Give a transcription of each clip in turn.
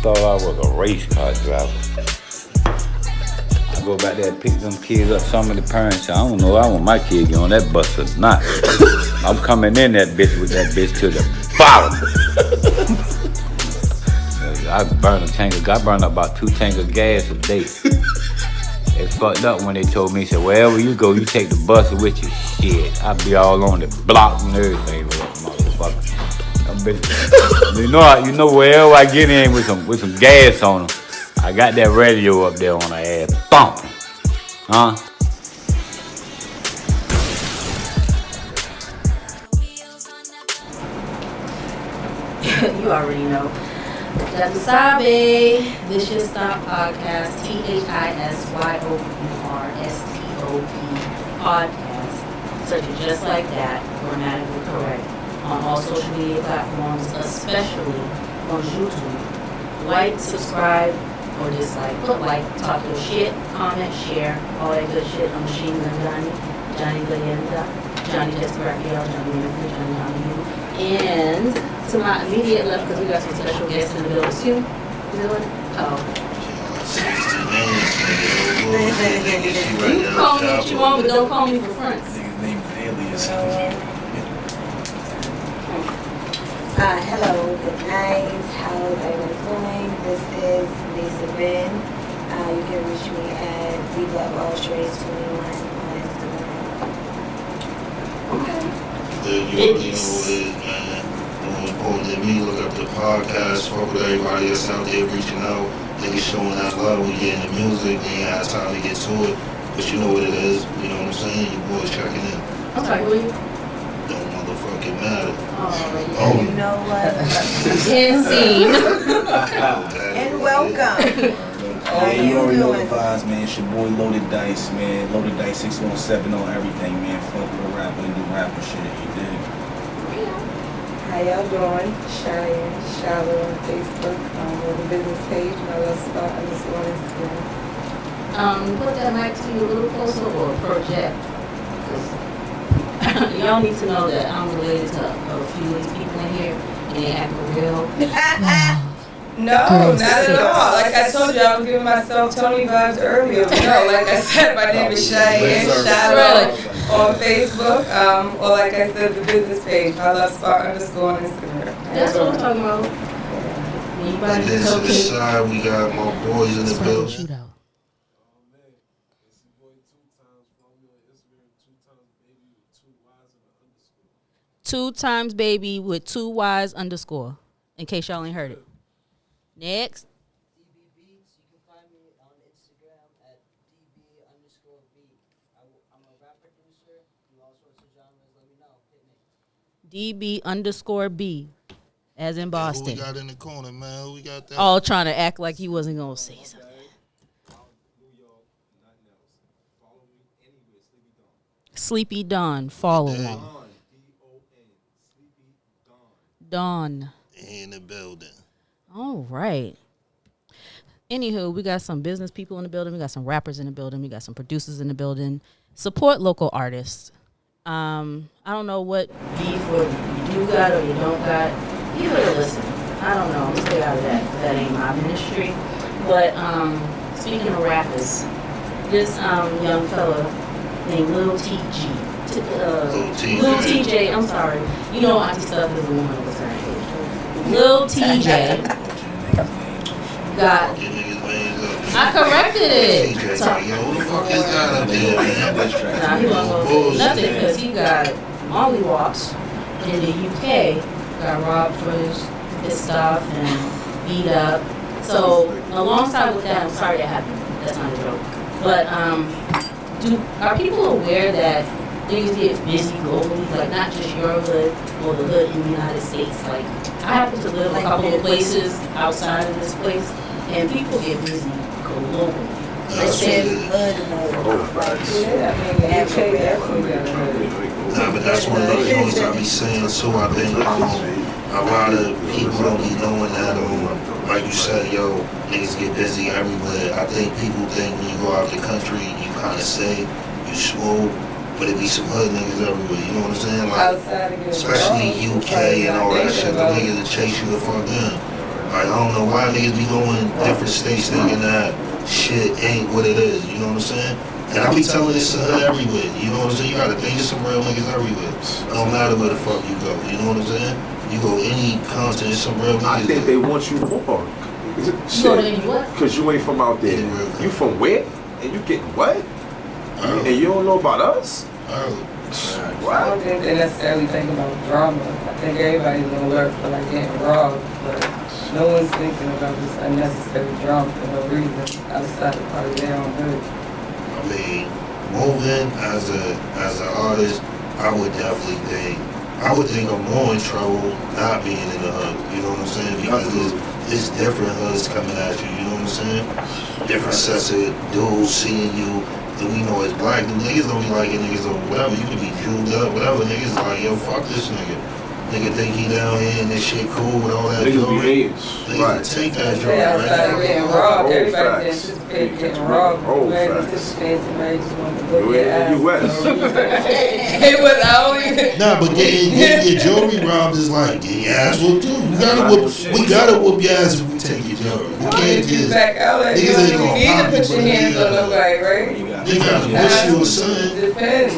thought I was a race car driver. I go back there and pick them kids up. Some of the parents say, I don't know, I want my kid to get on that bus or not. I'm coming in that bitch with that bitch to the bottom. I burned up about 2 tanks of gas a day. They fucked up when they told me, said, wherever you go, you take the bus with you. Shit, I be all on the block and everything with that motherfucker. You know wherever I get in with some gas on them, I got that radio up there on the ass. Bump. Huh? You already know. Jakusabe, This Shit Stop Podcast, THISYOURSTOP Podcast. Search it just like that, grammatically correct, on all social media platforms, especially on YouTube. Like, subscribe, or dislike. Put like, talk your shit, comment, share, all that good shit on Machine Gun Johnny Gallenda, Johnny Jesse Raphael, Johnny Memphis, Johnny Honolulu, and to my immediate left, because we got some special guests in the building too. Oh. You call me what you want, but don't call me for fronts. Nigga's name is Alias. Hello, good night. How is everyone doing? This is Lisa Ben. You can reach me at DBlockAllStraights21 on Instagram. You already know what it is, man. More important than me, look up the podcast, fuck with everybody that's out there reaching out. Niggas showing that love, we getting the music, they ain't had time to get to it. But you know what it is, you know what I'm saying? You boys checking in. I'm sorry, who are you? Don't motherfucking matter. Oh, you know what? And scene. And welcome. How Yeah, you you already know the doing? vibes, man. It's your boy Loaded Dice, man. Loaded Dice 617 on everything, man. Fuck with a rapper and do rapper shit, you dig? How y'all doing? Cheyenne, Shallow on Facebook, on the business page, my little spot on Instagram. Put that mic to you a little closer or project. Because y'all need to know that I'm related to a few of these people in here, and they act real. No, not at all. Like I told you, I was giving myself Tony vibes earlier. No, like I said, my name is Cheyenne Shallow on Facebook, or like I said, the business page, my love spot _ on Instagram. That's what I'm talking about. And Anybody then to the cocaine? side, we got my boys in the building. Shootout. Two times baby with 2 Y's _. In case y'all ain't heard it. Next. DB Beats. You can find me on Instagram at DB_beat. I'm a rap producer. Do all sorts of genres. Let me know. Hit me. DB_B. As in Who we Boston. got in the corner, man? Who we got that? All trying to act like he wasn't going to say something. Sleepy Dawn. Follow him. Dawn. In the building. All right. Anywho, we got some business people in the building. We got some rappers in the building. We got some producers in the building. Support local artists. I don't know what beef or you do got or you don't got. You better listen. I don't know. Stay out of that. That ain't my ministry. But speaking of rappers, this young fella named Lil TG. Lil TJ, I'm sorry. You know Auntie Stuff is a woman of a certain age. Lil TJ got. I corrected it. TJ, yo, who the fuck is that up there, man? Nah, he wasn't gonna say nothing because he got mollywops in the UK. Got robbed for his stuff and beat up. So alongside with that, I'm sorry that happened. That's not a joke. But are people aware that things get busy globally, like not just your hood or the hood in the United States? Like I happen to live a couple of places outside of this place, and people get busy globally. They said, Nah, but that's one of those things I be saying too. I think a lot of people don't be knowing that. Like you said, yo, niggas get busy everywhere. I think people think when you go out the country, you kind of say you smooth, but it be some hood niggas everywhere. You know what I'm saying? Like, especially UK and all that shit. The niggas that chase you the fuck in. Like, I don't know why niggas be going different states thinking that shit ain't what it is, you know what I'm saying? And I be telling this to her everywhere, you know what I'm saying? You gotta think of some real niggas everywhere. No matter where the fuck you go, you know what I'm saying? You go any continent, some real niggas. I think they want you more. You go to any what? Because you ain't from out there. You from where? And you get what? And you don't know about us? I don't think they necessarily think about drama. I think everybody's gonna work for like getting robbed, but no one's thinking about this unnecessary drama for no reason outside of part of their own hood. I mean, moving as an artist, I would think I'm more in trouble not being in the hood. You know what I'm saying? Because it's different hoods coming at you. You know what I'm saying? Different sets of dudes seeing you. And we know as black niggas don't be liking niggas or whatever. You can be jeweled up, whatever. Niggas like, yo, fuck this nigga. Nigga think he down here and this shit cool with all that Niggas jewelry. behave. Niggas take that They joint, outside right? getting robbed. Old Everybody facts. anticipated getting robbed. Old Everybody facts. anticipated somebody just wanted to You whip their in ass. the US. It was only. Nah, but getting your jewelry robbed is like getting your ass whooped too. We gotta whoop your ass if we take your jewelry. We can't You just back out like you niggas ain't don't gonna need to pop you, put your but hands on nobody, right? they gotta push you or something. Depends.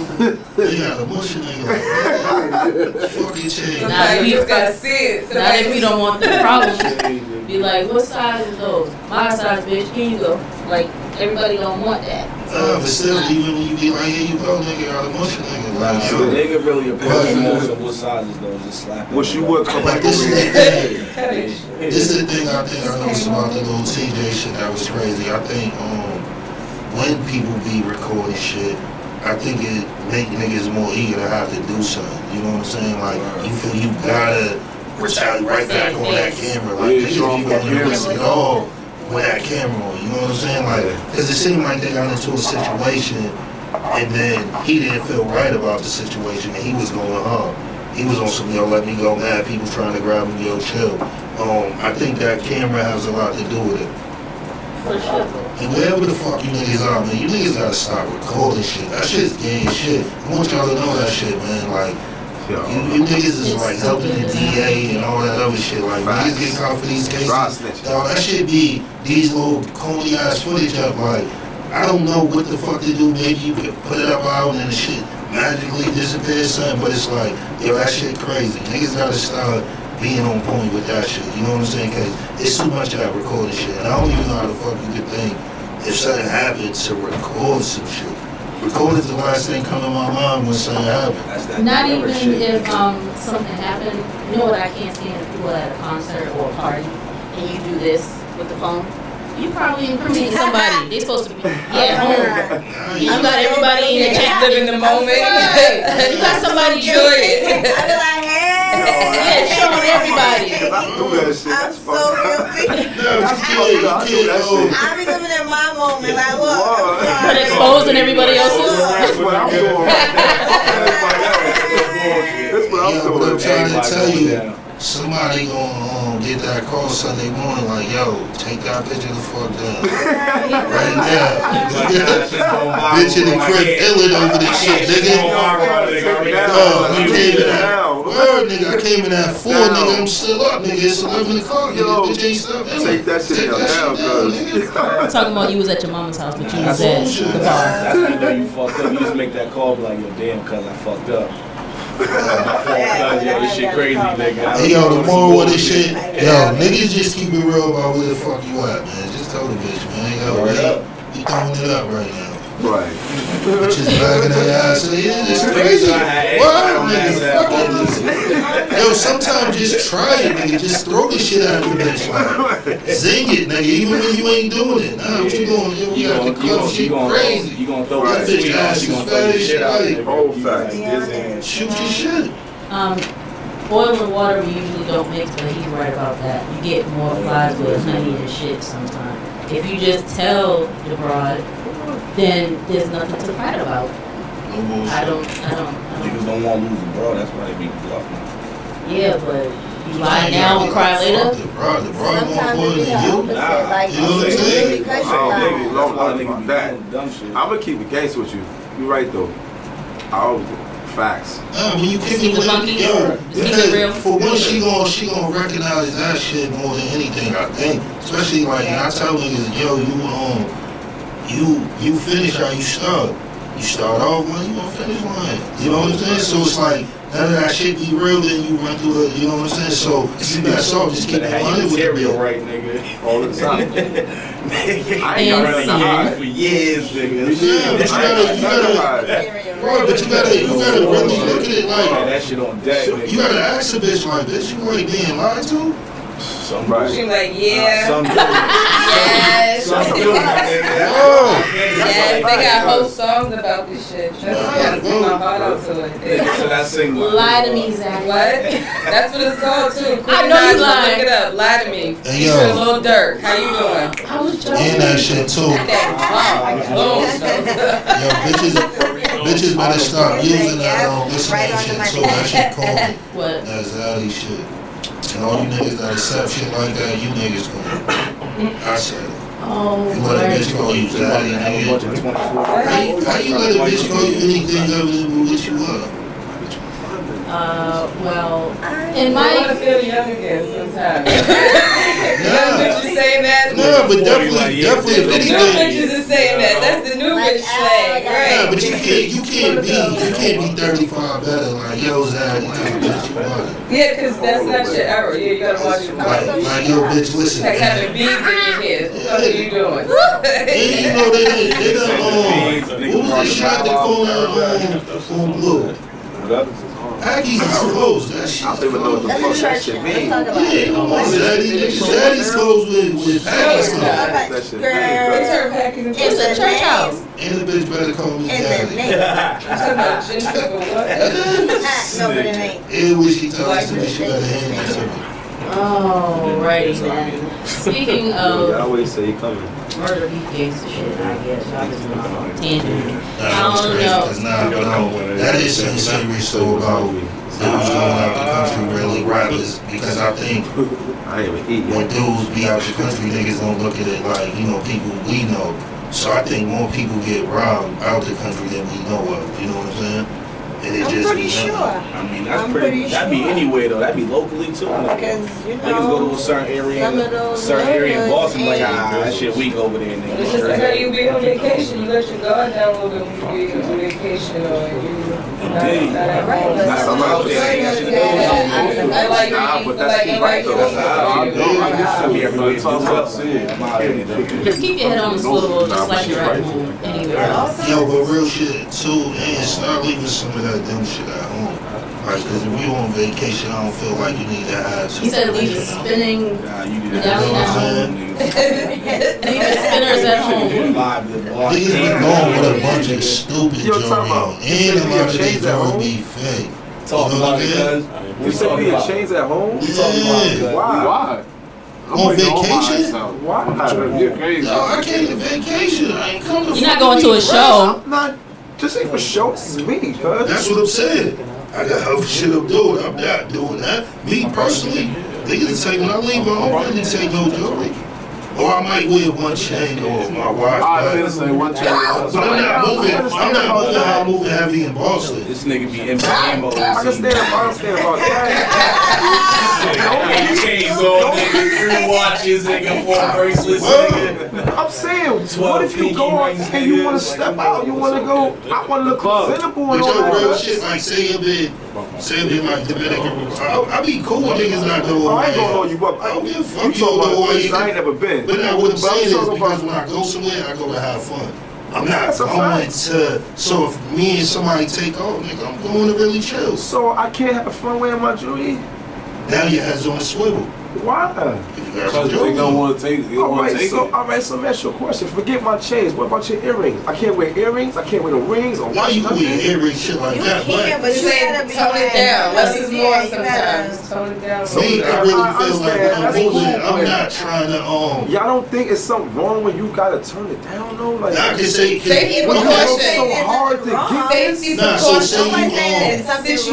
They gotta push you, nigga. Like, fucking change. Sometimes you just gotta see it. Not if you don't want the problem. Be like, what size is those? My size, bitch. Here you go. Like, everybody don't want that. But still, even when you be like, here you go, nigga, gotta push you, nigga. Like, So yo. nigga really approach most of what sizes though, just slap it. Wish you would come But back this is over the here. thing. This is the thing I think I noticed about the little TJ shit that was crazy. I think when people be recording shit, I think it make niggas more eager to have to do something. You know what I'm saying? Like, you feel you gotta retaliate right back on that camera. Like, Yeah, niggas you be going to risk it all with that camera on. You know what I'm saying? Like, because it seemed like they got into a situation and then he didn't feel right about the situation and he was going hard. He was on some, yo, let me go mad, people trying to grab him, yo, chill. I think that camera has a lot to do with it. For sure. And wherever the fuck you niggas are, man, you niggas gotta stop recording shit. That shit's gang shit. I want y'all to know that shit, man. Like, you niggas is like helping the DA and all that other shit. Like, niggas get caught for these cases. Dog, that shit be these little corny ass footage up. Like, I don't know what the fuck to do. Maybe you could put it up out and the shit magically disappears something, but it's like, yo, that shit crazy. Niggas gotta start being on point with that shit. You know what I'm saying? Cause it's too much of that recording shit. And I don't even know how the fuck you could think if something happened to record some shit. Recording's the last thing come to my mind when something happened. That's that Not never even shit. if something happened. You know what I can't stand? If people at a concert or a party and you do this with the phone. You probably incriminate somebody. They supposed to be home. You got everybody in the chat. Live in the moment. Right. You got somebody Enjoy it. I be like, Yeah, showing everybody. I do that shit. I'm That's so fucked up. guilty. I be living in my moment, like what? But exposing everybody else's. That's what I'm doing right now. That's what I'm Yo, but I'm doing. trying to tell you, down. somebody gonna get that call Sunday morning like, yo, take that picture the fuck down. Right now. Bitch in the crib illin' over this shit, nigga. I came in at, word, nigga, I came in at 4, nigga, I'm still up, nigga, it's 11 o'clock, nigga, bitch ain't still illin'. Take that shit down, nigga. I'm talking about you was at your mama's house, but you was That's at bullshit. the bar. That's when you know you fucked up. You just make that call, be like, yo, damn, cuz I fucked up. My fault, cuz, yo, this shit crazy, nigga. Hey, yo, the moral of this shit, yo, niggas just keep it real about where the fuck you at, man. Just tell the bitch, man. Yo, we throwing it up right now. Right. Bitches bagging their ass. Yeah, it's crazy. Wow, nigga, fuck it, nigga. Yo, sometimes just try it, nigga. Just throw the shit at the bitch, like, zing it, nigga, even when you ain't doing it. Nah, what you doing? Yo, you got the club shit crazy. You gonna throw That that bitch sweet ass on, you is gonna throw fat this as shit out shit. there. Old facts. Shoot your shit. Oil and water we usually don't mix, but he's right about that. You get more flies with honey and shit sometimes. If you just tell the broad, then there's nothing to fight about. No bullshit. I don't. Niggas don't want to lose the bro, that's why they be bluffing. Yeah, but you lie now and cry later. The broad more Sometimes important it be than the you. opposite, like You know what I'm you saying? really cut your Oh, line. nigga, That's why don't niggas about be that. doing dumb shit. I'm gonna keep it gangster with you. You right though. I always do. Facts. When you kick it with yo, because for one, she gonna recognize that shit more than anything. I think, especially like I tell niggas, yo, you finish how you start. You start off one, you gonna finish one. You know what I'm saying? So it's like none of that shit be real, then you run through it. You know what I'm saying? So you mess up, just keep it running with it. Right, nigga. All the time. I ain't got running high for years, nigga. Yeah, but you gotta really look at it like that shit on deck. you gotta ask a bitch like, bitch, you like being lied to? Some She like, yeah. some Yes. some Yes, they got whole songs about this shit. Trust me, I sing my heart out to it. So that sing Lie to me, Zach. What? That's what it's called too. I know you lying. Look it up. Lie to me. Hey, Feature yo. Lil Durk. How you doing? I was joking. And that shit too. Yo, bitches better stop using that listen to that shit too. That shit corny. What? That Zaddy shit. And all you niggas that accept shit like that, you niggas corny. I said it. Oh, You let a bitch call you Zaddy, nigga. How you let a bitch call you anything other than what you are? Well, in I want to my feel young again sometimes. Young bitches saying that. No, but definitely if New anything. bitches is saying that. That's the new bitch slang, Yeah, right? but you can't be 35 better like yo Zaddy, bitch you are. Yeah, because that's not your era. Yeah, you gotta watch your mouth. Like yo bitch, listen. Like having beads in your hair. What are you doing? And you know they done what was the shot that called on Blue? Aggies is closed. That shit. I don't even know what the fuck that shit mean. Yeah, come on, Zaddy's closed with Aggies. That shit mean, What's her packing? it's a church house. And the bitch better call me Daddy. Talking about Jennifer, what? No, but it ain't. And when she talks to me, she better hand it to me. Oh, righty then. Speaking I of always say he coming. murder, beef gangster shit, I guess y'all just went off on a tangent. That's crazy, cause that is something serious though about dudes going out the country really rappers, because I think I ain't even eat when yet. dudes be out the country, niggas don't look at it like, people we know. So I think more people get robbed out the country than we know of, you know what I'm saying? And it I'm just pretty be sure. I mean, that's I'm pretty. pretty That'd be sure. anywhere though. That'd be locally too. Because, Niggas go to a certain area, some of those certain area in Boston, like neighborhoods that shit weak over there, It's just like how nigga. you be on vacation. You let your guard down a little bit when you be on vacation or you not at home. Right, Nah, some out there ain't got shit to do with it. I like Nah, you, but that's like the right though. That's I how be everywhere. I'm out here. Just keep your head on the swivel, just like you're at home anywhere else. Yo, but real shit too, and start leaving some of that dumb shit at home. Like, cause if you on vacation, I don't feel like you need to have He said leave the spinning, Nah, you do Yeah, that. You know what I'm saying? leave the spinners at home. Niggas be going with a bunch of stupid Yo, jewelry talk about- on, and a lot of chains their at home? jewelry be fake. Talk You know about what it, I mean? cuz. You said we in chains at home? Yeah. Why? On vacation? Why? You're crazy. No, I came to vacation. I ain't come to You're not going to a show. I'm not. Just ain't for show. This is me, cuz. That's what I'm saying. I got other shit I'm doing. I'm not doing that. Me personally, niggas take when I leave, I don't really take no jewelry. Or I might wear one chain or my watch. But I'm not moving. I'm moving heavy in Boston. This nigga be in ammo. I understand about that. Chains on, nigga. 3 watches, nigga. 4 bracelets, nigga. I'm saying, what 12 if you pinky go out rings, and you nigga? want to step out? You want to go? I want to look presentable But and all yo, real that. shit, like say you been like Dominican. I be cool with niggas not know I ain't gonna know who you up. I don't give a fuck. You You don't know talking who about I places I ain't am. never been. But now what I'm saying is talking because about- when I go somewhere, I go to have fun. I'm not That's a going fact. to. So if me and somebody take off, nigga, I'm going to really chill. So I can't have fun wearing my jewelry? Now your head's on a swivel. Why? You got some jewelry. want to take it. Alright, so let me ask you a question. Forget my chains. What about your earrings? I can't wear earrings. I can't wear no rings or Why you nothing. wear earrings shit like You that? can, But but you gotta be tone it down. Less is more you sometimes. Tone it down. me, I really feel like when I'm That's moving, cool, I'm but- not trying to Y'all don't think it's something wrong when you gotta turn it down though? Like, I can say Safety when you precautions. go- so hard to get Safety Nah, so say precautions you,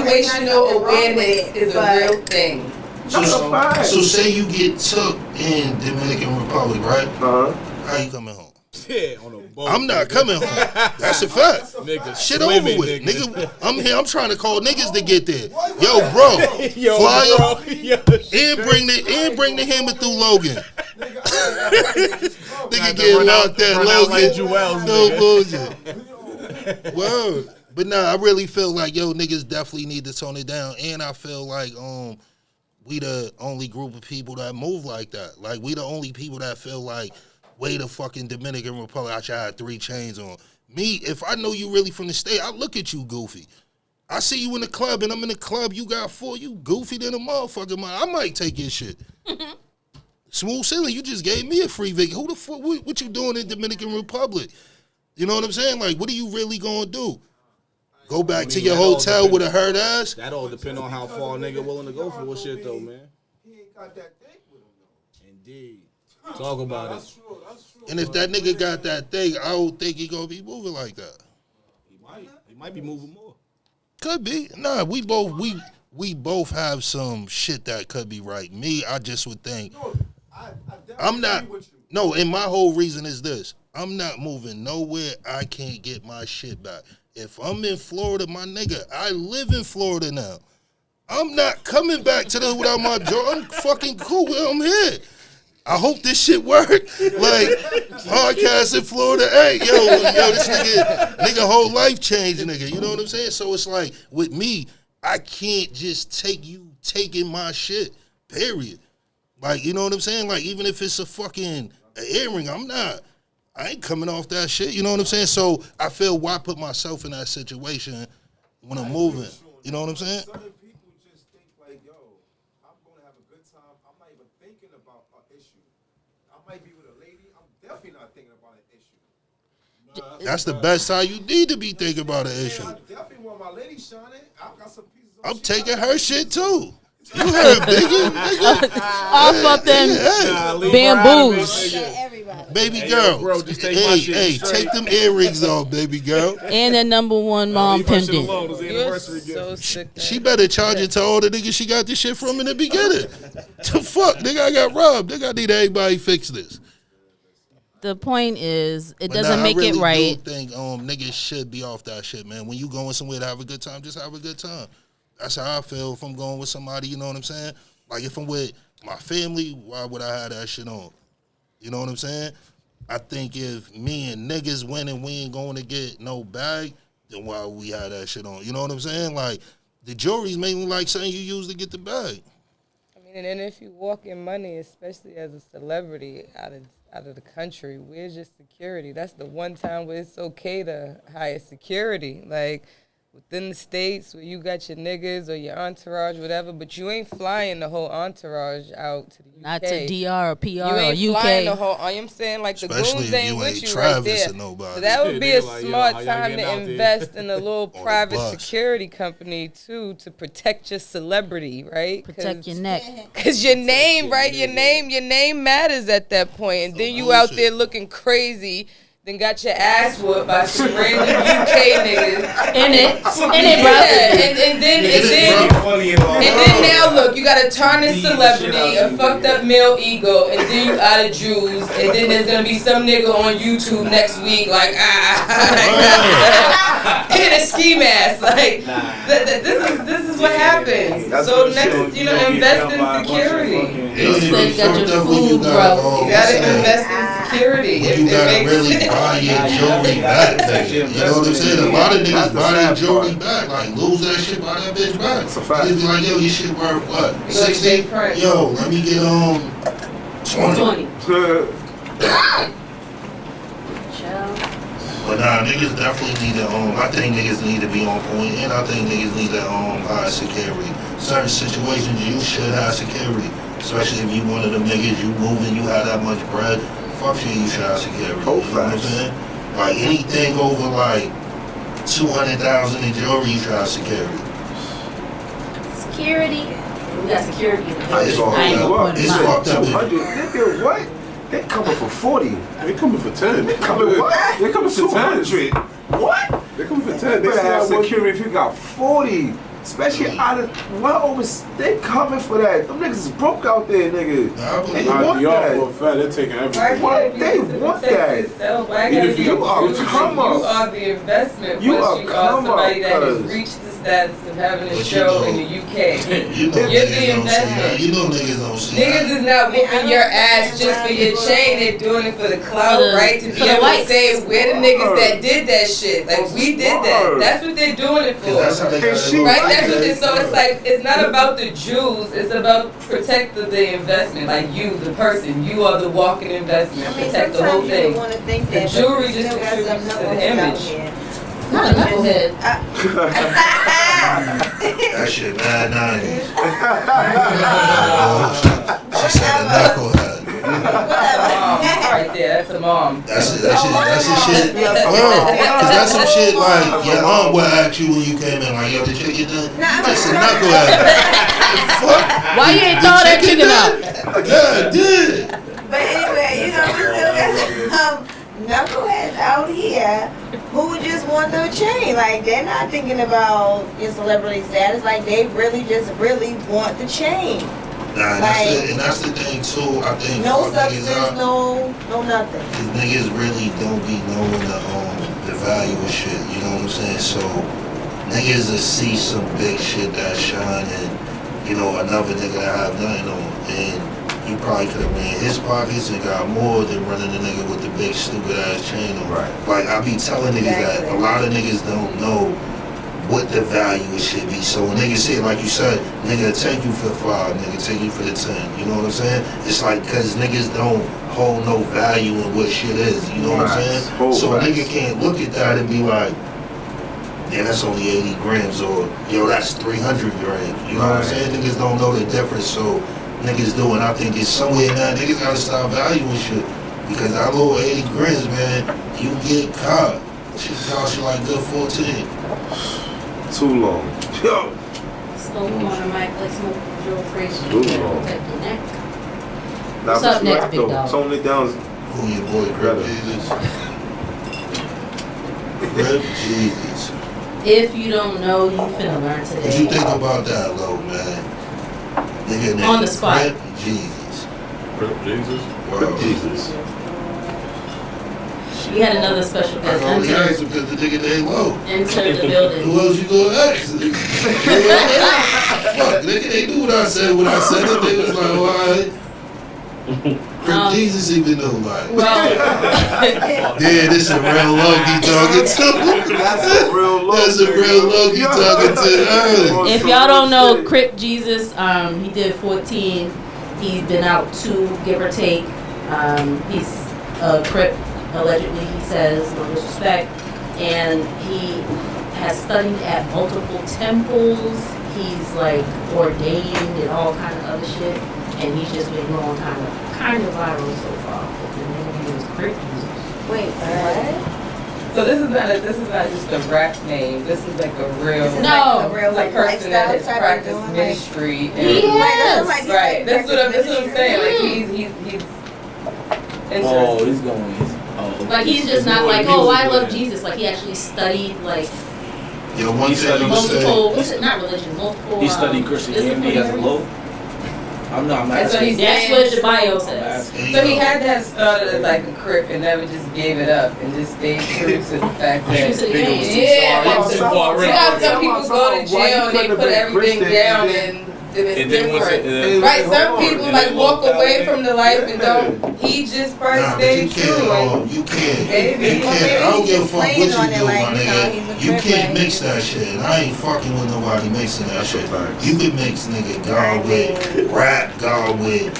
and situational awareness is a real thing. That's a fact. So say you get took in Dominican Republic, right? Uh-huh. How you coming home? Yeah, on a boat. I'm not coming home. That's a fact. Nigga, Shit swimming, over with. nigga. Nigga, I'm here. I'm trying to call niggas to get there. Yo, bro. Fly up and bring the hammer through Logan. Nigga get locked at Logan. No bullshit. Word. But nah, I really feel like, yo, niggas definitely need to tone it down. And I feel like we the only group of people that move like that. Like, we the only people that feel like, wait a fucking Dominican Republic, I should have 3 chains on. Me, if I know you really from the state, I look at you goofy. I see you in the club and I'm in the club, you got 4, you goofy than a motherfucker. I might take your shit. Smooth Sailing, you just gave me a free vacation. Who the fuck, what you doing in Dominican Republic? You know what I'm saying? Like, what are you really gonna do? Go back to your hotel with a hurt ass? That all depend on how far a nigga willing to go for shit though, man. He ain't got that thing with him though. Indeed. Talk about it. That's true. And if that nigga got that thing, I don't think he gonna be moving like that. He might be moving more. Could be. Nah, we both have some shit that could be right. Me, I just would think. No, I I'm not. agree with you. No, and my whole reason is this: I'm not moving nowhere. I can't get my shit back. If I'm in Florida, my nigga, I live in Florida now. I'm not coming back to the without my job. I'm fucking cool. I'm here. I hope this shit work. Like, podcast in Florida. Hey, yo, this nigga whole life changed, nigga. You know what I'm saying? So it's like, with me, I can't just take you taking my shit, period. Like, you know what I'm saying? Like, even if it's a fucking earring, I ain't coming off that shit. You know what I'm saying? So I feel why put myself in that situation when I'm moving. You know what I'm saying? Some people just think like, yo, I'm gonna have a good time. I'm not even thinking about an issue. I might be with a lady. I'm definitely not thinking about an issue. That's the best time you need to be thinking about an issue. I definitely want my lady shining. I got some pieces of I'm shit taking I her shit too. You heard, nigga. Off up them bamboos. Everybody. Baby girl. bro, just take my shit Hey, straight. take them earrings off, baby girl. And that #1 mom pendant. You're so sick. She better charge it to all the niggas she got this shit from in the beginning. The fuck, nigga, I got robbed. Nigga, I need everybody fix this. The point is, it But doesn't nah, make I really it right. do think niggas should be off that shit, man. When you going somewhere to have a good time, just have a good time. That's how I feel if I'm going with somebody, you know what I'm saying? Like, if I'm with my family, why would I have that shit on? You know what I'm saying? I think if me and niggas win and we ain't going to get no bag, then why we have that shit on? You know what I'm saying? Like, the jewelry's mainly like something you use to get the bag. I mean, and if you walk in money, especially as a celebrity out of the country, where's your security? That's the one time where it's okay to hire security. Like, within the States where you got your niggas or your entourage, whatever, but you ain't flying the whole entourage out to the UK. Not to DR or PR You or ain't flying the UK. whole, I'm saying, like, the Especially goons if ain't you with ain't you right Travis there. or nobody. So that would be a Like, yo, smart how y'all time getting to out there? invest in a little the private bus. security company, too, to protect your celebrity, right? Protect your neck. Because your name, right? Your name matters at that point. And then you out bullshit. there looking crazy, then got your ass whooped by some random UK niggas. In it, bro. Yeah, and then now look, you got a tarnished celebrity, a fucked up male ego, and then you out of Jews, and then there's gonna be some nigga on YouTube next week like in a ski mask, like this is what happens. So next, invest in security. It ain't said even you got your fucked up when you food, got bro. all You gotta this, invest in security. when you gotta really buy your jewelry back, nigga. You know what I'm saying? A lot of niggas buy their jewelry back, like lose that shit, buy that bitch back. That's a fact. They be like, yo, your shit worth what? You go to 60? Big Prince. Yo, let me get 20. 20. But nah, niggas definitely need to I think niggas need to be on point, and I think niggas need to hire security. Certain situations you should have security, especially if you one of them niggas, you moving, you have that much bread. Fuck shit, you should have security. You know what I'm saying? Like anything over like 200,000 in jewelry, you should have security. Security. We got security in the It's building. I ain't gonna put It's it fucked up. 200, nigga, what? They coming for 40. They coming for 10. They coming what? They coming for 10. 200. What? They coming for 10. You They better see have how much. security if you got 40. Especially out of they coming for that. Them niggas is broke out there, nigga. They want that. For a fact, they're taking everything. They want that. You are come up. You are the investment You once are you are come somebody up, that has cuz. reached the status of having a But show in the UK. You know You're the niggas don't see that. investment. You know niggas don't see Niggas that. is not whooping your ass just for your chain. They're doing it for the clout, For the- right? To be for the able to likes. say we're the niggas that did that shit. Like we did that. That's what they're doing it for. That's how they got it. Right? That's what it is. So it's like it's not about the Jews. It's about protect the investment. Like you, the person, you are the walking investment. I mean, Protect the whole sometimes you thing. want to think The that, but jewelry you just still got contributes some to the knuckleheads out image. here. Not a knucklehead. That shit mad 90s. She said a knucklehead. Right there, that's a mom. That's some shit. Cause that's some shit like your aunt would ask you when you came in, like, yo, the chicken done? That's a knucklehead. Fuck. Why you ain't throw that chicken out? Yeah, I did. But anyway, you know, we still got some knuckleheads out here who just want their chain. Like, they're not thinking about your celebrity status. Like, they really want the chain. Nah, Like, that's the thing too. I think no fuck niggas substance, up. no nothing. Cause niggas really don't be knowing the value of shit. You know what I'm saying? So niggas will see some big shit that shine and you know another nigga that have nothing on, and you probably could have ran his pockets and got more than running the nigga with the big stupid ass chain on. Right. Like I be telling niggas that a lot of niggas don't know what the value it should be. So when niggas say, like you said, nigga take you for 5, nigga take you for the 10. You know what I'm saying? It's like cause niggas don't hold no value in what shit is. You know what I'm saying? So a nigga can't look at that and be like, yeah, that's only 80 grams, or yo, that's 300 grams. You know what I'm saying? Niggas don't know the difference, so niggas do, and I think it's somewhere in that niggas gotta stop valuing shit. Because that little 80 grams, man, you get caught. Shit cost you like good 14. Too long. Yo. Smoke on the mic like smoke Joe Frazier. Too long. Protect your neck. Nah, What's but up you next, right, big though. dog? Tone it down. Who your boy, Crip Jesus? Crip Jesus. If you don't know, you finna learn today. What you think about that, low man? Nigga named On the spot. Crip Jesus. Crip Jesus? Wow. Jesus. We had another special I guest can only ask enter him because the nigga named Low. the building. Who else you gonna ask? Fuck, nigga, they knew what I said when I said it. They was like, alright. Crip Jesus even know, like. Well, Yeah, this a real Loki talking to. That's a real Loki. That's a real Loki talking to early. if y'all don't know, Crip Jesus, he did 14. He's been out 2, give or take. He's a Crip, allegedly, he says, no disrespect. And he has studied at multiple temples. He's like ordained and all kind of other shit. And he's just been going kind of viral so far. But the name of him is Crip Jesus. Wait, what? So this is not just a rap name. This is like a real This is No. like a real it's a like person that has lifestyle type of practiced doing, like, ministry. And Yes. right. That's what I'm saying. Like Mm. he's Oh, interesting. he's going. Like he's just not like, oh, I love Jesus. Like he actually studied like Yo, one He thing studied I'm gonna say. multiple, what's it, not religion, multiple. He studied Christianity as a low. I'm not. I'm That's what asking. he's That's saying. what the bio I'm says. asking. So he had to have started as like a Crip and never just gave it up and just stayed true to the fact that True to the game. yeah, It was too far you in. got some people go to jail and they put everything down and it's And then once different. it, Right, some Hold on. people And like then walk walked out away there. from the life and don't. He just probably Nah, but stayed you true. can't. And You can't. Maybe. You can't. I don't give a fuck what you Playing on it do, like, my you know, nigga. he's a You crip can't like- mix that shit. And I ain't fucking with nobody mixing that shit. fact. You can mix nigga God with rap, God with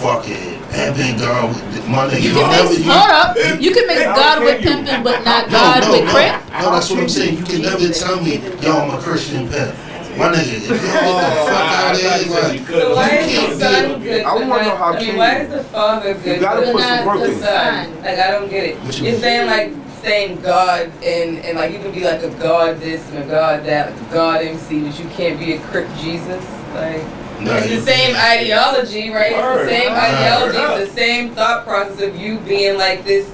fucking pimping, God with my nigga. You can whatever mix, hold up. You can mix God with pimping, but not God with Crip. No, that's what I'm saying. You can never tell me, yo, I'm a Christian pimp. My nigga, if you get the fuck out of here, like, so why is you the can't son be. good? I wanna but know not- how I mean, can why you? is the father good? You gotta but put not some work the in. son? Like I don't get it. What you You're mean? saying like saying God and like you can be like a God this and a God that, like a God MC, but you can't be a Crip Jesus. Like Nah, it's you the same can't. ideology, right? It's Word. the same Word. ideology. It's the same thought process of you being like this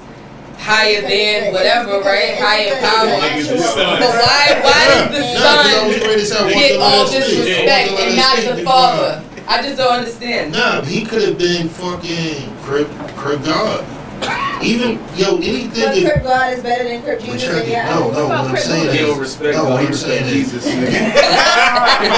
higher than whatever, right? Higher power. Niggas is sons. But why does the son get all this respect and not the father? I just don't understand. Nah, he could have been fucking Crip God. Even anything. But Crip God is better than Crip Jesus. No, what I'm saying He is, don't respect no, God. what He I'm saying respect is, Jesus, nigga.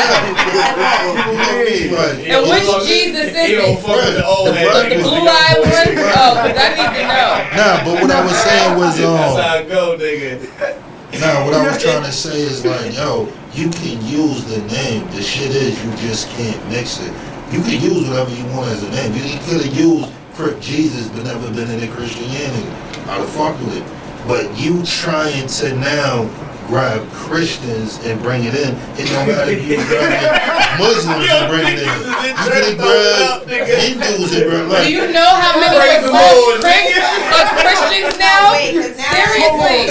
And which Jesus is He don't it? fuck with the old head. The blue-eyed one? Oh, because I need to know. Nah, but what I was saying was, That's how it go, nigga. nah, what I was trying to say is like, yo, you can use the name. The shit is, you just can't mix it. You can use whatever you want as a name. You could have used Crip Jesus, but never been into Christianity. I'd have fucked with it. But you trying to now grab Christians and bring it in. It don't matter if you grab Muslims and bring it in. You can grab Hindus and bring Do you know how many Reformed Christians now? Seriously.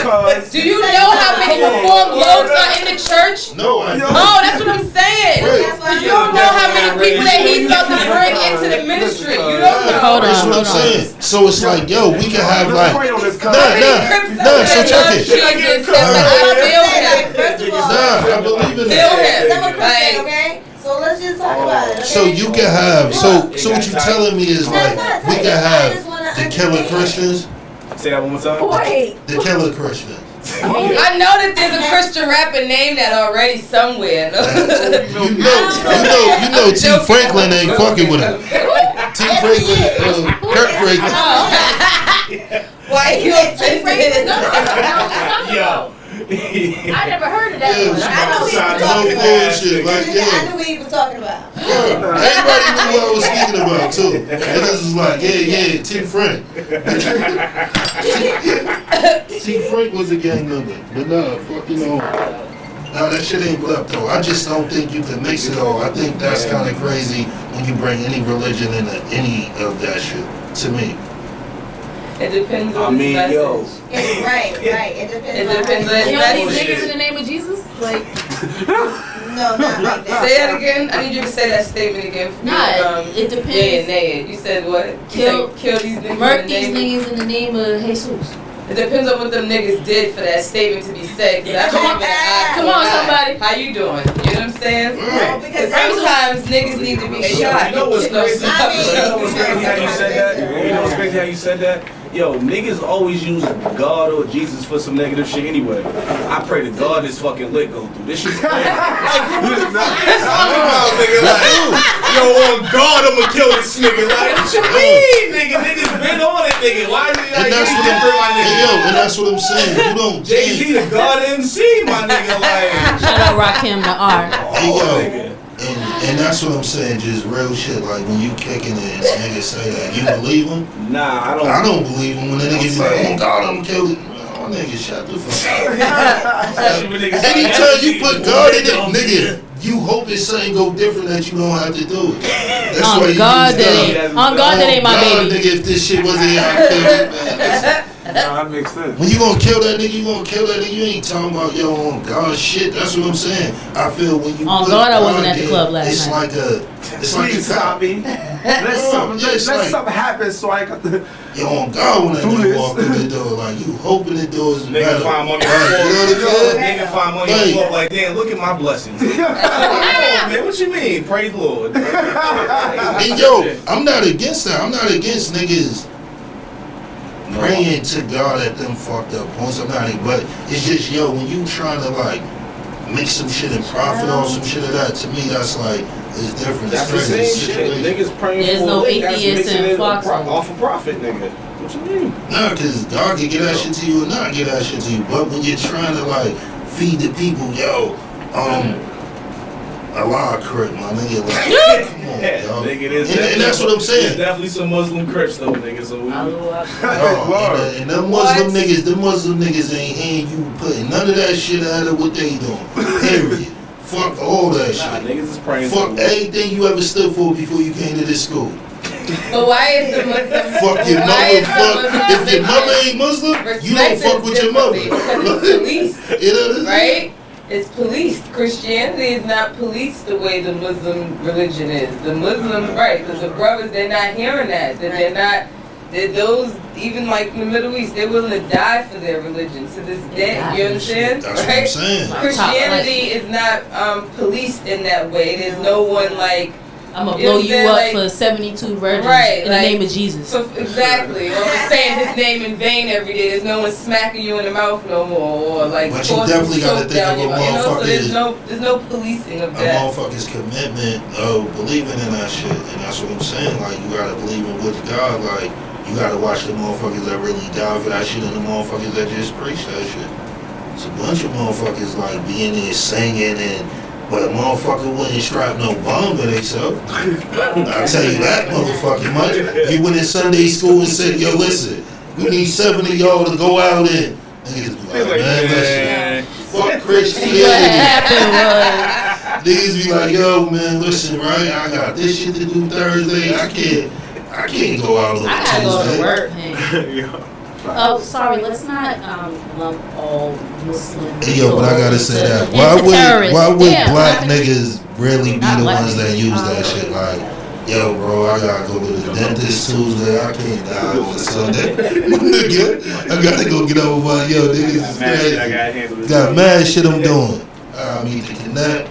Do you know how many Reformed loaves are in the church? No, I don't. Oh, that's what I'm saying. Right. You don't know how many people that he's about to bring into the ministry. You don't know. Hold on, That's what I'm hold on. saying. So it's like, yo, we can have like, nah, so check it. Jesus, that's like, I feel him. First of all, Nah, I believe in Feel that. him. I'm a Christian, okay? So let's just talk about it. Okay? So you can have, so what you telling me is like, we can have the killer Christians, Say that one more time. Wait. the killer Christians. I know that there's a Christian rapper named that already somewhere. You know, T. Franklin ain't fucking with him. T. Franklin, Kirk Franklin. Why you offended? Yo. I never heard of that Yeah, one. I know he was no talking about. bullshit. Like, I yeah. knew what he was talking about. Everybody knew what I was speaking about too. Niggas was like, yeah, T. Frank. T. Frank was a gang member, but nah, fuck, nah, that shit ain't up though. I just don't think you can mix it all. I think that's kind of crazy when you bring any religion into any of that shit. To me, It depends I on the mean, message. yo. Right. It depends. It depends on You the know these message. niggas in the name of Jesus? Like, No, not like that. Say that again. I need you to say that statement again for me. Nah, it depends. Yeah, nay. You said what? You Kill- said kill these niggas. murk in the these name of- niggas in the name of Jesus. It depends on what them niggas did for that statement to be said. Cause I believe in an eye for Come an on, eye. somebody. How you doing? You know what I'm saying? No, Because because sometimes niggas need to be shot. You know what's crazy? I mean- You know what's crazy how you said that? You know what's crazy how you said that? Yo, niggas always use God or Jesus for some negative shit anyway. I pray to God this fucking lit go through. This shit crazy. Like, who the fuck you talking about, nigga? Like, yo, on God, I'ma kill this nigga. Like, what you mean, nigga? Niggas been on it, nigga. Why is it like and that's any what different, my I'm, nigga? yo, and that's what I'm saying. You don't Jay-Z think, the God MC, my nigga. Like, Shout out Rakim the R. hey, yo, nigga. and that's what I'm saying. Just real shit. Like when you kicking it, and niggas say that, you believe them? Nah, I don't believe them when the niggas be like, oh God, I'm killing. No, nigga, shut the fuck up. Anytime you put God in it, nigga, you hope it's something go different that you don't have to do it. That's On why you God, use that ain't. On God, that ain't my God, baby. Nigga, if this shit wasn't here, I'd kill it, man. Listen, Nah, that makes sense. when you gonna kill that nigga, you gonna kill that nigga. You ain't talking about yo on God shit. That's what I'm saying. I feel when you On put God, I wasn't at the in, club last it's night. It's like Please a stop me. Let something happen so I got the. yo on God when that Do nigga this. walk through the door, like you hoping the door's Nigga better. find money on Right, the you know floor. what I'm saying? Nigga find money on the floor like, damn, look at my blessings. Come on, man, what you mean? Praise the Lord. And yo, I'm not against that. I'm not against niggas praying to God at them fucked up points. I'm not, but it's just yo, when you trying to like make some shit and profit off some shit of that, to me that's like it's different. That's It's the crazy. same shit. Situation. Niggas praying There's for no a lick, that's atheists mixing in it Foxhole. off of profit, nigga. What you mean? Nah, cause God can get that shit to you or not get that shit to you. But when you're trying to like feed the people, yo, Allah crip, my nigga, like, come on, Yeah, dog. nigga, there's And that's what I'm There's saying. definitely some Muslim Crips though, nigga. So we, Oh, and them Muslim niggas, the Muslim niggas ain't hearing you putting none of that shit out of what they doing. Period. Fuck all that nah, shit. niggas is praying Fuck for everything you ever stood for before you came to this school. But why is the Muslim? Fuck your why mother. is the Fuck Muslim if your mother ain't Muslim, you don't fuck with your mother. Because it's police, You know what I'm saying? right? It's police. Christianity is not police the way the Muslim religion is. The Muslim, right? Because the brothers, they're not hearing that. They're not those, even like in the Middle East, they're willing to die for their religion to this day. You understand? That's what I'm saying. Christianity is not policed in that way. There's no one like. I'm gonna blow you up for 72 virgins in the name of Jesus. So, exactly. Or saying his name in vain every day. There's no one smacking you in the mouth no more, or like. But you definitely gotta think of a motherfucker. So there's no policing of that. A motherfucker's commitment of believing in that shit, and that's what I'm saying. Like you gotta believe in with God. Like you gotta watch the motherfuckers that really die for that shit, and the motherfuckers that just preach that shit. It's a bunch of motherfuckers like being there singing and. But a motherfucker wouldn't strap no bomb to themselves. I'll tell you that motherfucking much. He went in Sunday school and said, yo, listen, we need 7 of y'all to go out and niggas be like, man, listen, fuck Christianity. Niggas be like, yo, man, listen, right? I got this shit to do Thursday. I can't go out on Tuesday. I gotta go to work, man. Oh, sorry. Let's not lump all Muslim. Yo, but I gotta say that. Why would black niggas really be the ones that use that shit? Like, yo, bro, I gotta go to the dentist Tuesday. I can't die on Sunday. Nigga, I gotta go get over my yo. Niggas is crazy. Got mad shit I'm doing. I need to connect.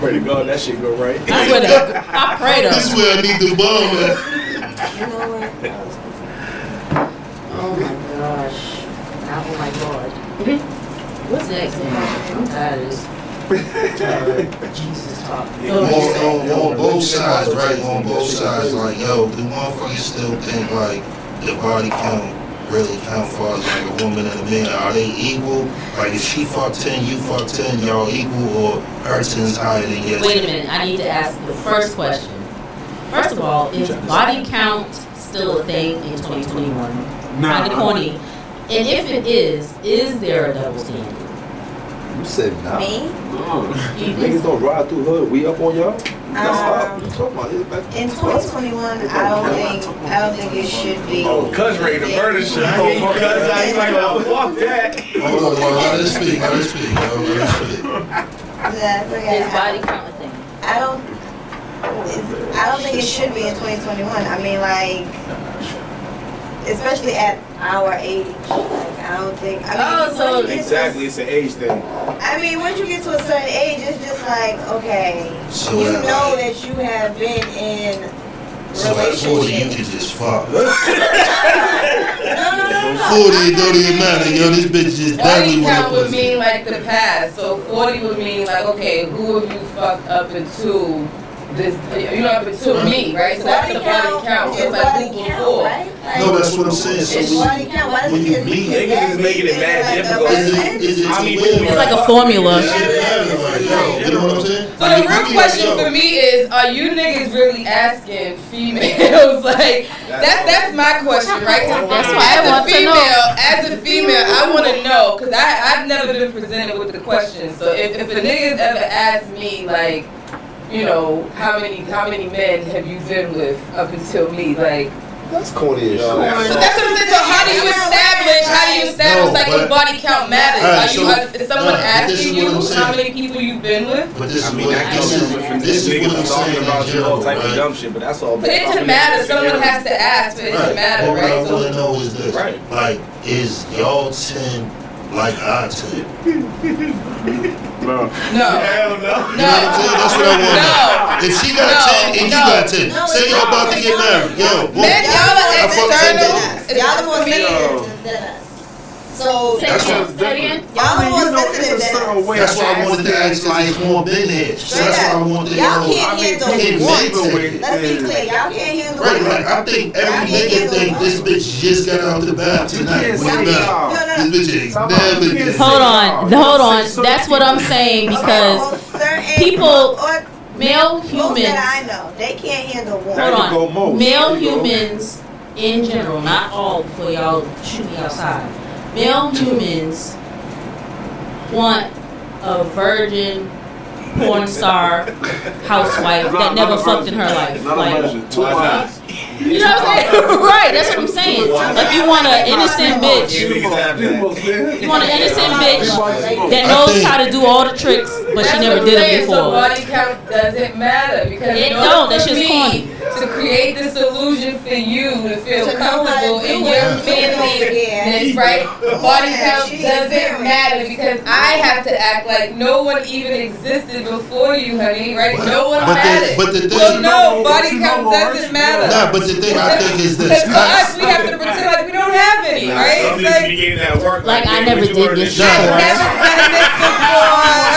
Pray to God that shit go right. I pray to. This is where I need the bomb at. You know what? Oh my gosh. Oh my god. What's next, man? I'm tired of this. Jesus talk. On both sides, right? On both sides, like, yo, do motherfuckers still think, like, the body count really count for us, like a woman and a man? Are they equal? Like, if she fuck 10, you fuck 10, y'all equal, or her 10's higher than yours? Wait a minute. I need to ask the first question. First of all, is body count still a thing in 2021? Kind of corny. And if it is there a double standard? You said nah. Me? Niggas don't ride through hood. We up on y'all? In 2021, I don't think it should be. Oh, cuz ready to murder shit. I hear you, cuz. I ain't like, oh, fuck that. Hold on, let us speak, yo, let us speak. That's okay. Is body count a thing? I don't think it should be in 2021. I mean, like, especially at our age. Like, I don't think. I mean, Exactly, it's an age thing. I mean, once you get to a certain age, it's just like, okay, So you that, know like, that you have been in so at 40, you relationships. can just fuck. No. 40, it don't even matter, yo. This bitch just badly 40 want count to would mean like the past. So 40 would mean like, okay, who have you fucked up into this? You know, up into me, right? So that's the body count. So it's like who before. Right? Like, No, that's what I'm saying. So it's body count. Why does when you it meet, niggas is making it mad difficult. It's like a formula. You know what I'm saying? So the real question for me is, are you niggas really asking females? Like, that's my question, right? 'Cause That's why I want to know. As a female, I want to know, because I've never been presented with the question. So if a nigga's ever asked me, like, you know, how many men have you been with up until me, like, That's corny as shit. so that's what I'm saying. So how do you establish like but- your body count matters? Alright, Are you, is someone this is asking what you I'm saying. how many people you've been with? But this is I mean, what that comes from different this is niggas what I'm talking saying about in you, all general, type of right? dumb shit, but that's all. For it to matter, someone has to ask for it to matter, What I right? want to So know is this. Right. Like, is y'all 10 like our 10? no. Hell no. You know what I'm saying? That's what I want to know. If she got 10 and you got 10, say y'all about to get married. Yo, boom. Man, y'all are I fuck 10 external. niggas. Y'all the more For me, sensitive than us. So That's what y'all the more sensitive it's a than certain us. way. That's why I wanted to ask because there's more been here. So that's why I wanted to Y'all know. can't handle Can one. men take- Let's be clear. Y'all can't handle Right, one. like I think every nigga think this bitch just got out the bath tonight. What about? This bitch ain't never did. Hold on. That's what I'm saying because people, male Most humans. that I know, they can't handle one. Hold on. Male humans in general, not all before y'all shoot me outside. Male humans want a virgin porn star housewife that never fucked in her life. Like, you know what I'm saying? Right, that's what I'm saying. Like you want an innocent bitch. You want an innocent bitch that knows how to do all the tricks, but she never did it So before. body count doesn't matter because It in order don't, that's for just me corny. to create this illusion for you to feel To know how to comfortable do in it. your Yeah. manliness, right? Body count doesn't matter because I have to act like no one even existed before you, honey, right? No one mattered. but the thing, So no, body count doesn't matter. nah, but the thing I think is this. Because for us, we have to pretend like we don't have any, right? Some It's niggas like, be getting that work. Like, I man, never what you did learn this shit? before. never done this before.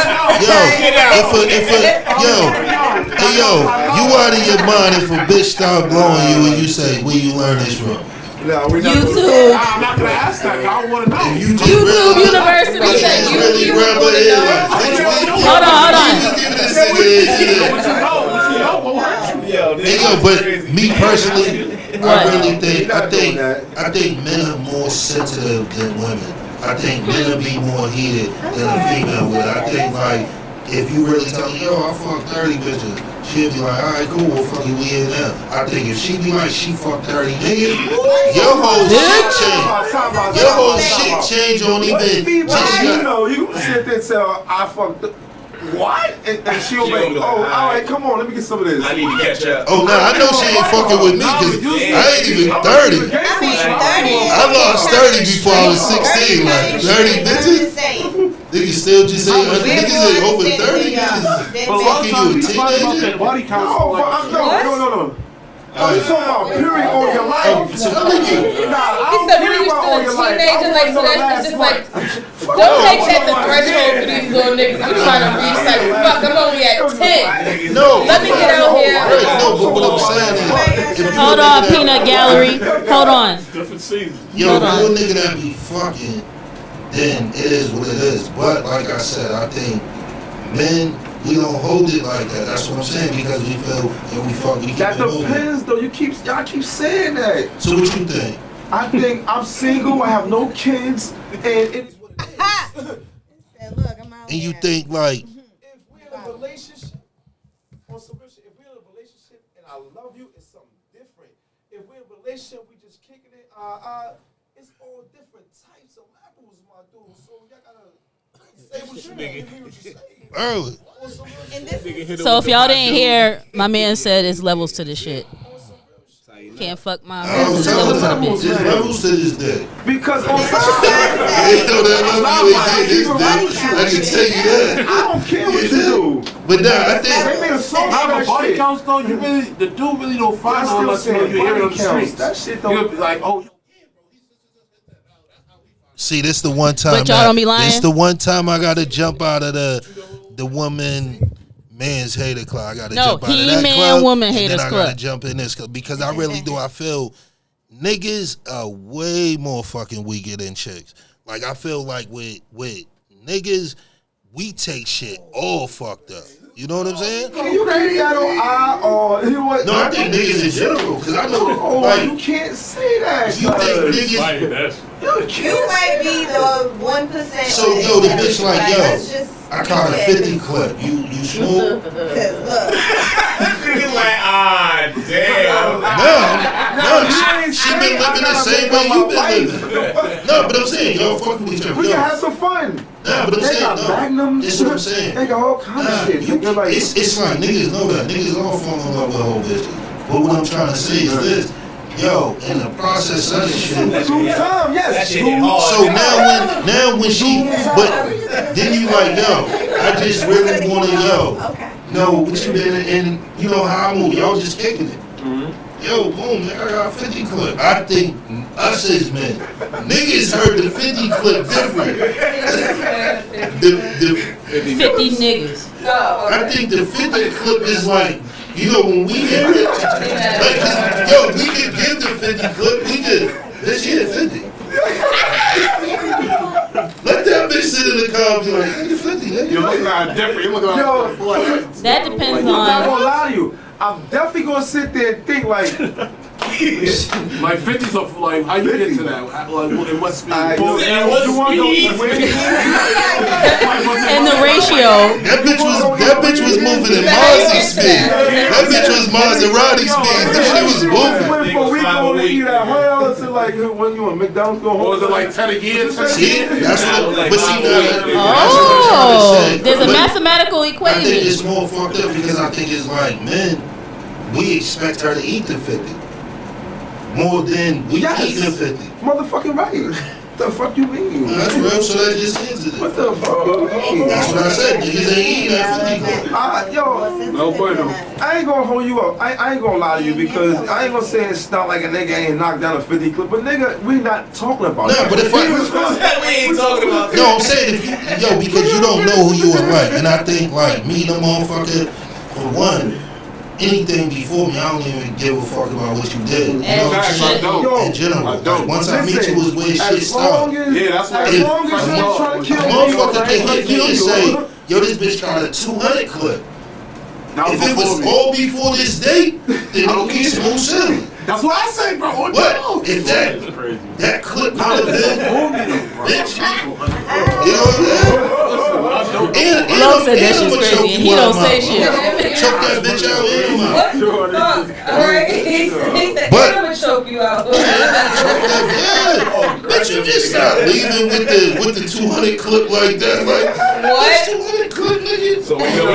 Yo, you out of your mind if a bitch start blowing you and you say, where you learn this from? No, we're not YouTube. I'm not gonna ask that. I don't want to know. If you just YouTube really, University if you said just you- really you rub wanna it in, know. like, Hold on. give this nigga his What you know won't hurt you. Yo, Hey, yo, but me personally, What? I really think You're not doing that. I think men are more sensitive than women. I think men will be more heated than a female would. I think like if you really tell me, yo, I fuck 30 bitches, she'll be like, all right, cool, well, fuck you, we in there. I think if she be like, she fucked 30 niggas, your whole shit change. Your whole shit change on even just You know, you can sit there and say, I fucked. What? And she'll She be, gonna be like, all right, alright. come on, let me get some of this. I need to catch up. Oh, nah, I know she ain't fucking with me because I ain't even 30. I mean, 30. I lost 30 before I was 16. Like 30 bitches? Niggas still just say, niggas say over 30 niggas fucking you a teenager? Body count. No. Oh, you talking about period all your life? I'm telling you. Nah, I He don't said care when you about all still your a life. teenager, like, so that's just like, don't make that the threshold for these little niggas who trying to reach, like, fuck, I'm only at 10. No. Let me get out here. Right, no, but what I'm saying is, if you Hold a on, nigga that- Peanut Gallery. Hold on. Different seasons. Yo, Hold if on. you a nigga that be fucking, then it is what it is. But like I said, I think men, we don't hold it like that. That's what I'm saying because we feel, yo, we fuck, we keep That it moving. depends, though. Y'all keep saying that. So what you think? I think I'm single. I have no kids, and it is what it is. Look, I'm out And you here. think like, If we're in a relationship, on some real shit, if we're in a relationship and I love you, it's something different. If we're in a relationship, we just kicking it, it's all different types of levels, my dude. So y'all gotta say what you mean what you say. early. On some real And shit. this is So if y'all didn't hear, my man said it's levels to this shit. Can't fuck my I'm bitch. There's telling levels to the you, bitch. there's levels to this dick. Because on some Ain't no that love you ain't get this dick. I can tell you that. I don't care what you do. But nah, I They think made a song Nah, for but that body shit. counts though, you really, the dude really don't find I out unless you know still you hear it on say the body streets. counts. That shit You'll don't. be like, oh, see, this the one time. But y'all that- don't be lying? This the one time I gotta jump out of the woman man's hater club. I gotta No, jump out of he that man, club. woman and haters then I club. gotta jump in this club because I really do. I feel niggas are way more fucking weaker than chicks. Like I feel like with niggas, we take shit all fucked up. You know what I'm saying? You can't that on or you know what? No, I think niggas in general because I know Oh, you like can't say that. you think cuz. niggas. you might be the 1%. So yo, the bitch like let's yo. just I caught a 50 clip. You smooth? Look, Niggas like, damn. No, she been living the same way you been living. No, but I'm saying, y'all fucking with each other. We can Yo. have some fun. Nah, but I'm They saying, got no. magnums. This what I'm saying. They got all kinds of shit. You, Nigga, like, it's like niggas know that. Niggas all fall in love with whole bitches. But what I'm trying to say is this. Yo, in the process of this shit. through time, yes. That shit hit hard. So now when she, but then you like, yo, I just really want to, know what you been in, you know how I move. Y'all just kicking it. Yo, boom, nigga, I got a 50 clip. I think us as men, niggas heard the 50 clip different. the 50 niggas. I think the 50 clip is like, you know, when we hear it, like, 'cause, yo, we could give the 50 clip, we could, bitch, hit 50. Let that bitch sit in the car and be like, nigga, 50, nigga. You're looking at it different. You're looking at it. That depends I'm not on. gonna lie to you. I'm definitely gonna sit there and think like, like 50s are like, how you get to that? Like, it must be. I Well, And what you want to speed? go And the ratio. That bitch was moving at Marzi speed. That bitch was Maserati speed. That shit was moving. went from we going to eat at Hell to like when you want McDonald's go home. Or was it like 10 a year? See, that's what. Like, But see, that's what I'm Oh, trying to say. there's a But mathematical I think equation. it's more fucked up because I think it's like men. we expect her to eat the 50 more than we eat the 50. Motherfucking right. What the fuck you mean? That's real, so that just ends it. What the fuck you mean? That's what I said. Niggas ain't eating that 50 clip. Yo, No bueno. I ain't gonna hold you up. I ain't gonna lie to you because I ain't gonna say it's not like a nigga ain't knocked down a 50 clip, but nigga, we not talking about No, that. but if we ain't talking about that. No, I'm saying if you, because you don't know who you are like, and I think like me, the motherfucker, for one, anything before me, I don't even give a fuck about what you did. You know what I'm saying? In general, like, once I meet you is when shit starts. Yeah, that's what As long as you ain't trying to kill me, Motherfucker can hit me and say, yo, this bitch tried a 200 clip. If it was all before this date, then it would be smooth sailing. That's what I say, bro. What? If that clip would have been, bitch, you know what I'm saying? Love said that shit's crazy, and he don't say shit. Choke that bitch out in your What mouth. the fuck? Alright, he said, But- I'm gonna choke you out. Yeah, bitch, you just not leaving with the 200 clip like that. Like, What? 200 clip, nigga. So we can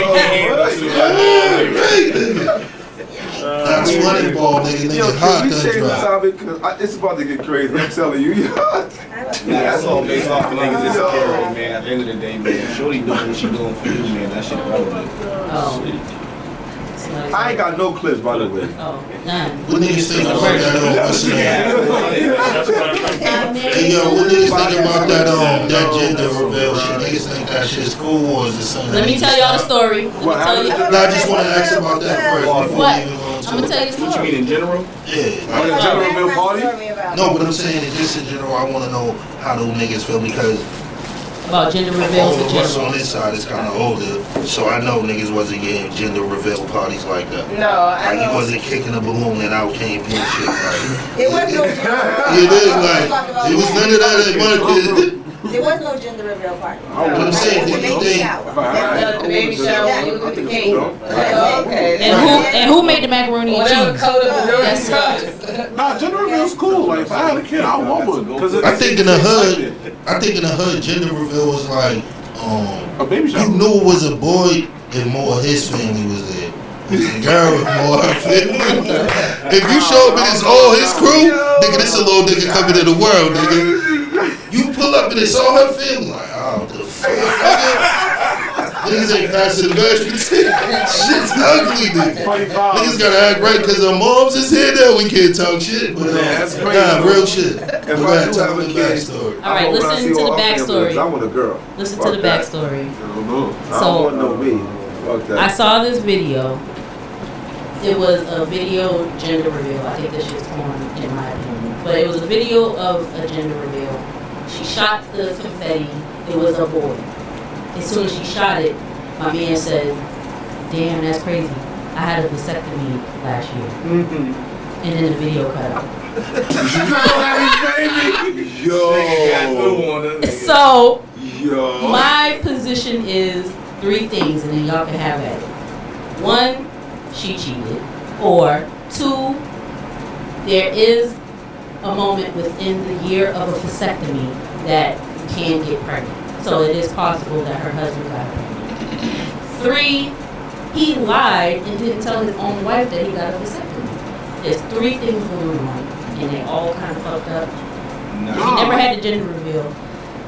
Right, nigga. Not 200 ball, nigga. Yo, Nigga, hot can we done change the dry. topic? Cause it's about to get crazy. I'm telling you. That's all based off of niggas insecurity, man. At the end of the day, man, Shorty doing what she doing for you, man. That shit relevant. Oh. I ain't got no clips, by the way. Oh, none. What niggas think about that? What's the name? Hey, yo, what niggas think about that gender reveal shit? Niggas think that shit's cool or is it something? Let me tell y'all the story. Let me tell you. No, I just want to ask about that first before What? we even go into I'm gonna tell you the What you story. mean in general? Yeah. On a gender reveal party? No, but I'm saying in just in general, I want to know how those niggas feel because About gender all reveals in of us general. on this side is kind of older, so I know niggas wasn't getting gender reveal parties like that. No, I Like he know. wasn't kicking a balloon and out came pink shit. Like, There was no gender it is like it was none of that at Monica. There was no gender reveal party. But I'm saying, It was do a you baby think? shower. The baby shower with the cake. Okay. And who made the macaroni and Whatever cheese? color balloon That's it was. Nah, gender reveal's cool. Like, if I had a kid, I want one. Cause I think in the hood, gender reveal was like, a baby shower. you knew it was a boy and more of his family was there. It was a girl with more of her family. If you show up and it's all his crew, nigga, this a little nigga coming to the world, nigga. You pull up and it's all her family. Like, oh, what the fuck, nigga? Niggas ain't passing the mashed potato. Shit's ugly, nigga. Niggas gotta act right because our moms is here now. We can't talk shit. But that's crazy. nah, real shit. If We I gotta do tell have a them the kid, backstory. All right, listen to the backstory. I want a girl. Listen Fuck to the that. backstory. I don't know. I don't want no me. Fuck that. I saw this video. It was a video gender reveal. I think this shit's porn in my opinion. But it was a video of a gender reveal. She shot the confetti. It was a boy. As soon as she shot it, my man said, "Damn, that's crazy. I had a vasectomy last year." And then the video cut out. So my position is 3 things, and then y'all can have at it. 1, she cheated, or 2, there is a moment within the year of a vasectomy that you can get pregnant. So it is possible that her husband got pregnant. 3, he lied and didn't tell his own wife that he got a vasectomy. There's 3 things going on, and they all kind of fucked up. If he never had the gender reveal,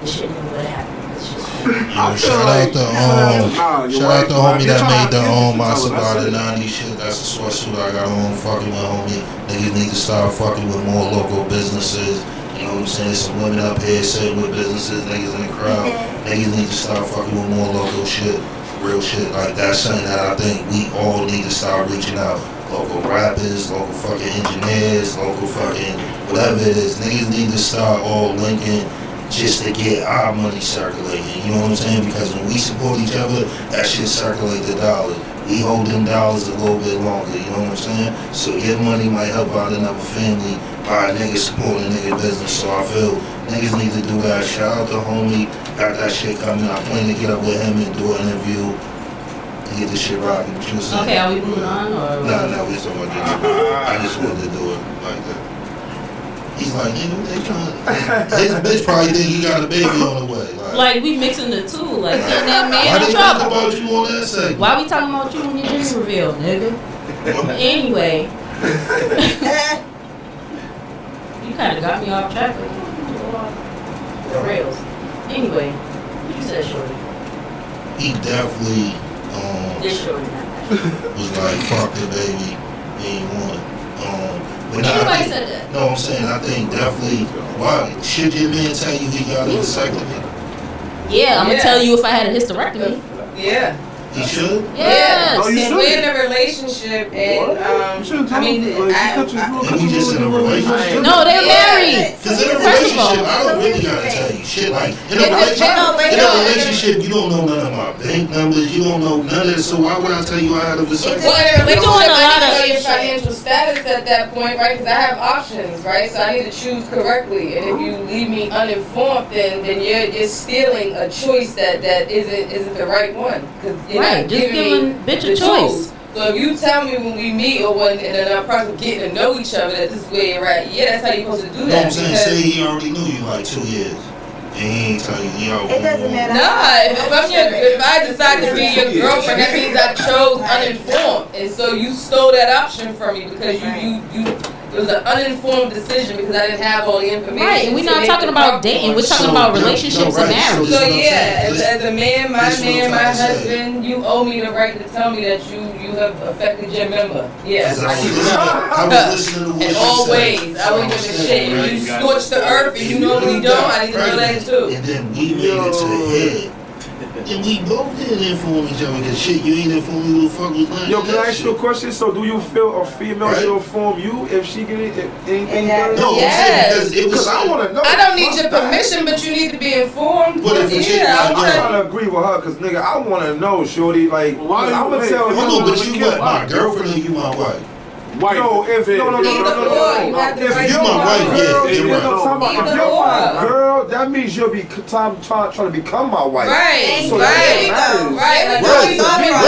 the shit never would have happened. It's just Shout out to homie that made the My Survivor 90 shit. That's a sweatsuit I got on. Fucking with homie. Niggas need to start fucking with more local businesses. You know what I'm saying? Some women up here sitting with businesses, niggas in the crowd. Niggas need to start fucking with more local shit. Real shit. Like that's something that I think we all need to start reaching out. Local rappers, local fucking engineers, local fucking whatever it is. Niggas need to start all linking just to get our money circulating. You know what I'm saying? Because when we support each other, that shit circulate the dollars. We hold them dollars a little bit longer. You know what I'm saying? So your money might help out another family by a nigga supporting a nigga business. So I feel niggas need to do that. Shout out to homie. Got that shit coming. I plan to get up with him and do an interview. Get this shit rocking. What you saying? okay, are we moving on or? No, we talking about this. I just wanted to do it like that. He's like, nigga, what they trying? His bitch probably think he got a baby on the way. Like we mixing the two, like getting that Why man they in talk trouble. about you on that segment? Why we talking about you when your gender reveal, nigga? But anyway, you kind of got me off track. The rails. Anyway, you said shorty. He definitely This shorty. was like, fuck the baby, he ain't want it. But Anybody said that? No, I'm saying I think definitely. Why should your man tell you he got a vasectomy? Yeah, I'm gonna tell you if I had a hysterectomy. Yeah. He should. Yes. Oh, you If should. we're in a relationship and You shouldn't tell I mean, him, like, I- And we just in a relationship. No, they're married. Cause in a First of all- relationship, I don't really gotta tell you shit. Like in a It relationship, depends. you don't know none of my bank numbers. You don't know none of this. So why would I tell you I had a vasectomy? Well, in a We're doing relationship, a lot I need to know of- your financial status at that point, right? Because I have options, right? So I need to choose correctly. And if you leave me uninformed, then you're stealing a choice that isn't the right one. Because you're Right, not just giving giving me bitch a the choice. tools. So if you tell me when we meet or when in our process getting to know each other that this is where you're at, yeah, that's how you're supposed to do You know what that. I'm saying? Say he already knew you like 2 years. And he ain't tell you, yo. It doesn't matter. If I decide to be your girlfriend, that means I chose uninformed, and so you stole that option from me because you it was an uninformed decision because I didn't have all the information. Right, and we're to not make talking the about proper dating. one. We're talking about relationships and marriage. So yeah, as a man, my Listen, husband, you owe me the right to tell me that you have affected your member. Yeah, Cause I was listening to what in you all said. ways, I wouldn't give a shit. If you scorch the earth and you normally don't, I need to know that too. And then we made it to the head. And we both didn't inform each other because shit, you ain't informed me who the fuck was lying. Yo, can I ask you a question? So, do you feel a female Right. should inform you if she get anything Exactly. done? No, I'm saying Yes. because it was Because I want to know. I don't need Fuck your that. permission, but you need to be informed. What if a chick Yeah, like I'm I'm that? trying. trying to agree with her, cause nigga, I want to know, shorty. Like, Why I'm gonna you- tell hey, you. Hold on, but you what? My girlfriend or you my wife? White. No, if no, Either or, you have the If right you to my know. wife, yeah, girl, you're you right. know what I'm talking about. If Either you're my or. girl, that means you'll be trying to become my wife. Right, So right, that matters. right. Like, Right, what we right, doing? What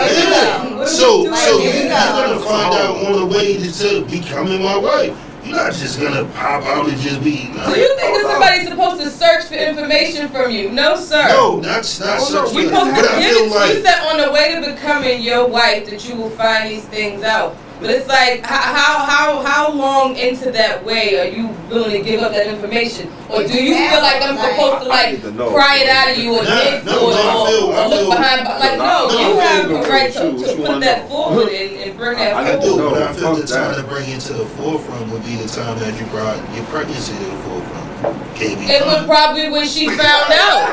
we yeah. doing? What So we doing? you're gonna find out on the way to becoming my wife. You're not just gonna pop out and just be. So you think that somebody's supposed to search for information from you? No, sir. No, that's not such. We But supposed to I give feel it. like You said on the way to becoming your wife that you will find these things out. But it's like, how long into that way are you willing to give up that information, or do you feel like I'm supposed to I like need to know. pry it out of you or dig No, for it I feel- or look behind? Like, no, No, you I have feel the right what to you put wanna that know. forward and bring that I do, forward. but I feel the Fuck time that. to bring it to the forefront would be the time that you brought your pregnancy to the forefront. KB. It was probably when she found out.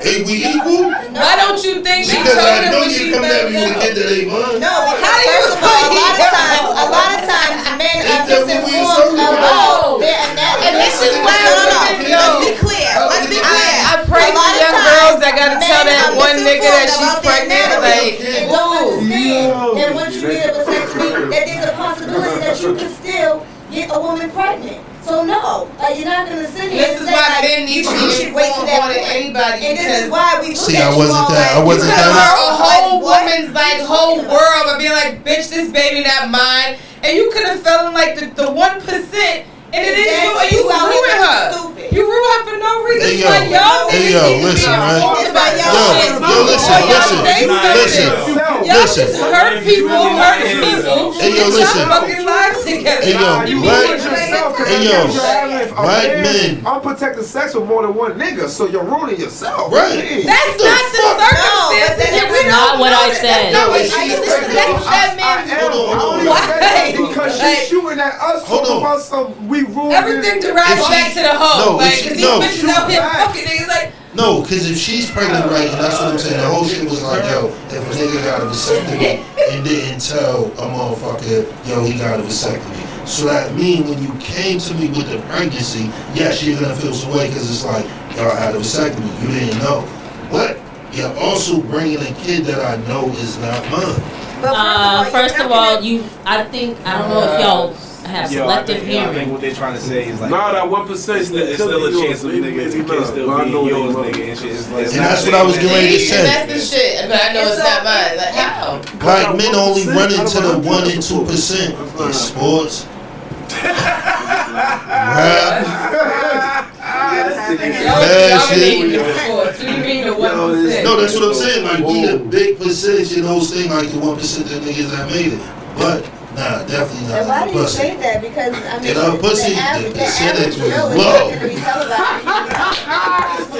Hey, we equal? Why don't you think she Because told I him know when she you come at found me with out? get that they mine. No, because How do you first of all, find a lot of times men are That's what we was misinformed talking about. about their anatomy. And this is why Let's women be clear. Let's be clear. I pray A for lot of young times, girls that gotta men tell that are one nigga that she's misinformed about their pregnant, anatomy like, and don't understand that once you get a vasectomy, that there's a possibility that you can still get a woman pregnant. So no, you're not gonna sit here This and is say why like, men need to you be should wait to informed that more than point. anybody, And this because- is why we look See, at I you wasn't all that- I like, wasn't Because that- her like, whole what? woman's like whole world of being like, bitch, this baby not mine, and you could have fell in like the 1%, and it is you, and you out here ruined her. stupid. You ruined her for no reason. Hey, It's like yo. y'all Hey, niggas yo, need to listen, be right? informed about Yo, y'all shit. yo, listen, Before y'all listen, say something. listen, Y'all listen. just hurt people, hurt people. Hey, yo, Get listen. y'all fucking lives together. Hey, yo, You black- ruined yourself. Hey, yo, black men. Unprotected sex with more than one nigga, so you're ruining yourself. Right. That's not the circumstances. that's We not don't what know I that. said. That's not what No, she it's- said. That's that man's Why? Why? Because Like, she's shooting at us Hold talking on. about some we ruined everything it. derives If back she- to the hoe. no, Like, if she- cause no. these bitches out here Shoot fucking niggas like, No, because if she's pregnant right, and that's what I'm saying, the whole shit was like, yo, if a nigga got a vasectomy and didn't tell a motherfucker, yo, he got a vasectomy. So that means when you came to me with the pregnancy, yes, you're gonna feel some way because it's like, y'all had a vasectomy, you didn't know. But you're also bringing a kid that I know is not mine. But First of all, I don't know if y'all have Yo, I selective think hearing. what they're trying to say is like, Nah, that 1% it's still a chance of nigga to can still be yours, nigga, and shit. It's And that's what I was getting ready to see, say. and that's the shit. But I know it's not mine. Like, how? Black men only run into the 1 and 2% in sports, rap, Y'all shit. need the sports. What do you mean the 1%? No, that's what I'm saying. Like, we the big percentage in those things, like the 1% that niggas that made it. But nah, definitely not. And why do you pussy. say that? Because I mean, And our pussy, the average the percentage Joe was is low. not going to be televised. So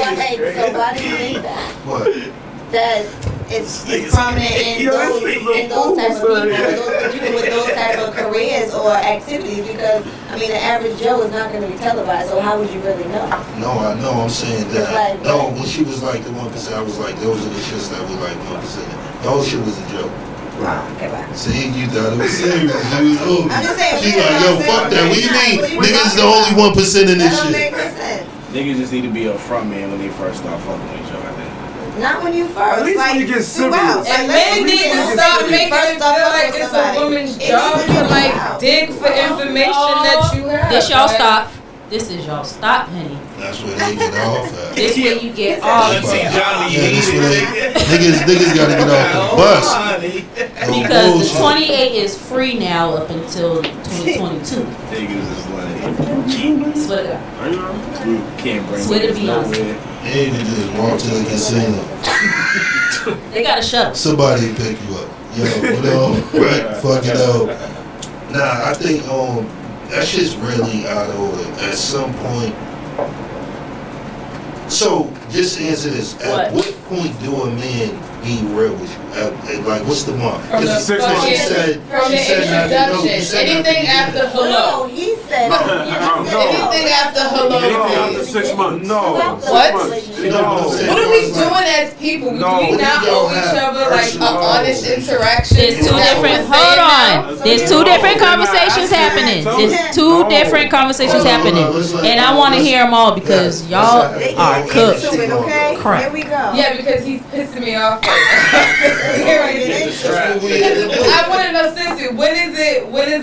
why do you think that? What? That it's prominent in those type of people, those people with those type of careers or activities. Because I mean, the average Joe is not going to be televised. So how would you really know? No, I know. I'm saying It's that. like- No, when she was like the 1%, I was like, those are the shits that we like 1%. The whole shit was a joke. Okay, bye. See, you thought it was serious. You was over. I'm just saying, She we're like, not yo, saying fuck that. What do you mean? what you Niggas talking the only about? 1% in That this don't shit. make no sense. Niggas just need to be a front man when they first start fucking with each other, I think. Not when you first. At least like, when you get throughout. serious. And Like, men let's need be to serious. stop When you making first it start feel fucking like with it's a somebody, woman's it job needs to be like out. dig for information that you have. This y'all Like, stop. This is y'all stop, honey. That's where they get off at. This where you get off. Yeah, this where niggas gotta get off the bus. No Because the bullshit. 28 is free now up until 2022. Niggas is like, Swear to God. you can't bring Swear to niggas Beyonce. nowhere. They need to just walk to the casino. They gotta shut up. Somebody pick you up. Yo, what up? Right, fuck it up. Nah, I think that shit's really out of order. At some point. So just answer this. At what point do a man be real with you? Like, what's the mark? From the Because she fucking- said, from the she said not to- no, you introduction. said not to Anything get after it. hello. No, he said. Anything after hello. Anything after 6 months. No. What? You know what I'm saying? What are we It's like- doing as people? No. Do we not We don't owe each have other like an personal- honest interaction? There's two Is that what different. we're Hold saying on. now? There's two different conversations happening. There's two different conversations happening, and I want to hear them all because y'all They are get cooked. into it, okay? Crap. Here we go. Yeah, because he's pissing me off. I want to know, Sissy, when is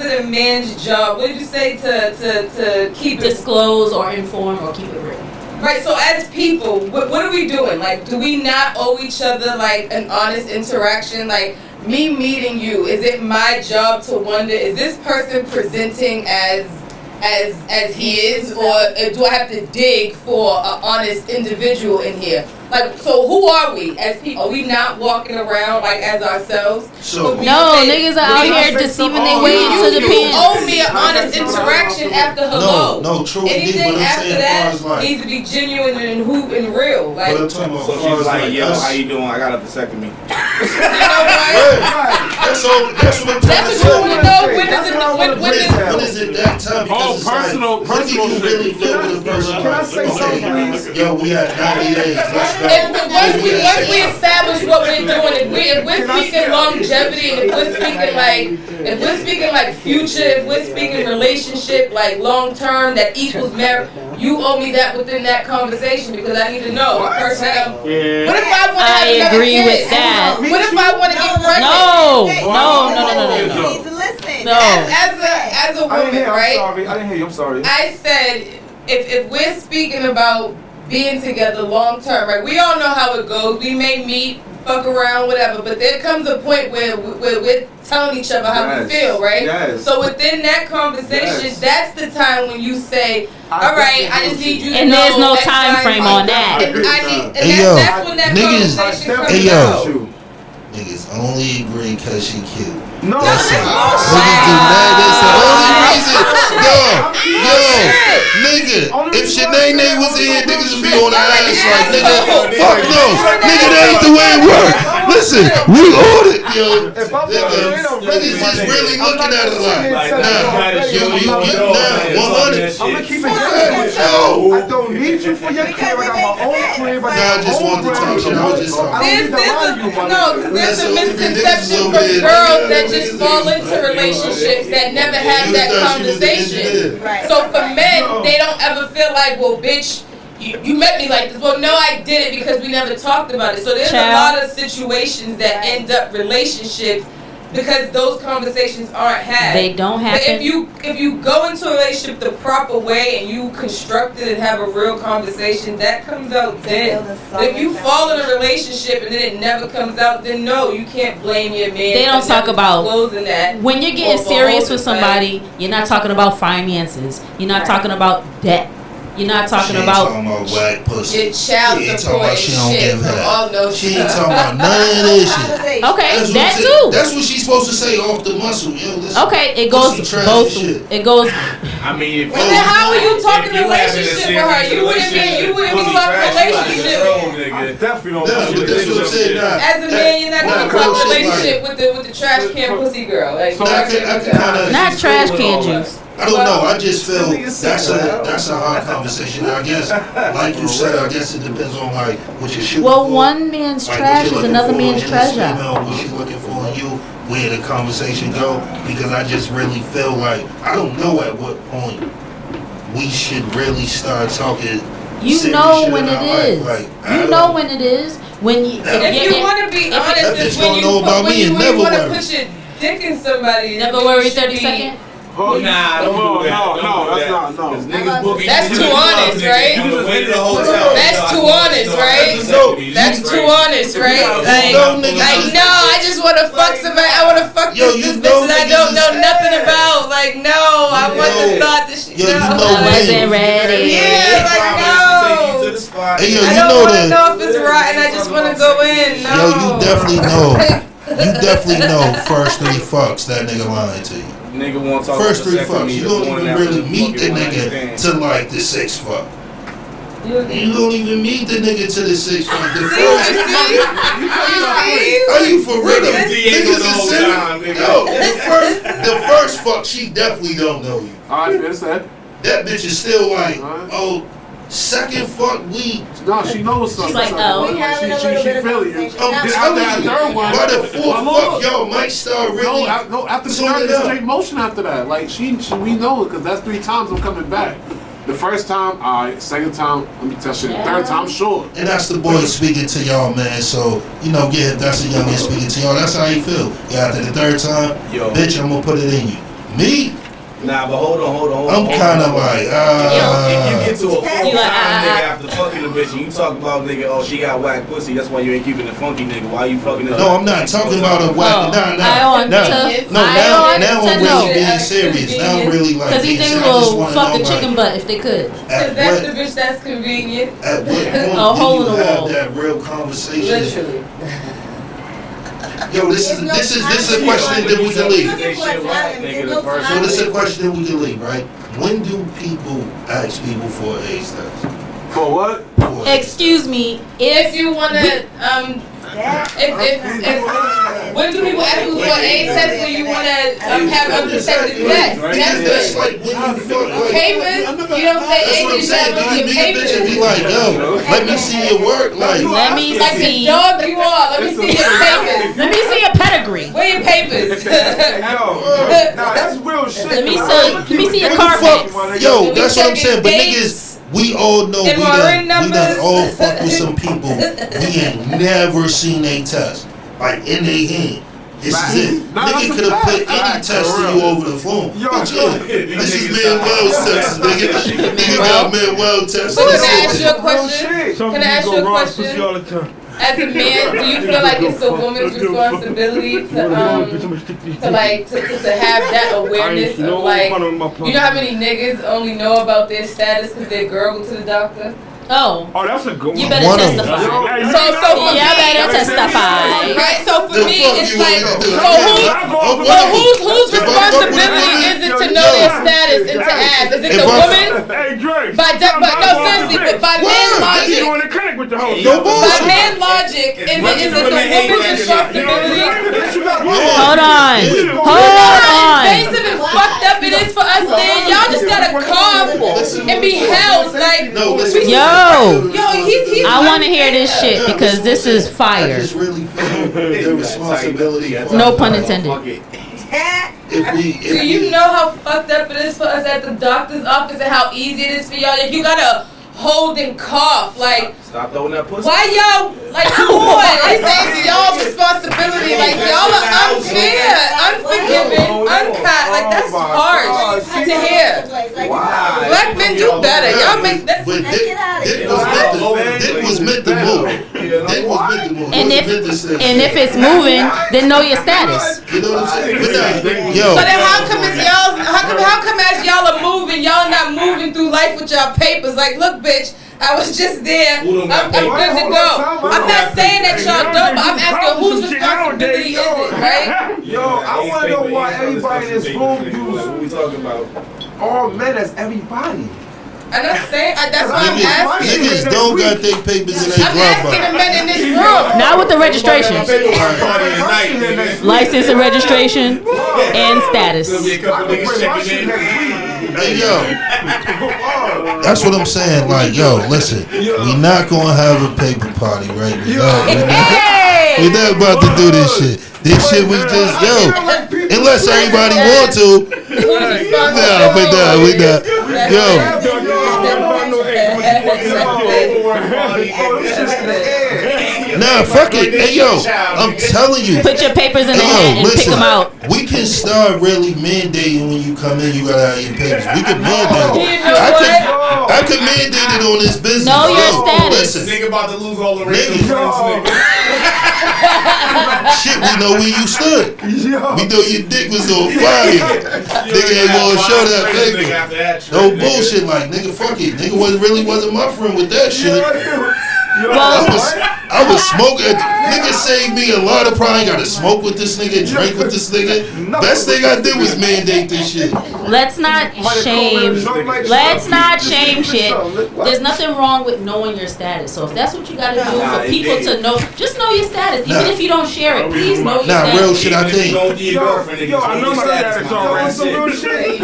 it a man's job? What did you say to keep it? Disclose or inform or keep it real. Right, so as people, what are we doing? Like, do we not owe each other, like, an honest interaction? Like, me meeting you, is it my job to wonder, is this person presenting as he is, or do I have to dig for an honest individual in here? Like, so who are we as people? Are we not walking around, like, as ourselves? So- No, niggas are out here deceiving their way into the You owe pants. me an honest interaction after hello. No, true. Anything But I'm after saying that as far as like, needs to be genuine and real. Like, but I'm talking about So as far she's as like, yo, us. how you doing? I got a vasectomy. you know what? Right. That's all. That's what I'm trying That's to what you want to say. know. When is it? When is it that time? Because it's personal like, when do you shit. really feel with a person? Can I say something, please? Yo, we had 90 days. Let's go. Once we establish what we're doing, if we're speaking longevity, and if we're speaking like future, if we're speaking relationship like long term that equals marriage, you owe me that within that conversation because I need to know the person. What if I want to have I another agree kid? with that. What if I want to get pregnant? No. Please listen. No. As a I didn't woman, hear. I'm right? sorry. I didn't hear you. I'm sorry. I said, if we're speaking about being together long term, right? We all know how it goes. We may meet, fuck around, whatever, but there comes a point where we're telling each other how we feel, right? Yes. So within that conversation, Yes. that's the time when you say, all right, I just need you to And know. there's no X, time Y, frame Z. on that. And Hey, yo, that's when that niggas- conversation comes hey, yo. out. Niggas only agree because she cute. No, That's it. that's Niggas do that. That's the only reason. Nigga. If Shanae was in, niggas would be on her ass like, nigga, fuck no. Nigga, that ain't the way it works. Listen, we ordered, yo. Niggas just really looking at it like, nah, yo, you now 100. I'm gonna keep it Fuck going. that, yo. I don't need you for your crib. I got my own crib. Nah, I just wanted to talk shit. I was just talking. There's a misconception from girls that just fall into relationships that never have that conversation. Right. So for men, they don't ever feel like, well, bitch, you met me like this. Well, no, I did it because we never talked about it. So there's a lot of situations that end up relationships because those conversations aren't had. They don't But happen. if you go into a relationship the proper way and you construct it and have a real conversation, that comes out then. But if you fall in a relationship and then it never comes out, then no, you can't blame your man. They don't for talk never about disclosing that. when you're getting Or for serious holding with somebody. You're not talking about finances. You're not talking about debt. You're not talking She ain't about. talking about whack pussy. Your child She ain't talking support about and she don't shit give from head. all those She ain't talking about none of this shit. Okay, That's what that I'm saying. too. That's what she's supposed to say off the muscle. Yo, listen. Okay, it goes Pussy trash both. and shit. It goes. I mean, if Well, then how are you talking if you having a relationship with her? serious You wouldn't be pussy talking trash, you gotta relationship. control, nigga. Definitely don't Nah, push but that's what I'm saying. Nah, As a man, you're not gonna talk bullshit, relationship with the trash can pussy girl. Like, Nah, I can kind of. Not trash can juice. I don't know. I just feel that's a hard conversation. I guess, like you said, I guess it depends on like what you're shooting Well, for. one man's Like, trash what you're is looking another for man's in this treasure. female, what she's looking for in you, where the conversation go. Because I just really feel like I don't know at what point we should really start talking. You serious know shit when in it our life. is. Like, I You don't- know when it is. When you. if you want to be honest, that it's bitch when don't you know about when me you, and when you never want to worry. put your dick in somebody. Never it worry. should 30 be- seconds. Nah, don't do that. No, Don't do that's that. not, no. 'Cause niggas booking That's you too to the club, honest, nigga. right? You done went to the hotel. That's too honest, right? That's too honest, right? Like, no, I just want to fuck somebody. I want to fuck Yo, this you bitch know that I niggas don't is- know nothing about. Like, no, I wouldn't have thought this shit. Yo, you No. know I wasn't ready. Yeah, like, no. Hey, yo, I you don't know want to that. know if it's rotten. I just want to go in. No. Yo, you definitely know. You definitely know first 3 fucks that nigga lying to you. Nigga won't talk First 3 about the fucks. second You meter, don't born even after really the meet the fucking nigga understand. to like the 6th fuck. You don't even meet the nigga to the 6th fuck. The first. Are you for real? Diego Niggas the is whole serious. time, nigga. Yo, the first fuck, she definitely don't know you. Alright, that's that. That bitch is still like, oh, second fuck, we. No, she knows something. She's like, oh. We having a She little bit of feel you. conversation. I'm Now, telling that you, third one. by the 4th Well, fuck, y'all might start really. No, after the tuning third, it's up. straight motion after that. Like, we know it, because that's 3 times I'm coming back. The first time, alright. Second time, let me test you. The third time, sure. And that's the boy speaking to y'all, man. So, you know, yeah, that's a young man speaking to y'all. That's how you feel. Yeah, after the 3rd time, Yo. bitch, I'm gonna put it in you. Me, Nah, but hold on. I'm kind of like, If you get to a You full like, time nigga after fucking a bitch and you talk about nigga, oh she got whack pussy, that's why you ain't keeping the funky nigga. Why you fucking this? no, I'm not talking about a whack. I Nah. want No, to. now I'm to really know. being serious. Now I'm really like, Because these being niggas serious. I just will wanna fuck a know, chicken like, butt if they could. at That's the what, bitch that's convenient. at what point A hole do in you the have wall. that real conversation? Literally. Yo, this is a question that we can leave. They shit whack, nigga, the first So this is a question that we can leave, right? When do people ask people for an AIDS test? For what? For Excuse me. If you wanna, if when do people ask you for an AIDS test when you wanna have unprotected sex? Because that's like when you fuck like. Papers, you don't say That's what I'm AIDS, you saying. have Do you your meet a bitch and papers. be like, yo, let me see your work? Like, Let me Like the see. dog you are, let me see your papers. Let me see a pedigree. Where your papers? Nah, that's real shit. Let me see your what the Carfax. fuck? Yo, We that's what I'm checking saying. But dates. niggas, we all know And we Maureen done numbers. all fucked with some people we ain't never seen a test. Like in their hand. This is it. Nah, Nigga that's a could have put fact. any test to you over the phone. Yo, But yeah, this is Manuel's test, nigga. Nigga got Manuel's test. So can I ask you a Real question? shit. Some Can I ask people you a go raw question? pussy all the time. As a man, do you feel like it's a woman's responsibility to have that awareness of like, you know how many niggas only know about their status because their girl went to the doctor? Oh. Oh, that's a good one. You better One of them. testify. So for Yeah, me, better testify. right? So for The me, fuck it's you like, wanna do? whose If I fuck with a responsibility woman- is it to know their status and to ask? Is it the woman's? Hey, Dre. But no, seriously, but by man Word. logic, You in the clinic with the whole No by bullshit. man logic, is it the woman's responsibility? Hold on. Hold on. Invasive and fucked up it is for us, man. Y'all just gotta cough and be held. Like, No, listen. Yo. he's I want to hear this shit because this is I fire. just really feel the responsibility. for No us. pun intended. If we, Do you know how fucked up it is for us at the doctor's office and how easy it is for y'all? Like, you gotta hold and cough. Like, Stop throwing that pussy. why y'all, like, come on. It's y'all's responsibility. Like, y'all are unfair, unforgiving, unkind. Like, that's harsh to hear. Black men do better. Y'all make that. But Dick was meant to move. Dick was meant to move. And It was meant to say, And if it's moving, then know your status. you know what I'm saying? But nah, yo, So then how come as y'all are moving, y'all not moving through life with y'all papers. Like, look, bitch, I was just there. Who don't I'm got good papers? to go. I'm not saying that y'all don't, but I'm asking whose responsibility is it, right? Yo, I want to know why everybody in this room use What we talking about? all men as everybody. I'm not saying, that's why I'm asking. Niggas don't got their papers in their I'm glove asking the box. men in this room. Not with the registration. License and registration and status. Hey, yo. That's what I'm saying. Like, yo, listen. We not gonna have a paper party, right? We not about to do this shit. This shit was just, yo. Unless everybody want to. Nah, we not. Yo. Nah, fuck it. Hey, yo, I'm telling you. Put your papers in the hat and pick them out. We can start really mandating when you come in, you gotta have your papers. We can mandate it. I could mandate it on this business. Know your status. Listen, Nigga about to lose all the random friends, nigga. shit, we know where you stood. We know your dick was on fire. Nigga ain't gonna show that paper. No bullshit, like, nigga, fuck it. Nigga wasn't my friend with that shit. I was smoking. Nigga saved me a lot of pride. Gotta smoke with this nigga, drink with this nigga. Best thing I did was mandate this shit. Let's not shame shit. There's nothing wrong with knowing your status. So if that's what you gotta do for people to know, just know your status. Even if you don't share it, please know your status. Real shit, I think. Yo, I know my status already. Some real shit.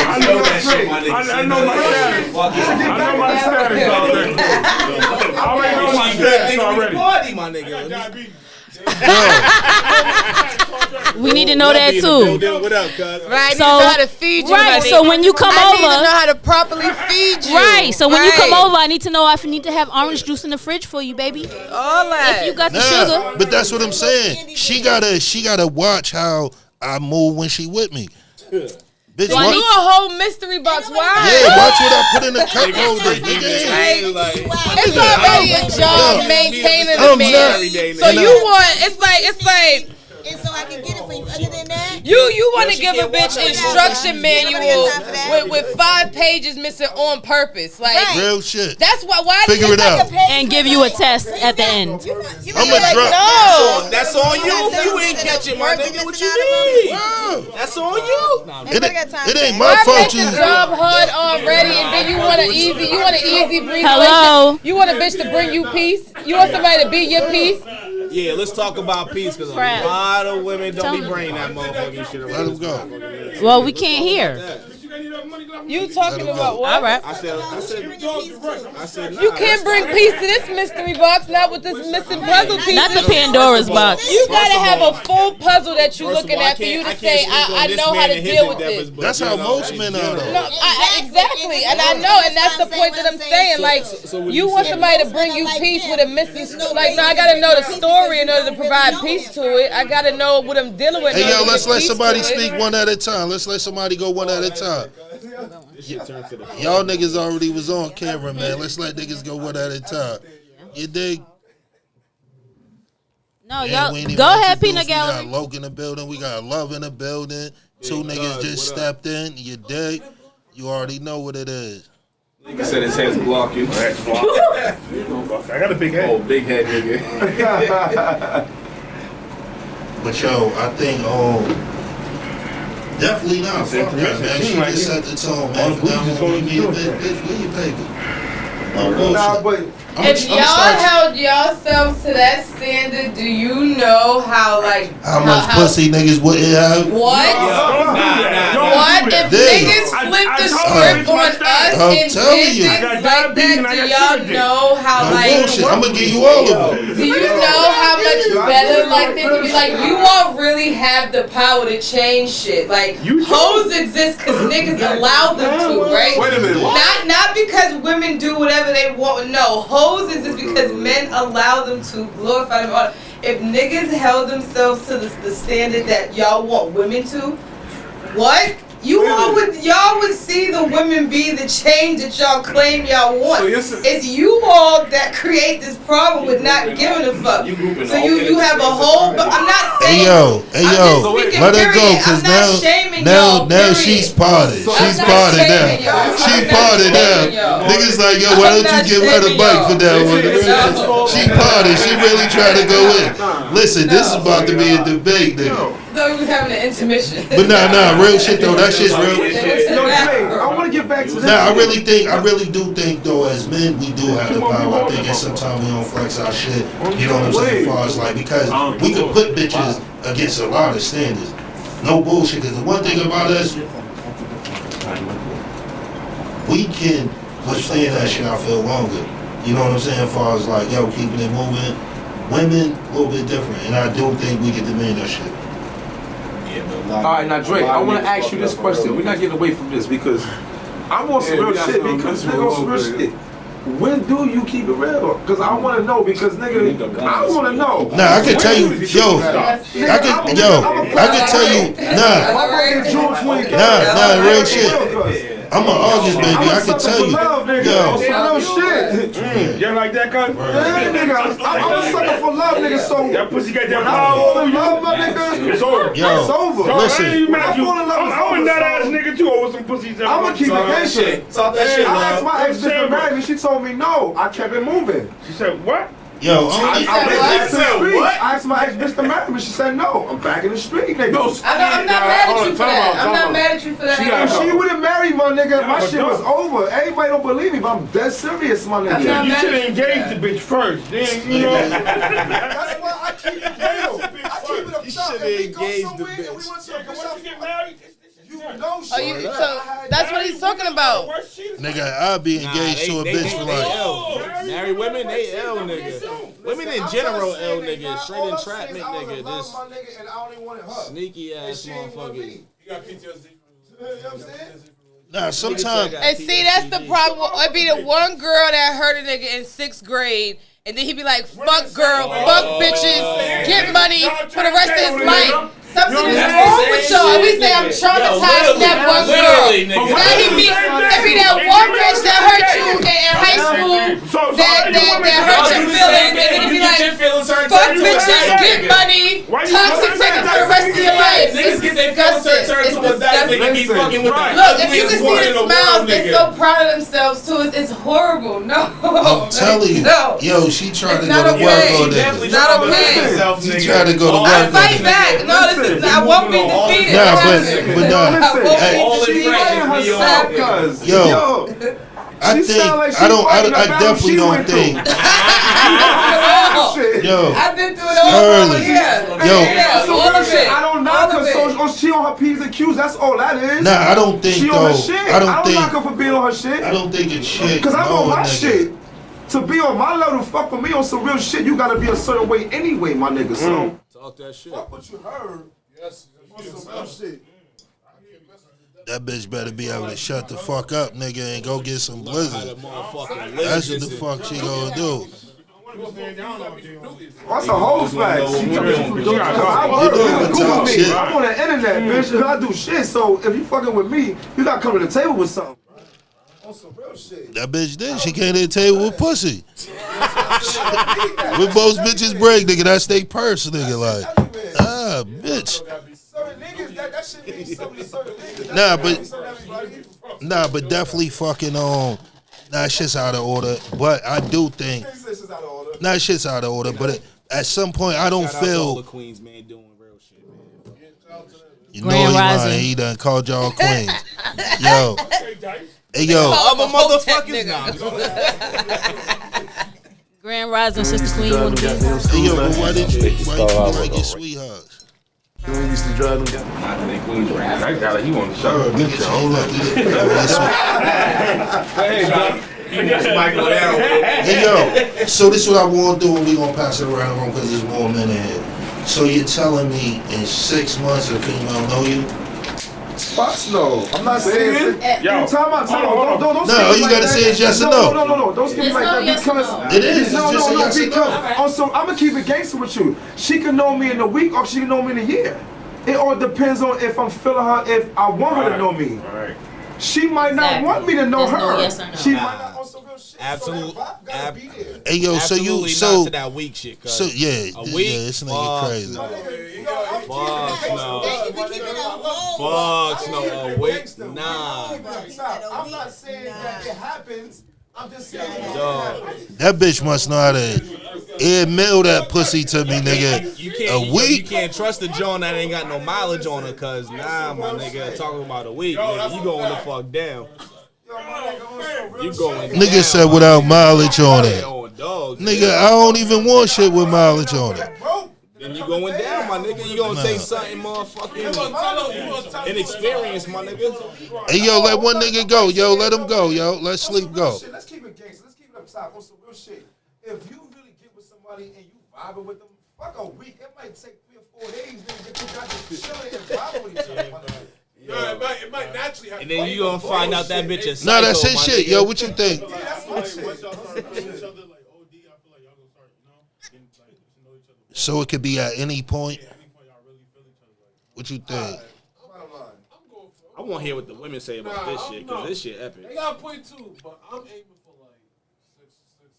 I know my status. I know my status already. I already know my status already. Party, my nigga. We need to know that too. What up, cuz? Right, So- so, know how to feed you. Right, honey. so when you come I need to over- know how to properly feed you. Right. So when you come over, I need to know if I need to have orange juice in the fridge for you, baby. All that. If you got the sugar. But that's what I'm saying. She gotta watch how I move when she with me. Bitch, So I watch, do a whole mystery box. Why? yeah, watch what I put in the cup holder, nigga. It's already a job maintaining the I'm man. not- So you want? It's like And so I can get it for you. Other than that, you want to give a bitch instruction manual with 5 pages missing on purpose. Like Real shit. that's why. Figure it out. And give you a test at the end. I'm a drop. No. That's on you. You ain't catching my nigga. What you mean? That's on you. It ain't my fault. Make the job hard already, and then you want an easy breeze. Hello? You want a bitch to bring you peace. You want somebody to be your peace. Yeah, let's talk about peace, because a Crap. lot of women don't be Tell me. bringing that motherfucking shit around. Let him go. Well, we can't hear. You talking about what? All right. I said, nah, You can't bring peace to this mystery box, not with this missing puzzle piece. Not the Pandora's box. You gotta have a full puzzle that you First of looking all, at for you to say, I know how to deal with this. That's how most men are, though. No, exactly, and I know, and that's the point that I'm saying. Like, you want somebody to bring you peace with a missing, like, no, I gotta know the story in order to provide peace to it. I gotta know what I'm dealing with. Hey, in yo, order to let's get let peace somebody to it. speak one at a time. Let's let somebody go one at a time. Y'all niggas already was on camera, man. Let's let niggas go one at a time. You dig? No, Man, y'all we ain't even go ahead, introduced. Peanut We got Gallery. Logan in the building. We got Love in the building. 2 niggas just stepped in. You dig? You already know what it is. Nigga said his head's blocking. I got a big head. Oh, big head nigga. But yo, I think definitely not. Fuck her, man. She just set the tone, man. For now, when you meet a bitch, where your paper? No Nah, bullshit. but If y'all held yourselves to that standard, do you know how How much pussy niggas wouldn't have? What? What if Dude. niggas flip the I script on us I'm and telling you. bitches like that? Do y'all know how No like? bullshit. I'm gonna give you all of them. Do you know how much better like they could be? Like you all really have the power to change shit. Like hoes exist because niggas allow them to, right? Wait a minute, what? Not because women do whatever they want. No, hoes exist because men allow them to glorify them. If niggas held themselves to the standard that y'all want women to, what? Y'all would see the the women be the change that y'all claim y'all want. So it's you all that create this problem with not giving a fuck. So you have a whole. But I'm not saying. Hey yo, let her go, cause now she's parted. She's parted now. She's parted now. Niggas like, yo, why don't you give her the bike for that one? She parted. She really tried to go in. Listen, this is about to be a debate, nigga. No, we was having an intermission. But nah, real shit though. That shit's real. No, Jay, I want to get back to this. Nah, I really do think though, as men, we do have the power. I think at some time we don't flex our shit. You know what I'm saying? As far as like, because we could put bitches against a lot of standards. No bullshit. Because the one thing about us, we can withstand that shit. I feel longer. You know what I'm saying? As far as like, yo, keeping it moving. Women, a little bit different, and I do think we can demand that shit. All right, now Drake, I want to ask you this question. We're not getting away from this because I'm on some real shit. Because nigga, on some real shit. When do you keep it real? Because I want to know. Because nigga, I want to know. Nah, I can tell you, I can tell you, nah, real shit. I'm an August baby. I can tell you, real shit. You like that, cuz? Yeah, nigga. I'm a sucker for love, nigga. So that pussy got that I fall in love, my nigga. It's over. Yo, it's over. Listen. I'm a nut ass nigga too over some pussies. I'm gonna keep it gay shit. Talk that shit, I asked my ex bitch to marry me. She told me no. I kept it moving. She said what? Yo, I asked my ex bitch to marry me. She said no. I'm back in the street, nigga. I'm not mad at you for that. I'm not mad at you for that. If she wouldn't marry my nigga, my shit was over. Everybody don't believe me, but I'm dead serious, my nigga. You should have engaged the bitch first. Then, you know. That's why I keep it real. I keep it up top. If we go somewhere and we want to get married, you know shit. So that's what he's talking about. Nigga, I'll be engaged to a bitch for like. Married women, they L niggas. Women in general L niggas. Straight entrapment nigga. This sneaky ass motherfucker. You got PTSD. You know what I'm saying? Nah, sometimes. And see, that's the problem. It'd be the one girl that hurt a nigga in 6th grade. And then he'd be like, fuck girl, fuck bitches, get money for the rest of his life. Something is wrong with y'all. We say I'm traumatized that one girl. Now it'd be that one bitch that hurt you in high school that hurt your feelings. And then it'd be like, fuck bitches, get money, toxic nigga for the rest of your life. It's disgusting. Look, if you can see the smiles, they're so proud of themselves too. It's horrible. No. I'm telling you. Yo, she tried to go to work all day. It's not okay. She tried to go to work all day. Fight back. No, I won't be defeated. Nah, but yo, I definitely don't think. Yo, I've been through it all. I don't knock her. So she on her P's and Q's. That's all that is. Nah, I don't think she on her shit. I don't knock her for being on her shit. I don't think it's shit. Because I'm on my shit. To be on my level, fuck with me on some real shit, you gotta be a certain way anyway, my nigga. So talk that shit. Fuck what you heard. Yes, some real shit. That bitch better be able to shut the fuck up, nigga, and go get some blizzard. That's what the fuck she gonna do. That's a whole fact. I'm on the internet, bitch. I do shit. So if you fucking with me, you gotta come to the table with something. On some real shit. That bitch did. She came to the table with pussy. With most bitches break, nigga. That's they purse, nigga. Like, bitch. Nah, but definitely fucking nah, shit's out of order. But I do think nah, shit's out of order. But at some point, I don't feel. The Queens man doing real shit, man. You know he done called y'all queens. Yo, hey yo, other motherfuckers. Grand Rising, Sister Queen, you wanna be? Hey yo, but why did you like your sweethearts? We used to drive them. I got it. He want to show her. Hey yo, so this is what I want to do, and we gonna pass it around the room because there's more men in here. So you're telling me in 6 months a female know you? Fuck no. I'm not saying. Yo, time out. Don't no, all you gotta say is yes or no. No. Don't speak like that because it is. No. Because also, I'm gonna keep it gangster with you. She can know me in a week or she can know me in a year. It all depends on if I'm feeling her. If I want her to know me. She might not Exactly. want me to know There's her. no yes or no. She Nah. might not on some real shit. Absolute- So that vibe gotta be there. Hey yo, Absolutely so not to that weak shit. Cause so yeah, a week, this nigga crazy. no. Fuck no. Fuck no. A week, nah. I'm not saying that it happens. I'm just saying. Dog. That bitch must know how to air mail that pussy to me, nigga. You can't, A you week? can't trust the joint that ain't got no mileage on her, cause nah, my nigga, talking about a week, nigga, you going the fuck down. You going down. Nigga said without mileage on it. Oh, dog. Nigga, I don't even want shit with mileage on it. Then you going down, my nigga. You gonna take something motherfucking inexperienced, my nigga. Hey yo, let one nigga go, yo. Let him go, yo. Let sleep go. Let's keep it gangster. Let's keep it up top on some real shit. If you really get with somebody and you vibing with them, fuck a week. It might take 3 or 4 days to get you guys to chill and vibe with each other. my nigga. It might naturally happen. And then you gonna find out that bitch is Nah, psycho, that's his my shit, nigga. yo. What you think? Yeah, that's my shit. So it could be at any point. What you think? I want to hear what the women say about this shit, cause this shit epic. They got point 2, but I'm aiming for like 6 months,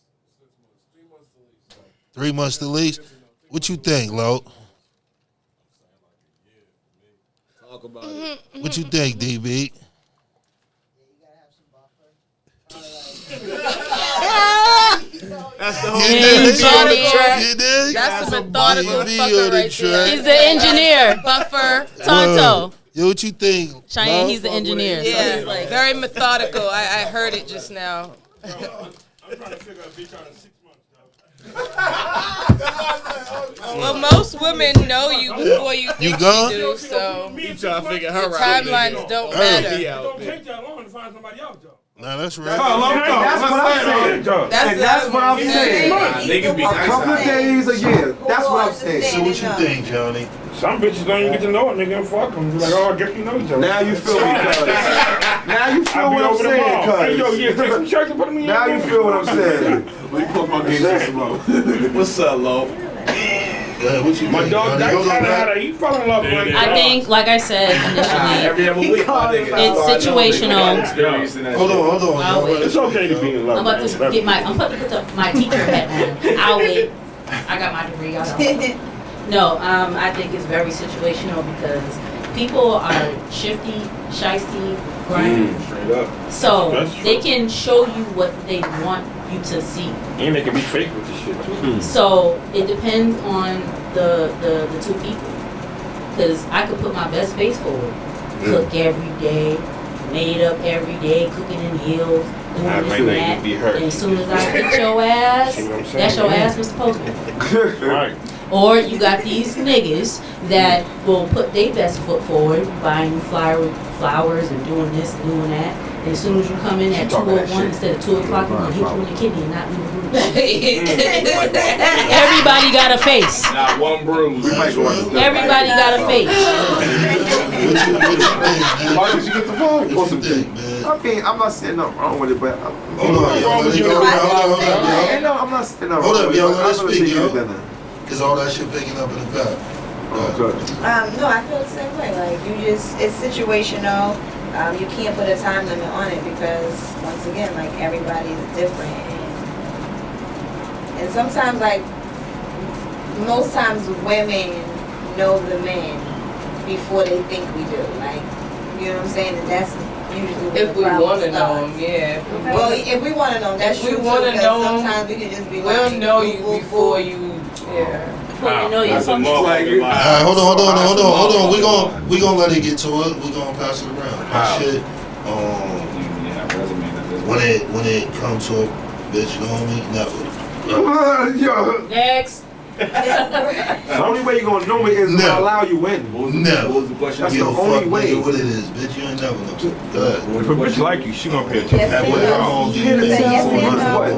3 months at least. 3 months at least. What you think, Lo? Talk about it. What you think, DB? That's the whole You dig? That's a methodical DB fucker on the right track. there. He's the engineer. Buffer. Tonto. Yo, what you think? Cheyenne, Lo? he's the engineer. So Yeah, he's like, very methodical. I heard it just now. I'm trying to figure out bitch out in 6 months. Well, most women know you before you think gone? you do, so You trying to figure her the out. timelines don't Hey. matter. Be It out don't there. take that long to find somebody else, though. Nah, that's That's right. what I'm saying. That's what I'm saying. Niggas be A couple of days a year. That's what I'm saying. So what you think, Johnny? Some bitches don't even get to know a nigga and fuck them. Like, oh, I guess you know each other. Now you feel me, cuz. Now you feel what I'm saying, Hey, yo, yeah, take cuz. some shirts and put them in your Now you feel what I'm saying. Let me put my game system up. What's up, Lo? What you My think, dog, Johnny? that Hold on, kind of man. had he fell in love with I think, like I said initially, Every other week, my nigga. It's situational. Experiencing that Hold shit. on. I'll wait. It's okay to be in love. I'm about to get I'm about to put my teacher hat on. I'll wait. I got my degree. I don't. No, I think it's very situational because people are shifty, shiesty, grimy. Straight up. So That's true. they can show you what they want you to see. And they can be fake with this shit, too. So it depends on the two people. Because I could put my best face forward. Cook every day, made up every day, cooking in heels, doing I this might and not that. even be hurt. And as soon as I get your ass, See what I'm saying? that's your ass, Mr. Postman. Right. Or you got these niggas that will put their best foot forward, buying you flowers and doing this and doing that. And as soon as you come in at 2:01 instead of 2 o'clock, they're gonna hit you in the kidney and not leave a bruise. Everybody got a face. Not one bruise. Everybody got a face. Why did you get the phone? What you think, man? I mean, I'm not saying nothing wrong with it, but Hold on, yo. Let me go. Hold on, no, I'm not saying nothing Hold wrong up, with it. yo. but Let us I'm gonna speak, say you yo. better. Cause all that shit picking up in the back. No, I feel the same way. Like it's situational. You can't put a time limit on it because once again, like everybody is different, and sometimes, like most times, women know the men before they think we do. Like, you know what I'm saying? And that's usually where If the we problem want to know starts. them, yeah. Well, if we want to know, that's If we true. wanna too, 'cause know 'em, sometimes we can just be We'll like, know woo, you woo, before woo. you, yeah. Before you know you're That's a fucking. motherfucking lie. All right, hold on. We gonna let it get to it. We gonna pass it around. That shit. Yeah, resume that When it comes to a bitch, you know what I mean? Never. Yo, Next. the only way you're gonna know it is if I No. allow you in. Never. What was the question? That's Give the a only fuck, way. nigga, what it is, bitch. You ain't never know. Go ahead. If a bitch like you, she gonna pay attention. Yes, That it way, is. I don't You get say it. yes, What? and no. What?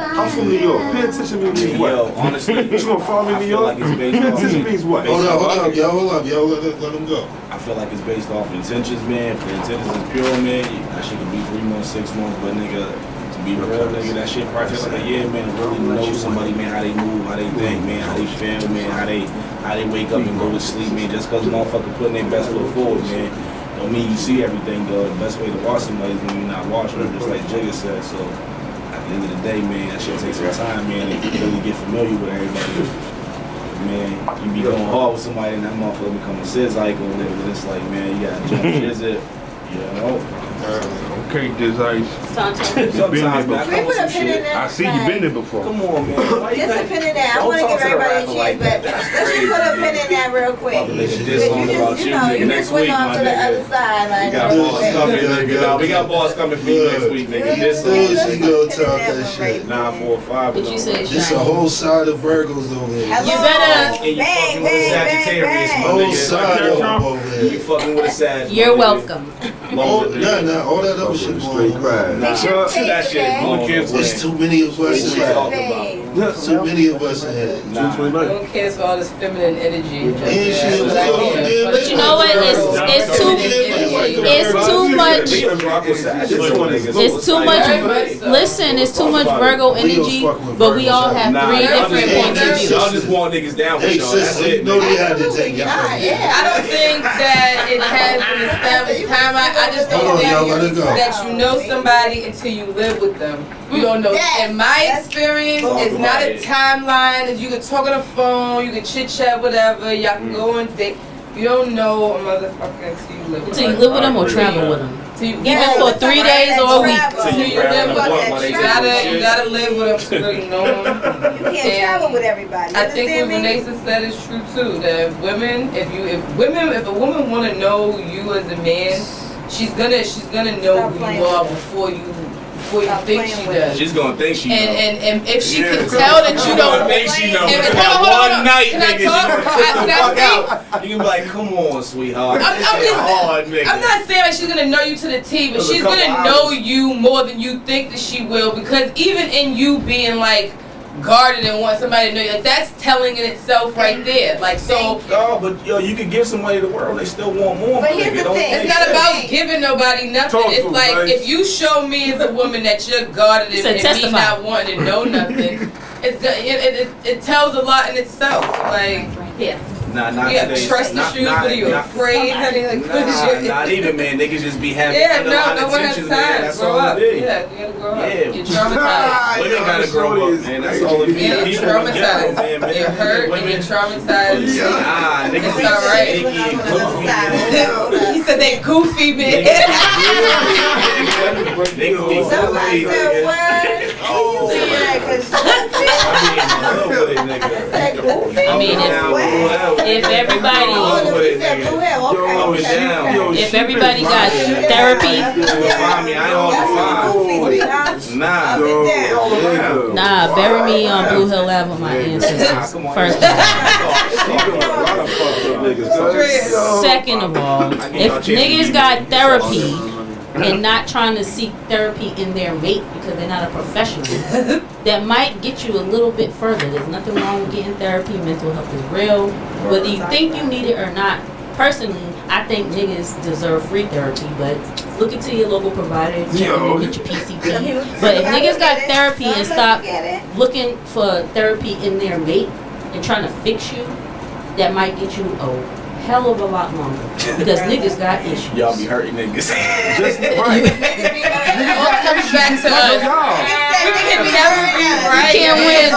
I'm from New York. Pay attention to me means what? Yo, honestly, You gonna follow me in I New feel York? like it's based Pay off. attention means what? Hold up, yo. Let him go. I feel like it's based off intentions, man. If the intentions is pure, man, that shit could be 3 months, 6 months, but nigga, to be real, nigga, that shit probably take like a year, man, to really know somebody, man, how they move, how they think, man, how they feel, man, how they wake up and go to sleep, man, just cause motherfucker putting their best foot forward, man. don't mean you see everything though. The best way to watch somebody is when you're not watching them, just like Jigga said. So at the end of the day, man, that shit takes some time, man, to really get familiar with everybody. Man, you be going hard with somebody and that motherfucker become a sis icon, and it's like, man, you gotta jump shit, you know? Okay, this ice. You been there before. We put a pin in that. I see you been there before. Come on, man. Just a pin in that. I want to give everybody a chance, but let's just put a pin in that real quick. You just went on to the other side. Like, we got balls coming, nigga. We got balls coming for you next week, nigga. This She gonna talk that shit. 9, 4, 5. What you say, This a whole side of Virgos over here. You better. And you fucking with a Sagittarius, my Whole nigga. side of them over You here. fucking with a Sag. You're welcome. All that other shit going on. Nah, that shit. There's too many of us in here. Too many of us in here. No one cares for all this feminine energy. But you know what? It's too much. It's too much. Listen, it's too much Virgo energy. But we all have 3 different points of view. Y'all just want niggas down with Hey, y'all. That's sis, you it. know they had to take it. I don't think that it has an established time. I just don't Hold on, y'all, let it think go. that you know somebody until you live with them. You don't know. In my experience, it's not a timeline. You can talk on the phone, you can chit chat, whatever. Y'all can go on date. You don't know a motherfucker until you live with them. Until you live with them or travel with them. Even for 3 days or a week. Until you live with them. You gotta live with them to really know them. You can't travel with everybody. I think what Vanessa said is true too. That women, if a woman want to know you as a man, she's gonna know who you are before you think she does. She's gonna think she knows. And if she can tell that you don't think she knows. Hold on. One night, Can I nigga. talk? Can I speak? You can be like, come on, sweetheart. I'm not saying like she's gonna know you to the T, but she's gonna know you more than you think that she will, because even in you being like guarded and want somebody to know you, like that's telling in itself right there. Like so. Oh, but yo, you can give somebody the world, they still want more. But here's the thing. It's not about giving nobody nothing. It's like if you show me as a woman that you're guarded and me not wanting to know nothing, it tells a lot in itself. Like yeah. Not trust issues. What are you afraid? Not even, man. Niggas just be having no one has time. That's grow all up. it is. Yeah, you gotta grow up. Yeah. You're traumatized. Women gotta grow up, man. That's all it is. You're traumatized. You're hurt and you're traumatized. Nah, niggas it's alright. He said they goofy, man. Somebody said what? Oh, I mean, if everybody got therapy, nah, bury me on Blue Hill Ave with my ancestors. First of all. Second of all, if niggas got therapy and not trying to seek therapy in their mate because they're not a professional, that might get you a little bit further. There's nothing wrong with getting therapy. Mental health is real. Whether you think you need it or not, personally, I think niggas deserve free therapy, but look into your local provider, check in and get your PCP. But if niggas got therapy and stop looking for therapy in their mate and trying to fix you, that might get you a hell of a lot longer, because niggas got issues. Y'all be hurting niggas. Just right. It all comes back to us. We can never be right. You can't win.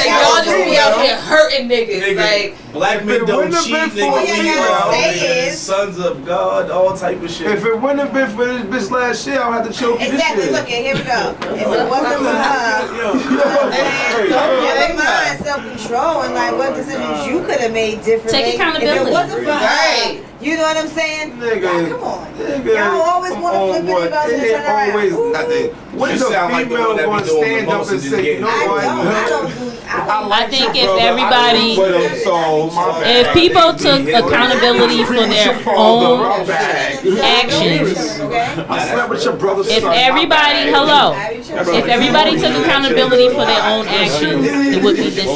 Y'all just be out here hurting niggas. Like black men don't cheat, niggas. Sons of God, all type of shit. If it wouldn't have been for this bitch last year, I would have to choke this shit. Exactly. Look, here we go. If it wasn't for her, mind, self-control, and like what decisions you could have made differently. Take accountability. If it wasn't for her, you know what I'm saying? Nigga, come on. Y'all always want to flip it about and turn around. Always nothing. When is a female going to stand up and say, you know what? I think if everybody, if people took accountability for their own actions, if everybody took accountability for their own actions, it would be this.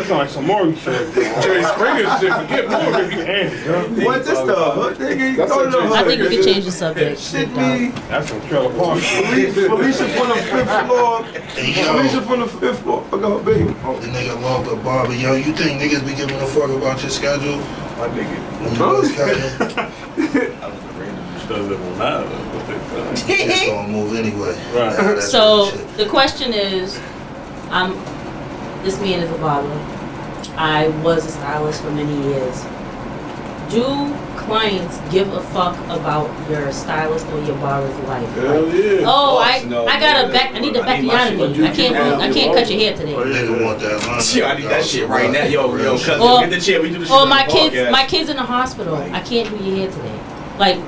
sounds like some Maury shit. Jerry Springer shit. Forget Maury. What this stuff? I think we can change the subject. Shit me. That's some trailer park. Felicia from the 5th floor. Felicia from the 5th floor. I got baby. The nigga love the barber. Yo, you think niggas be giving a fuck about your schedule? My nigga. When you was cutting? Doesn't matter. It's gonna move anyway. Right. That's So real shit. the question is, this man is a barber. I was a stylist for many years. Do clients give a fuck about your stylist or your barber's life? Hell yeah. Oh, No, I got a back. I need the bacchiotomy. I can't cut your hair today. Nigga want that line. I need that shit right now. Yo, cousin, Or- get the chair. We do the shit. Or on my the kids, podcast. my kids in the hospital. I can't do your hair today. Like,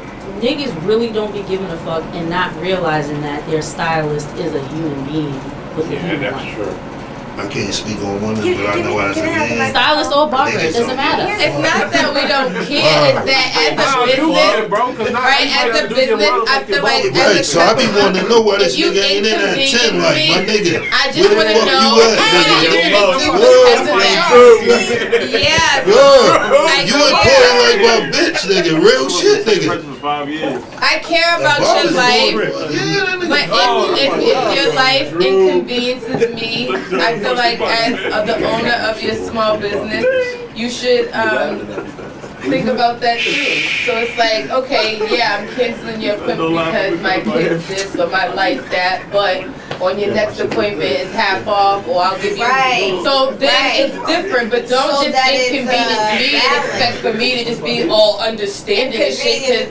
niggas really don't be giving a fuck and not realizing that their stylist is a human being with a Yeah, human that's life. true. I can't speak on women, but I know as a man. Stylist or barber, it doesn't matter. It's not that we don't care. It's that as a business, right? As a business, I feel like Right, as so I be wanting to know why this if you nigga ain't in at 10, inconvenience like, my me, nigga. I just where the want to fuck know. you at, nigga? Yes. You important like my bitch, nigga. Real shit, nigga. For 5 years. I care about your life, but if your life inconveniences me, I feel like as the owner of your small business, you should think about that too. So it's like, okay, yeah, I'm canceling your appointment because my kid's this or my life's that, but on your next appointment it's half off or I'll give you. Right. So then Right. it's different, but don't So just that is, inconvenience me and balance. expect for me to just be all understanding and shit. 'Cause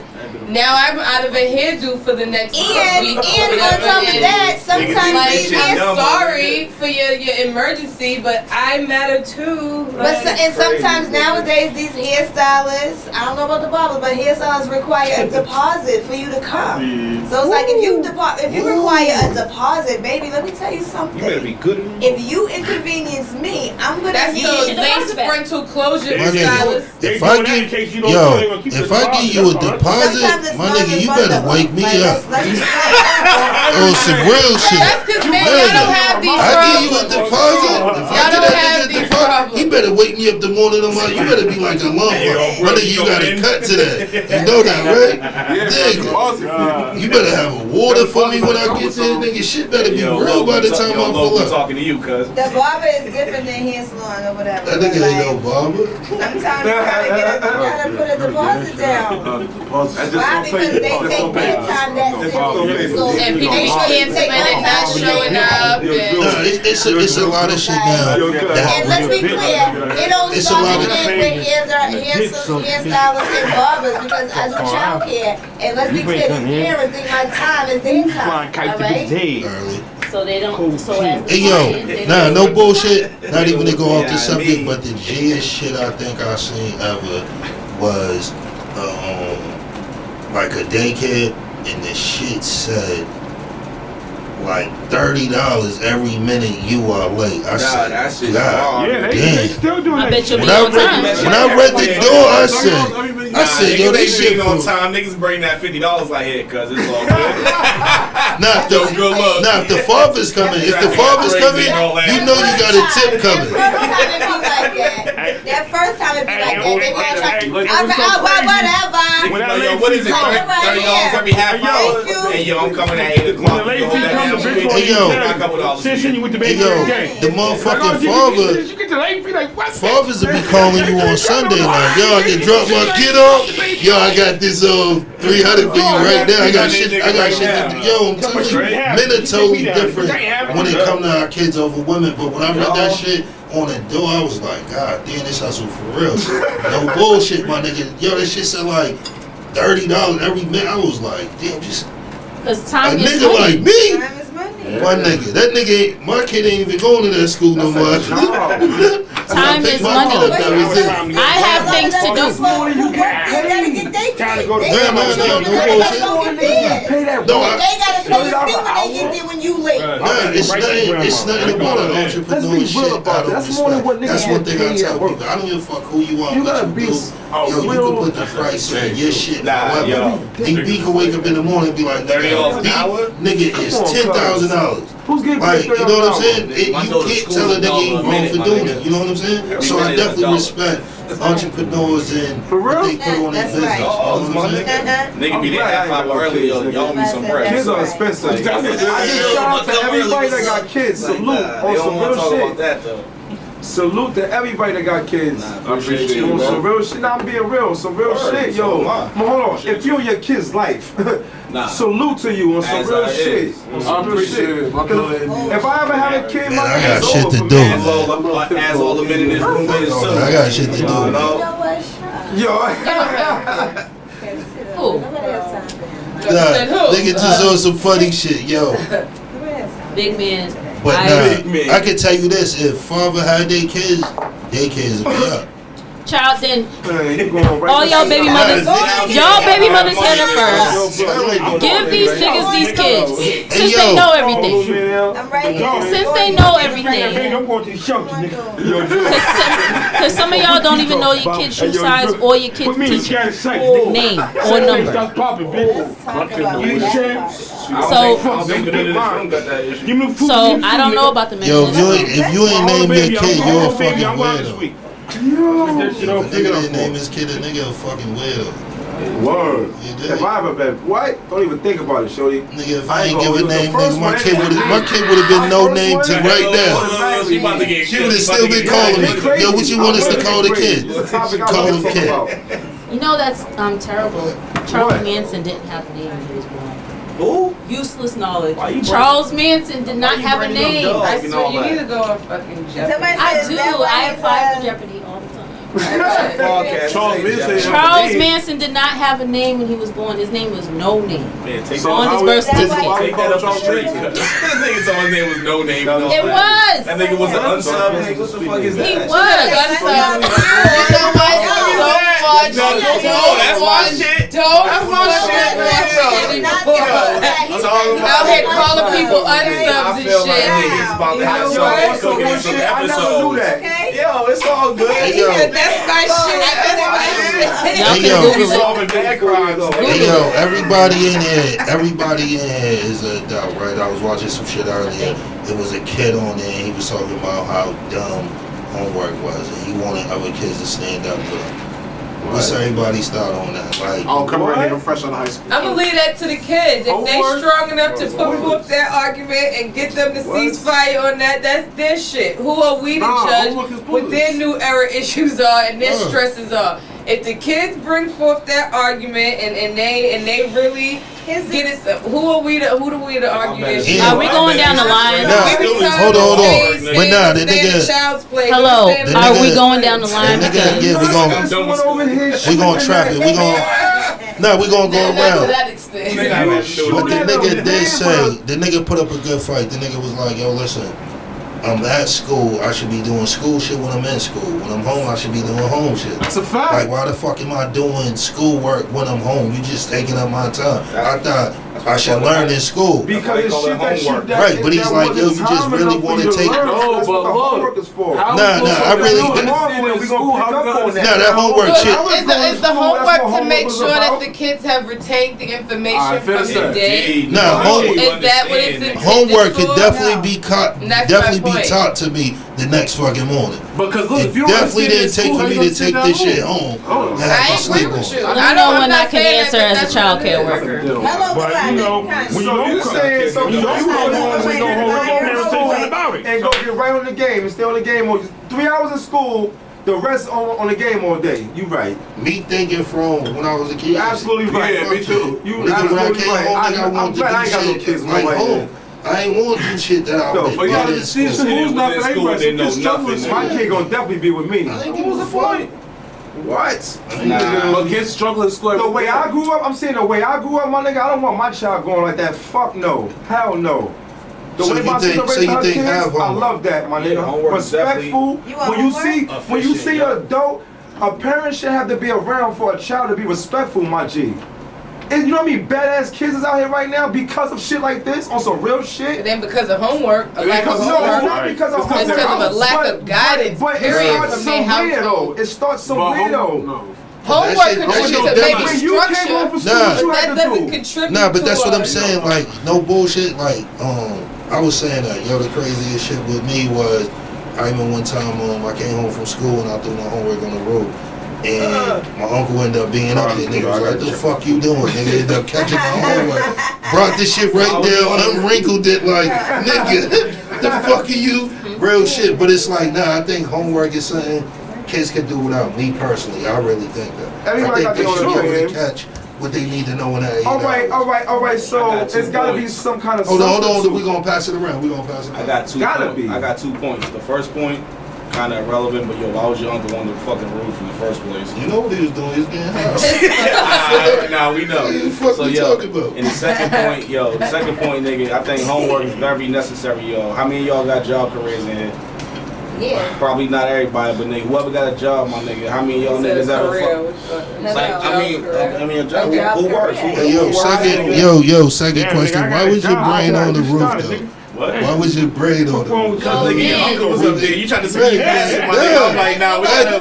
now I'm out of a hairdo for the next week. And on whatever top it of is. that, sometimes Like, these I'm hair sorry for your emergency, but I matter too. But and sometimes nowadays these hairstylists, I don't know about the barbers, but hairstylists require a deposit for you to come. So it's like if you require a deposit, baby, let me tell you something. You better be good. If you inconvenience me, I'm gonna That's need the lace frontal closure My nigga, stylist. if I give you a deposit, my nigga, you better wake me up. Oh, some real shit. That's because man, y'all don't have these I give you a problems. deposit. If I Y'all get don't that have nigga a these deposit, problems. he better wake me up the morning of my. You better be like a lumber. My nigga, you gotta cut to that. You know that, right? Nigga, you better have a water for me when I get there. Nigga, shit better be real by the time I pull up. Talking to you, cuz. The barber is different than hair salon or whatever. That nigga ain't no barber. Sometimes you gotta put a deposit down. Why? Because they take their time that serious. So And people be canceling and not showing up. Nah, it's a lot of shit now. And let's be clear, it don't It's a stop lot with hairstylists and barbers because I do child care. And let's be clear, these parents think my time is their time. Alright? Early. So they don't. So as the Hey client, yo, they nah, don't- no bullshit. Not even to go off Yeah, the I subject, mean- but the G's shit I think I seen ever was like a daycare, and the shit said like $30 every minute you are late. I said, that shit's God hard. Yeah, they damn. still doing I that bet you'll shit. be on time. When I read the door, I said, yo, this shit on for time. Niggas bring that $50 like here, cuz it's all good. Now if the father's coming, you know you got a tip coming. That first time it be like that. They be like, When that Yo, lady what is it? come, $30 every half hour? Hey, yo, I'm coming at 8 o'clock. when the lady come, the bitch Hey, yo. won't send you with the Hey baby yo, game. the motherfucking father. You get the lady, be like, what? Fathers will be calling you on Sunday like, yo, I can drop my kid off. Yo, I got this 300 for you right now. I got shit. To do. Yo, I'm telling you, men are totally different when it come to our kids over women. But when I read that shit on the door, I was like, God damn, this hustle for real. No bullshit, my nigga. Yo, that shit said like $30 every minute. I was like, damn, just Cause a time is nigga money. like me. time is money. My nigga, that nigga ain't, my kid ain't even going to that school no more. Time is money. I have things to do. You gotta get they Time to go to They bed. gotta No, go bullshit. get paid. No, They gotta pay the fee when they get there when you late. Nah, it's nothing about an entrepreneur shit out of respect. That's one thing I tell people. I don't give a fuck who you are, what you do. Yo, you can put the price on your shit. However, DB can wake up in the morning and be like, $30 an nigga, hour? nigga is $10,000. Who's getting Like, you know what I'm saying? You My daughter's can't school tell a is nigga you $1 wrong minute, for my doing nigga. it. You know what I'm saying? Every So I minute is definitely $1. respect entrepreneurs and For real? what they put on their That's business. right. You know what I'm saying? Nigga be there I'm glad I ain't at 5 got no early, yo. kids, Y'all me some bread. Kids are expensive. I give shout out to everybody that got kids. Salute on some real shit. That, though. Salute to everybody that got kids. I appreciate You you, know, some bro. real shit. Nah, I'm being real. Some real Word, shit, so yo. am I. Hold on. If you in your kid's life, Nah. salute to you on some As real I shit. is. On I some real appreciate shit. it. My brother and you. If I ever had a kid, Man, my I got nigga's shit over to for do, me. As all the men in this room is too. I got shit to do. You No. know what? Shut Yo. up. Who? Nobody has time for him. Said who? Nah, nigga just on some funny shit, yo. Nobody has time. Big man. But Big man. nah, I can tell you this: if father had their kids would be up. Child, then Man, you going right all y'all baby mothers, y'all baby mothers heard it first. Yo, Give these niggas these kids since yo. they know everything. I'm right here. Since they know everything. I'm going to the shelter, nigga. Because some of y'all don't even know your kid's shoe size or your kid's teacher's name or number. Let's talk about So I don't know about the Yo, mental. if you ain't name your kid, you're a fucking weirdo. Yo. If a nigga didn't name his kid a nigga, a fucking weirdo. Word. You dig? If I ever been what? Don't even think about it, shorty. Nigga, if I ain't gonna give a do it. name, The first nigga, my one- kid would have been no name to right now. She about to get She would have still been calling me. Yo, what you want us to call the kid? Call him kid. You know that's terrible. Charles Manson didn't have a name when he was born. Who? Useless knowledge. Why you Charles Manson did not you have a bringing up name. dogs? I and swear all you that. need to go on fucking Jeopardy. Somebody I said do. that I was, apply for Jeopardy all the time. Podcast. Charles Manson. Charles Manson did not have a name when he was born. His name was No Name. Man, take So On how his we- birth certificate. Take that up the street. This nigga told his name was No Name. It was. That nigga was an unsub nigga. What the fuck is that? He was. That's my shit. That's my shit, man. Out here calling people unsubs and feel like shit. niggas about to have some cooking some I never knew episodes. that. Yo, it's all good. Hey, yo. That's my shit. That's my shit. Y'all Hey, can yo. Google it. Solving bad crimes. Hey yo, everybody in here is a adult, right? I was watching some shit earlier. There was a kid on there, and he was talking about how dumb homework was, and he wanted other kids to stand up to him. What's everybody's thought on that? Like, I'll come right here. I'm fresh out of high school. I'm gonna leave that to the kids. If they Homework? strong enough to put forth their argument and get them to cease fire on that, that's their shit. Who are we to homework is judge what bullshit. their new era issues are and their Yeah. stresses are? If the kids bring forth their argument and they really get it, who do we to argue this shit? Are we going down the line? Nah, We be telling hold them on. stay But nah, the in nigga- child's play. Hello. We stay in Are we nigga- going down the line? the nigga, yeah, we gonna trap it. We gonna go Not to around. that extent. But the nigga did say, the nigga put up a good fight. The nigga was like, yo, listen, I'm at school. I should be doing school shit when I'm in school. When I'm home, I should be doing home shit. That's a fact. Like, why the fuck am I doing schoolwork when I'm home? You just taking up my time. I thought I should learn in school. Because it's shit that shit that Right, but he's that like, yo, wasn't you just time really enough for wanna you to take- learn. No, That's but what the look, homework is for. how Nah, we nah, gonna I really do didn't- it? We gonna pick up on that. Nah, that homework shit. Is the homework That's to what make homework sure was that about. the kids have retained the information Alright, from finish the that. day? Nah, homework- Is that what it's intended Homework could for? definitely be And that's definitely my be point. taught to me the next fucking morning. Because look, It if you don't definitely understand didn't take school, for how me you to gonna sit take down this shit home? home Oh. and I have to agree sleep with on. you. I I don't know know I'm when not I can saying answer that as a that's child what it care is. worker. Hello, But you know, when you saying something, you go and go get right on the game and stay on the game. 3 hours of school, the rest on the game all day. You right. Me thinking from when I was a kid. You absolutely right. Yeah, me too. You Nigga, when I absolutely came right. home, nigga, I I'm wanted to glad I ain't got no do kids shit like like home. I ain't want to do shit that I No, was but you gotta in see school. school's not for School, everybody. they know Some kids struggle nothing. in My school. kid gonna definitely be with me. I ain't give a fuck. What? Nah. But kids struggle in school. The way I grew up, I'm saying the way I grew up, my nigga, I don't want my child going like that. Fuck no. Hell no. The So way you my think- sister so raised you her think kids, have I homework? love that, my Yeah, nigga. homework is Respectful. You want When you homework? see Efficient, an adult, a parent should have to be around for a child to be respectful, my G. And you know what I mean? Badass kids is out here right now because of shit like this, on some real And shit. then because of homework, a lack of No, it's homework. not because of It's homework. because of a lack of guidance, But it period, starts from their somewhere though. household. It starts But somewhere though. no. Homework That shit contributes to different. maybe When you came home structure, from school, Nah. what you but had that to doesn't do? contribute Nah, but to that's what I'm a- saying. Like, no bullshit. Like, I was saying that, yo, the craziest shit with me was, I remember one time I came home from school and I threw my homework on the road. And my uncle ended up being up there. Nigga was like, the fuck you doing? Nigga ended up catching my homework. Brought this shit right down, unwrinkled it like, nigga, the fuck are you? Real shit. But it's like, nah, I think homework is something kids can do without. Me personally, I really think that. Everybody I think got they their should own be able to opinion. catch what they need to know in that age. All right. So it's gotta be some kind of. Hold on. We're gonna pass it around. I got 2 points. I got 2 points. The first point, kind of irrelevant, but yo, why was your uncle on the fucking roof in the first place? You know what he was doing? He was getting high. Nah, we know. What the fuck So you yo, talking about? and the second point, nigga, I think homework is very necessary, yo. How many of y'all got job careers in here? Yeah. Probably not everybody, but nigga, whoever got a job, my nigga, how many of y'all niggas ever I mean, a job. Who works? Hey, second question. Why was your brain on the roof though? Why was your brain on the roof? Because nigga, your uncle was up there. You tried to speak that my nigga. I'm like, nah, we gotta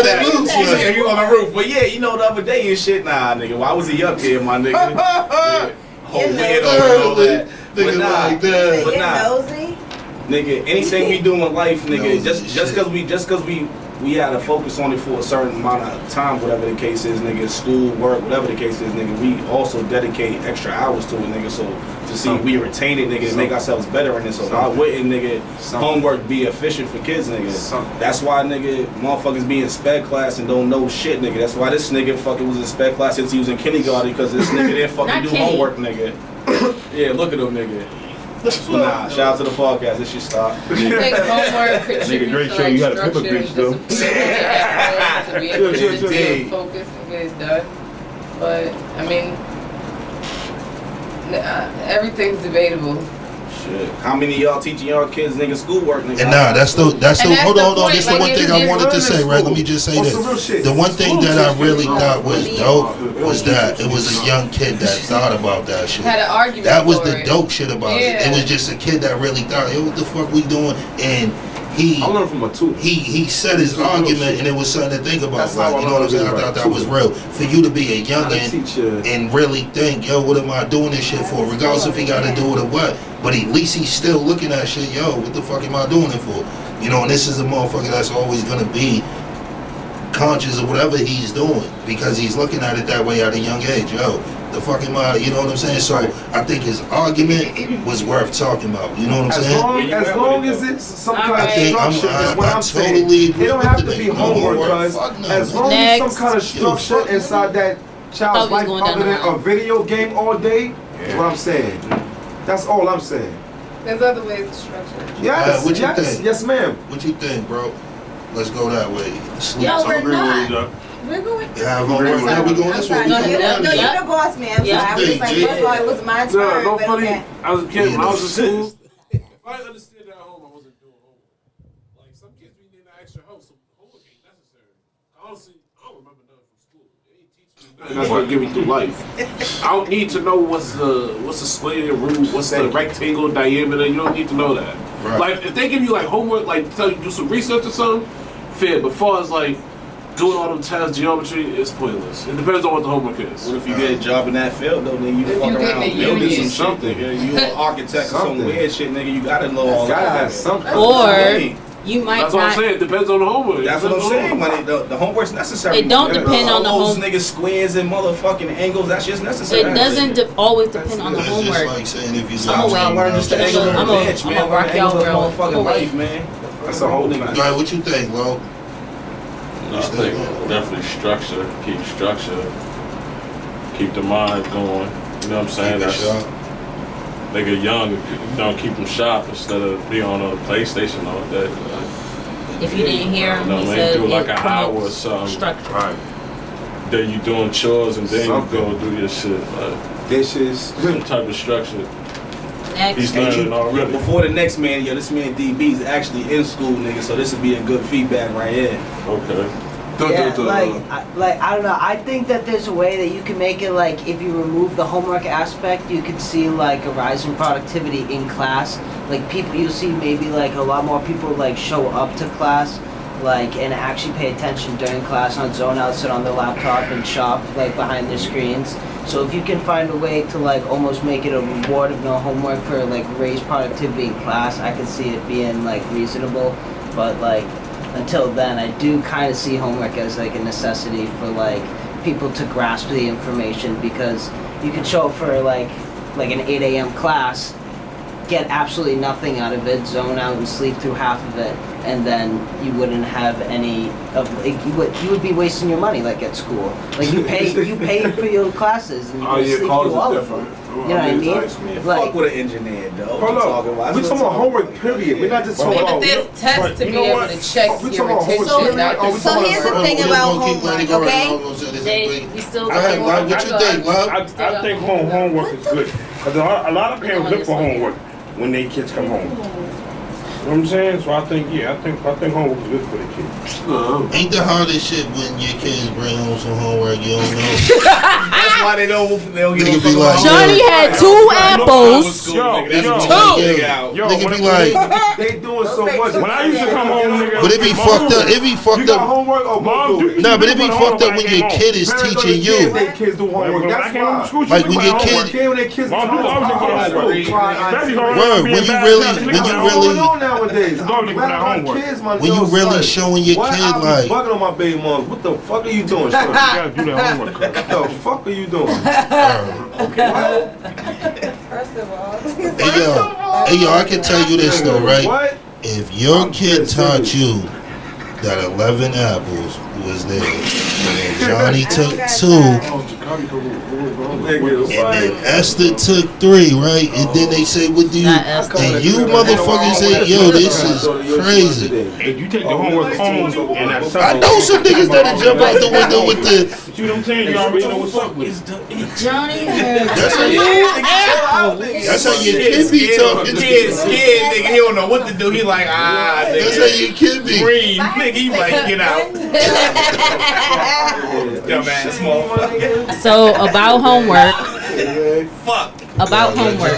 that. You on the roof. But yeah, you know, the other day and shit, nah, nigga, why was he up there, my nigga? Whole weird and all that. But nah. Nigga, anything we do in life, nigga, just cause we had to focus on it for a certain amount of time, whatever the case is, nigga, school, work, whatever the case is, nigga, we also dedicate extra hours to it, nigga, so to see we retain it, nigga, and make ourselves better in it, so why wouldn't, nigga, homework be efficient for kids, nigga? That's why, nigga, motherfuckers be in sped class and don't know shit, nigga. That's why this nigga fucking was in sped class since he was in kindergarten, because this nigga didn't fucking do homework, nigga. Yeah, look at him, nigga. Nah, shout out to the podcast. This should stop. I think homework contributes great to show. like You had a structure paper and bitch, though. discipline to be able to stay focused and get it done. But I mean, everything's debatable. Shit. How many of y'all teaching y'all kids nigga schoolwork, nigga? And nah, that's the hold on. This is the one thing I wanted to say, right? Let me just say this. The one thing that I really thought was dope was that it was a young kid that thought about that shit. Had an argument. That was for the it. dope shit about it. It was just a kid that really thought, hey, what the fuck we doing? And I learned from a two. He said his argument, and it was something to think about. Like, you know what I'm saying? I thought that was real. For you to be a youngin' and really think, yo, what am I doing this shit for? Regardless if he got to do it or what. But at least he's still looking at shit, yo, what the fuck am I doing it for? You know, and this is a motherfucker that's always gonna be conscious of whatever he's doing because he's looking at it that way at a young age, yo. The fuck am I, you know what I'm saying? So I think his argument was worth talking about. You know what I'm saying? As long as it's some kind of structure, that's what I'm saying. Totally It don't have to be homework, cuz as long as some kind of structure inside that child's life other than a video game all day, is what I'm saying. That's all I'm saying. There's other ways to structure. Yes, what you think? Yes, ma'am. What you think, bro? Let's go that way. Sleep. No, we're not. We're going. Yeah, we going this way. No, you're the boss, man. I was like, first of all, it was my turn. No, but funny. okay. I was a kid when I was in school. If I understood that at home, I wasn't doing homework. Like some kids, we need that extra help. Some homework ain't necessary. Honestly, I don't remember nothing from school. They ain't teach me nothing. That's what get me through life. I don't need to know what's the square root, what's the rectangle diameter. You don't need to know that. Right. Like if they give you like homework, like tell you do some research or something, fair. But far as like doing all them tests, geometry, it's pointless. It depends on what the homework is. What if you get a job in that field though, nigga? You fuck around building some shit, nigga. You an architect or some weird shit, nigga. You gotta know all that. Or you might That's what I'm saying. It depends on the homework. That's what I'm saying, man. The homework's necessary. It don't depend on the homework. homework. Niggas squares and motherfucking angles. That's just necessary. It doesn't always depend on the That's homework. just like saying if you I'm gonna learn just the angles of the bench, man. I'm gonna rock y'all world. Motherfucking life, man. That's a whole thing. Right, what you think, Lo? I think definitely structure, keep the mind going. You know what I'm saying? That's they get young, keep them sharp instead of be on a PlayStation all day. If you didn't hear him, he said do like it an hour or promotes something. structure. Right. Then you doing chores and then you go do your shit. Dishes. Some type of structure. Next. He's learning already. Before the next man, yo, this man DB is actually in school, nigga. So this would be a good feedback right here. Okay. Yeah, like I don't know. I think that there's a way that you can make it like if you remove the homework aspect, you could see like a rise in productivity in class. Like people, you'll see maybe like a lot more people like show up to class. like, and actually pay attention during class, not zone out, sit on their laptop and shop, like, behind their screens. So if you can find a way to, like, almost make it a reward of no homework for, like, raise productivity in class, I could see it being, like, reasonable. But, like, until then, I do kind of see homework as, like, a necessity for, like, people to grasp the information, because you could show up for, like an 8 a.m. class, get absolutely nothing out of it, zone out and sleep through half of it, and then you wouldn't have any of, like, you would be wasting your money, like, at school. Like, you pay for your classes and you sleep through all of them. You know what I mean? Like, fuck with an engineer, though. Hold on. We're talking about homework, period. We're not just talking about. There's tests to be able to check your retention. So here's the thing about homework, okay? You still Alright, Rob, what you think, Rob? I think homework is good. Because a lot of parents look for homework when their kids come home. You know what I'm saying? So I think homework is good for the kids. Ain't the hardest shit when your kids bring home some homework you don't know? That's why they don't get Nigga be like, Johnny had 2 apples. Nigga be like, they doing so much. When I used to come home, nigga. but it be fucked up. It be fucked up. Homework or Mom, do- Nah, but it be fucked up when your kid is teaching you. Their kids do homework. That's why. Like when your kid, Their kids Mom, you always put homework. word, when you really, when you really showing your kid like, bugging on my baby moms. What the fuck are you doing? You gotta do that homework. What the fuck are you doing? First of all, hey yo, I can tell you this though, right? What? If your kid taught you that 11 apples was there, and then Johnny took 2, and then Esther took 3, right? And then they say, what do you, and you motherfuckers say, yo, this is crazy. If you take the homework home and that's I know some niggas that'll jump out the window with the, you know what I'm saying? You already know what's up with it. Johnny had that's how your kid be talking. Kid scared, nigga. He don't know what to do. He like, nigga. That's how your kid be. Green, nigga. He like, get out. Yo, man, small. So about homework, Fuck. about homework,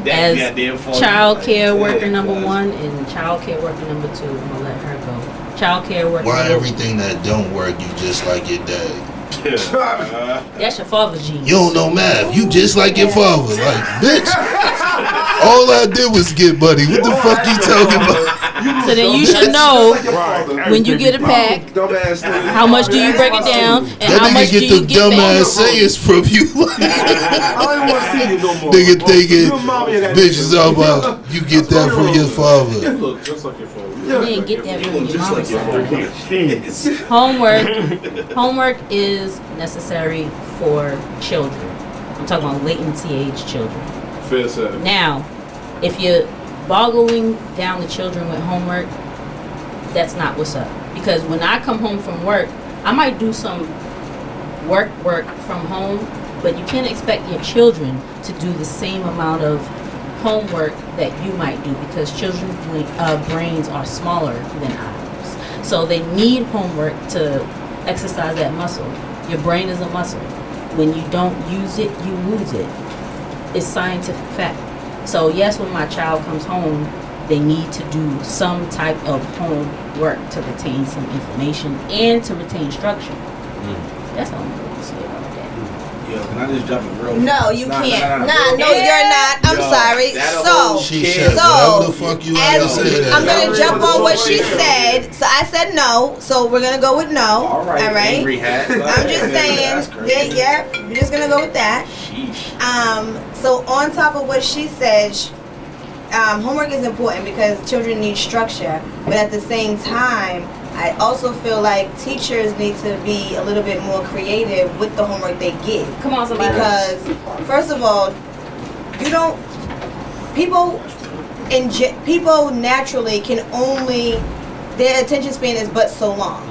as As child care worker number 1 and child care worker number 2, I'm gonna let her go. Child care worker Why number everything that don't work, you just like your dad? that's your father's genius. You don't know math. You just like your father. Like, bitch. All I did was get money. What the fuck you talking about? So then you should know when you get a pack, how much do you break it down, and That how nigga much do get you the get dumbass back. sayings from you. I don't want to see you no more. Nigga thinking, bitches all about, you get that from your father. Look just like your phone. You didn't get that from your mama's. Homework is necessary for children. I'm talking about latency age children. Fair said. Now, if you're boggling down the children with homework, that's not what's up. Because when I come home from work, I might do some work from home, but you can't expect your children to do the same amount of homework that you might do, because children's brains are smaller than ours. So they need homework to exercise that muscle. Your brain is a muscle. When you don't use it, you lose it. It's scientific fact. So yes, when my child comes home, they need to do some type of homework to retain some information and to retain structure. That's all I'm going to say about that. Yo, can I just jump in real No, you can't. Nah, no, you're not. I'm Yo, sorry. that So, whole She kid- said, whatever the fuck you had to say that. I'm gonna jump on what she said. So I said no. So we're gonna go with no. All right. Angry hat. I'm just That's saying. crazy. Yeah, we're just gonna go with that. So on top of what she said, homework is important because children need structure. But at the same time, I also feel like teachers need to be a little bit more creative with the homework they give. Come on, somebody. Because first of all, you don't. People naturally can only, their attention span is but so long.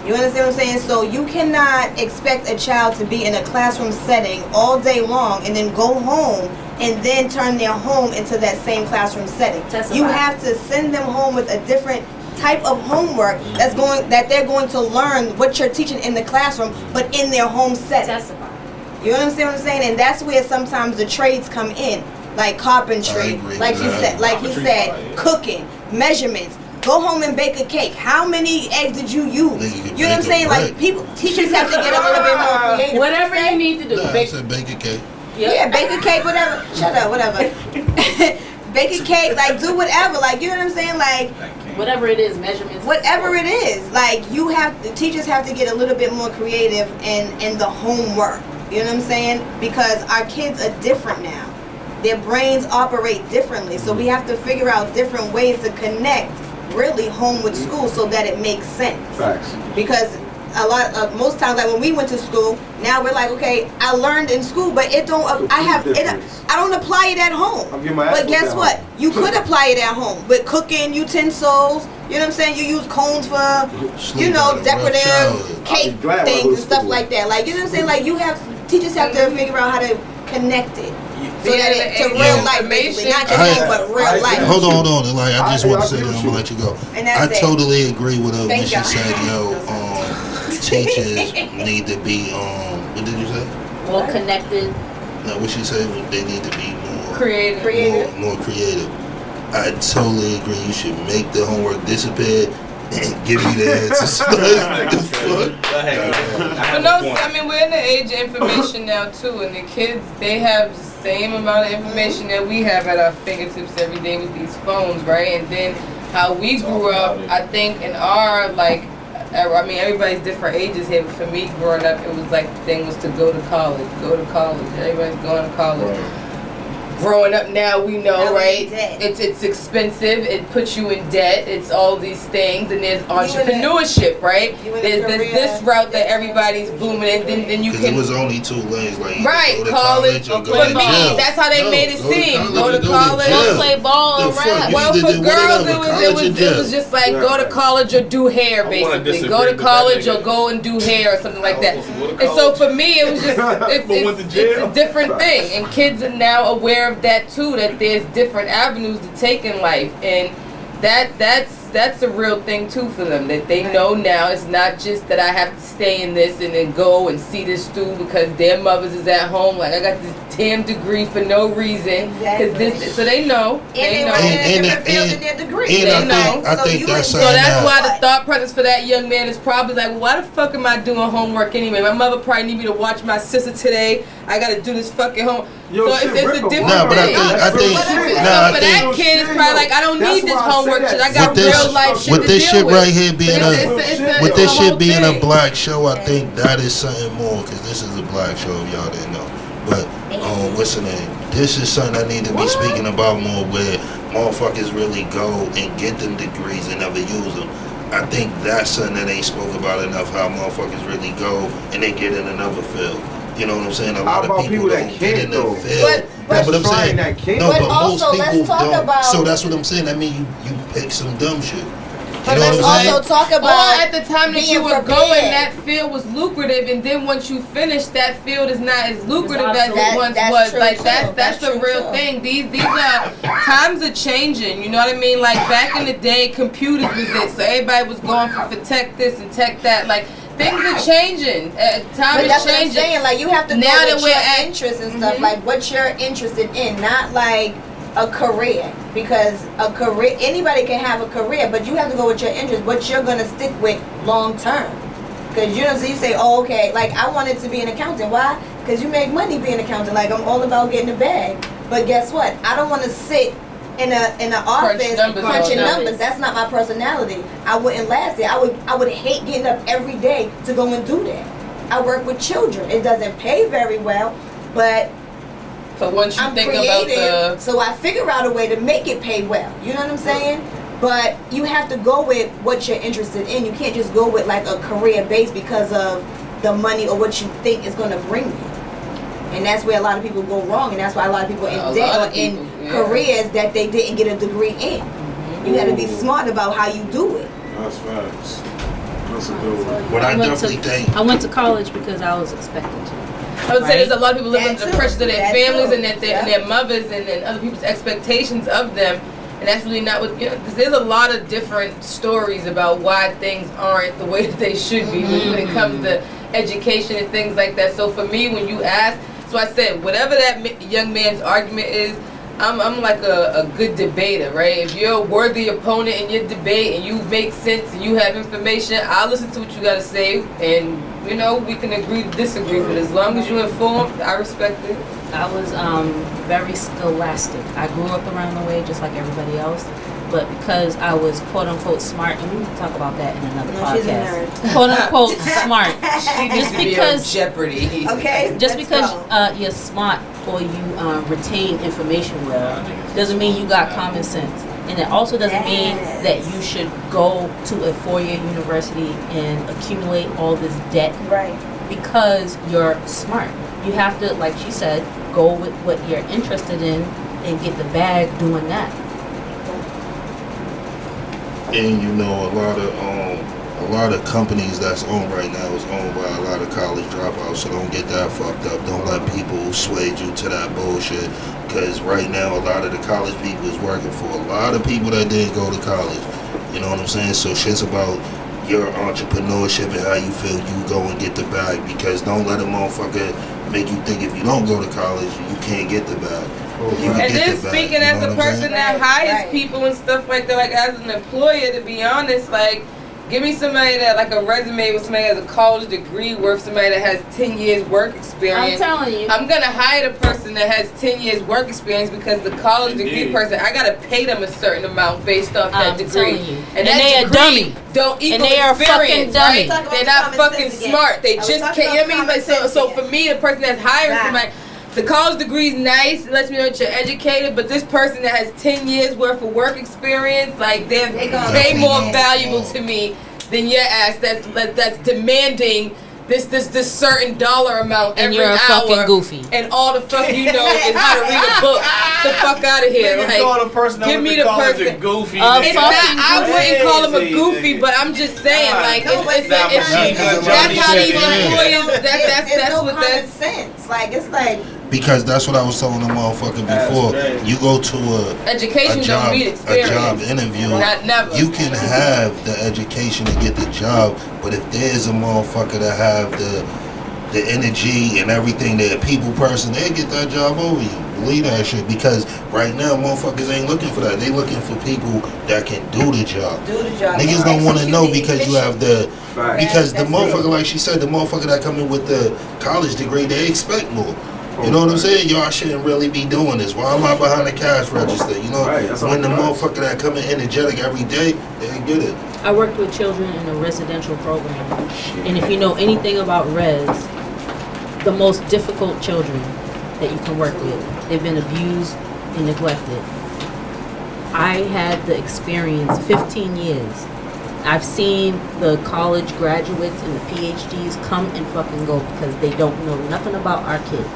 You understand what I'm saying? So you cannot expect a child to be in a classroom setting all day long and then go home and then turn their home into that same classroom setting. You have to send them home with a different type of homework that they're going to learn what you're teaching in the classroom, but in their home setting. You understand what I'm saying? And that's where sometimes the trades come in, like carpentry, like he said, cooking, measurements. go home and bake a cake. How many eggs did you use? You know what I'm saying? Like teachers have to get a little bit more creative. Whatever you need to do. Nah, I said bake a cake. Yeah, bake a cake, whatever. Shut up, whatever. Bake a cake, like do whatever. Like you know what I'm saying? Like whatever it is, measurements. Whatever it is, like the teachers have to get a little bit more creative in the homework. You know what I'm saying? Because our kids are different now. Their brains operate differently, so we have to figure out different ways to connect really home with school so that it makes sense. Facts. Because most times, like when we went to school, now we're like, okay, I learned in school, but it don't. I don't apply it at home. But guess what? You could apply it at home with cooking utensils. You know what I'm saying? You use cones for, decorative cake things and stuff like that. Like you know what I'm saying? Like teachers have to figure out how to connect it. So that to real life, basically, not just home, but real life. Hold on. Like I just want to say that I'm gonna let you go. I totally agree with her when she said, teachers need to be what did you say? More connected. No, what she said, they need to be more creative. More creative. I totally agree. You should make the homework disappear and give you the answers. But no, I mean, we're in the age of information now too, and the kids, they have the same amount of information that we have at our fingertips every day with these phones, right? And then how we grew up, I think in our I mean, everybody's different ages here, but for me, growing up, it was like the thing was to go to college. Everybody's going to college. Right. Growing up now, we know, right? It's expensive. It puts you in debt. It's all these things, and there's entrepreneurship, right? There's this route that everybody's booming, and then you can. It was only 2 lanes, like right, go to college or go for to me, jail. that's how they made it seem. Go to college, go play ball, or rap. Well, for girls, it was just like go to college or do hair, basically. Go to college or go and do hair or something like that. And so for me, it was just it's a different thing, and kids are now aware of that too, that there's different avenues to take in life, and that's a real thing too for them, that they know now it's not just that I have to stay in this and then go and see this through because their mothers is at home, like I got this damn degree for no reason, so they know. They know. And I think that's why the thought process for that young man is probably like, well, why the fuck am I doing homework anyway? My mother probably need me to watch my sister today. I got to do this fucking home. So it's a different thing. For that kid, it's probably like, I don't need this homework shit. I got real life shit to deal with. With this shit right here being a black show, I think that is something more, because this is a black show if y'all didn't know. But what's the name? This is something I need to be speaking about more, where motherfuckers really go and get them degrees and never use them. I think that's something that ain't spoke about enough, how motherfuckers really go and they get in another field. You know what I'm saying? A lot of people don't get in the field. But I'm saying, most people don't. So that's what I'm saying. I mean, you pick some dumb shit. But let's also talk about at the time that you were going, that field was lucrative, and then once you finish, that field is not as lucrative as it once was. Like that's a real thing. These times are changing. You know what I mean? Like back in the day, computers was it, so everybody was going for tech this and tech that. Like things are changing. Time is changing. What I'm saying. Like you have to know what your interests and stuff. Like what you're interested in, not like a career, because a career, anybody can have a career, but you have to go with your interest, what you're going to stick with long term. Because you know, so you say, oh, okay, like I wanted to be an accountant. Why? Because you make money being an accountant. Like I'm all about getting a bag. But guess what? I don't want to sit in an office crunching numbers. That's not my personality. I wouldn't last there. I would hate getting up every day to go and do that. I work with children. It doesn't pay very well, but so once you think about so I figure out a way to make it pay well. You know what I'm saying? But you have to go with what you're interested in. You can't just go with like a career base because of the money or what you think is going to bring you. And that's where a lot of people go wrong, and that's why a lot of people in debt or in careers that they didn't get a degree in. You got to be smart about how you do it. That's facts. That's a good one. What I definitely think. I went to college because I was expected to. I would say there's a lot of people living under the pressure of their families and their mothers and other people's expectations of them, and that's really not what, you know, there's a lot of different stories about why things aren't the way that they should be when it comes to education and things like that. So for me, when you ask, so I said, whatever that young man's argument is, I'm like a good debater, right? If you're a worthy opponent in your debate and you make sense and you have information, I'll listen to what you gotta say, and you know, we can agree to disagree, but as long as you're informed, I respect it. I was very scholastic. I grew up around the way just like everybody else, but because I was quote unquote smart, and we can talk about that in another podcast. Quote unquote smart. Just because Jeopardy. Okay. Just because you're smart or you retain information well doesn't mean you got common sense. And it also doesn't mean that you should go to a four-year university and accumulate all this debt because you're smart. You have to, like she said, go with what you're interested in and get the bag doing that. And you know, a lot of companies that's owned right now is owned by a lot of college dropouts. So don't get that fucked up. Don't let people sway you to that bullshit. Because right now, a lot of the college people is working for a lot of people that didn't go to college. You know what I'm saying? So shit's about your entrepreneurship and how you feel you go and get the bag. Because don't let a motherfucker make you think if you don't go to college, you can't get the bag. And then speaking as a person that hires people and stuff like that, like as an employer, to be honest, like, give me somebody that, like a resume with somebody that has a college degree worth somebody that has 10 years work experience. I'm telling you. I'm going to hire the person that has 10 years work experience because the college degree person, I got to pay them a certain amount based off that degree. And they are dummy. Don't equal and they are experience, fucking dummy. right? They're not fucking smart. They just can't, you know what I mean? Like, so for me, the person that's hiring somebody, the college degree is nice. It lets me know that you're educated, but this person that has 10 years worth of work experience, like they're way more valuable to me than your ass that's demanding this certain dollar amount every hour. And you're a fucking goofy. And all the fuck you know is how to read a book. The fuck out of here. Like, give me the person. Goofy. It's not, I wouldn't call him a goofy, but I'm just saying, like, that's how these employers. That's what that's sense. Like it's like. Because that's what I was telling the motherfucker before. You go to a job interview, you can have the education to get the job, but if there's a motherfucker that have the energy and everything, they're a people person, they get that job over you. Believe that shit. Because right now motherfuckers ain't looking for that. They looking for people that can do the job. Niggas don't want to know because you have because the motherfucker, like she said, the motherfucker that come in with the college degree, they expect more. You know what I'm saying? Y'all shouldn't really be doing this. Why am I behind the cash register? You know, when the motherfucker that come in energetic every day, they get it. I worked with children in a residential program. And if you know anything about res, the most difficult children that you can work with, they've been abused and neglected. I had the experience, 15 years. I've seen the college graduates and the PhDs come and fucking go because they don't know nothing about our kids.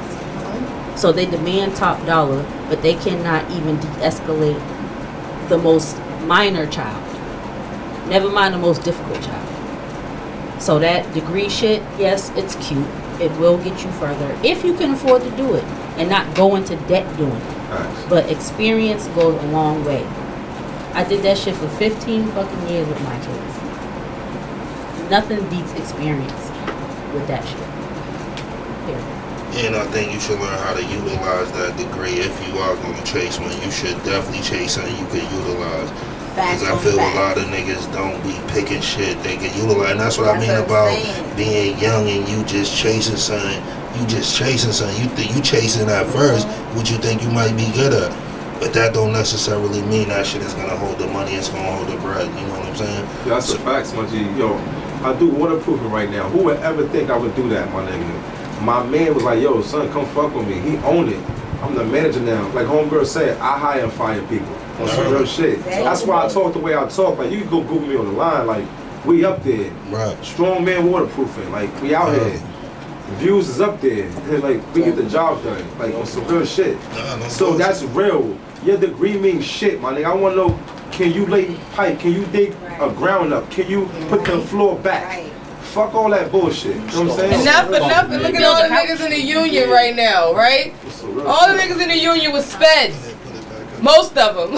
So they demand top dollar, but they cannot even de-escalate the most minor child. Never mind the most difficult child. So that degree shit, yes, it's cute. It will get you further if you can afford to do it and not go into debt doing it. But experience goes a long way. I did that shit for 15 fucking years with my kids. Nothing beats experience with that shit. Period. And I think you should learn how to utilize that degree. If you are going to chase one, you should definitely chase something you can utilize. Because I feel a lot of niggas don't be picking shit they can utilize. And that's what I mean about being young and you just chasing something. You just chasing something. You think you chasing at first what you think you might be good at. But that don't necessarily mean that shit is going to hold the money. It's going to hold the bread. You know what I'm saying? Yeah, that's a fact, Smudgy. Yo, I do waterproofing right now. Who would ever think I would do that, my nigga? My man was like, yo, son, come fuck with me. He owned it. I'm the manager now. Like homegirl said, I hire and fire people. On some real shit. That's why I talk the way I talk. Like, you can go Google me on the line. Like, we up there. Right. Strong man waterproofing. Like, we out here. Views is up there. And, like, we get the job done. Like, on some real shit. So that's real. Your degree means shit, my nigga. I want to know, can you lay pipe? Can you dig a ground up? Can you put the floor back? Fuck all that bullshit. You know what I'm saying? Enough. And look at all the niggas in the union right now, right? All the niggas in the union was speds. Most of them,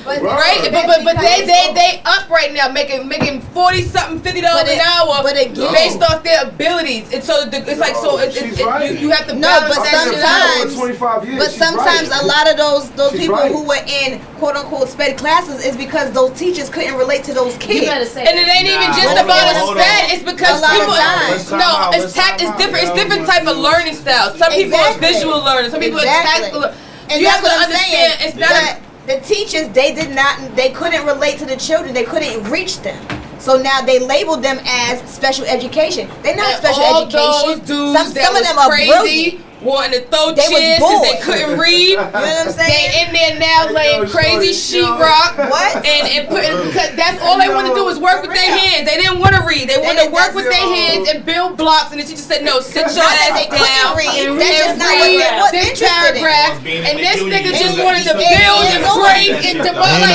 right? But they up right now, making $40-something, $50 an hour, based off their abilities. And so it's like you have to balance that shit out. But sometimes a lot of those people who were in quote unquote sped classes is because those teachers couldn't relate to those kids. And it ain't even just about a sped. It's because people. No, it's different. It's different type of learning style. Some people are visual learners. Some people are tactical. And you that's have to what I'm understand. saying. It's not. The teachers, they couldn't relate to the children. They couldn't reach them. So now they labeled them as special education. They're not special all education. Those dudes some of them are brilliant. Wanting to throw chairs because they couldn't read. You know what I'm saying? They in there now laying crazy sheetrock. What? And putting, because that's all they want to do is work with their hands. They didn't want to read. They wanted to work with their hands and build blocks. And the teacher said, no, sit your ass down and read this paragraph. And this nigga just wanted to build and break and demolish.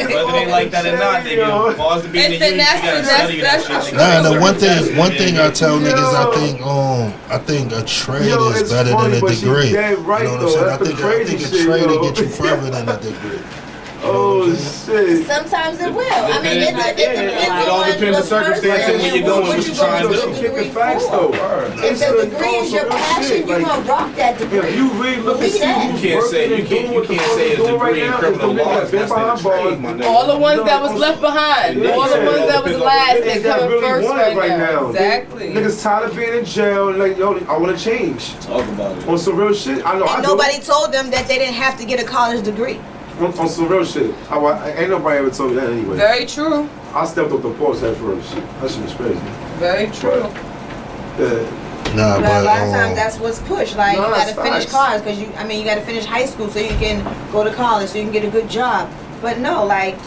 Whether they like that or not, they pause to be in the union. You gotta study that shit. Nah, one thing I tell niggas, I think a trade is better than a degree. You know what I'm saying? I think a trade will get you further than a degree. Oh shit! Sometimes it will. I mean, it all depends on the circumstances when you're going, what you're trying to do. Kicking facts though. If the degree is your passion, you gonna rock that degree. If you really look and see who's you can't say a degree in criminal law. That's not a trade, my nigga. All the ones that was left behind, all the ones that was last, they coming first right now. Exactly. Niggas tired of being in jail. Like, yo, I want to change. Talk about it. On some real shit. I know. And nobody told them that they didn't have to get a college degree. On some real shit. Ain't nobody ever told me that anyway. Very true. I stepped up the post at first. That shit was crazy. Very true. Nah, but a lot of times that's what's pushed. Like, you gotta finish facts. college because you gotta finish high school so you can go to college so you can get a good job. But no, like,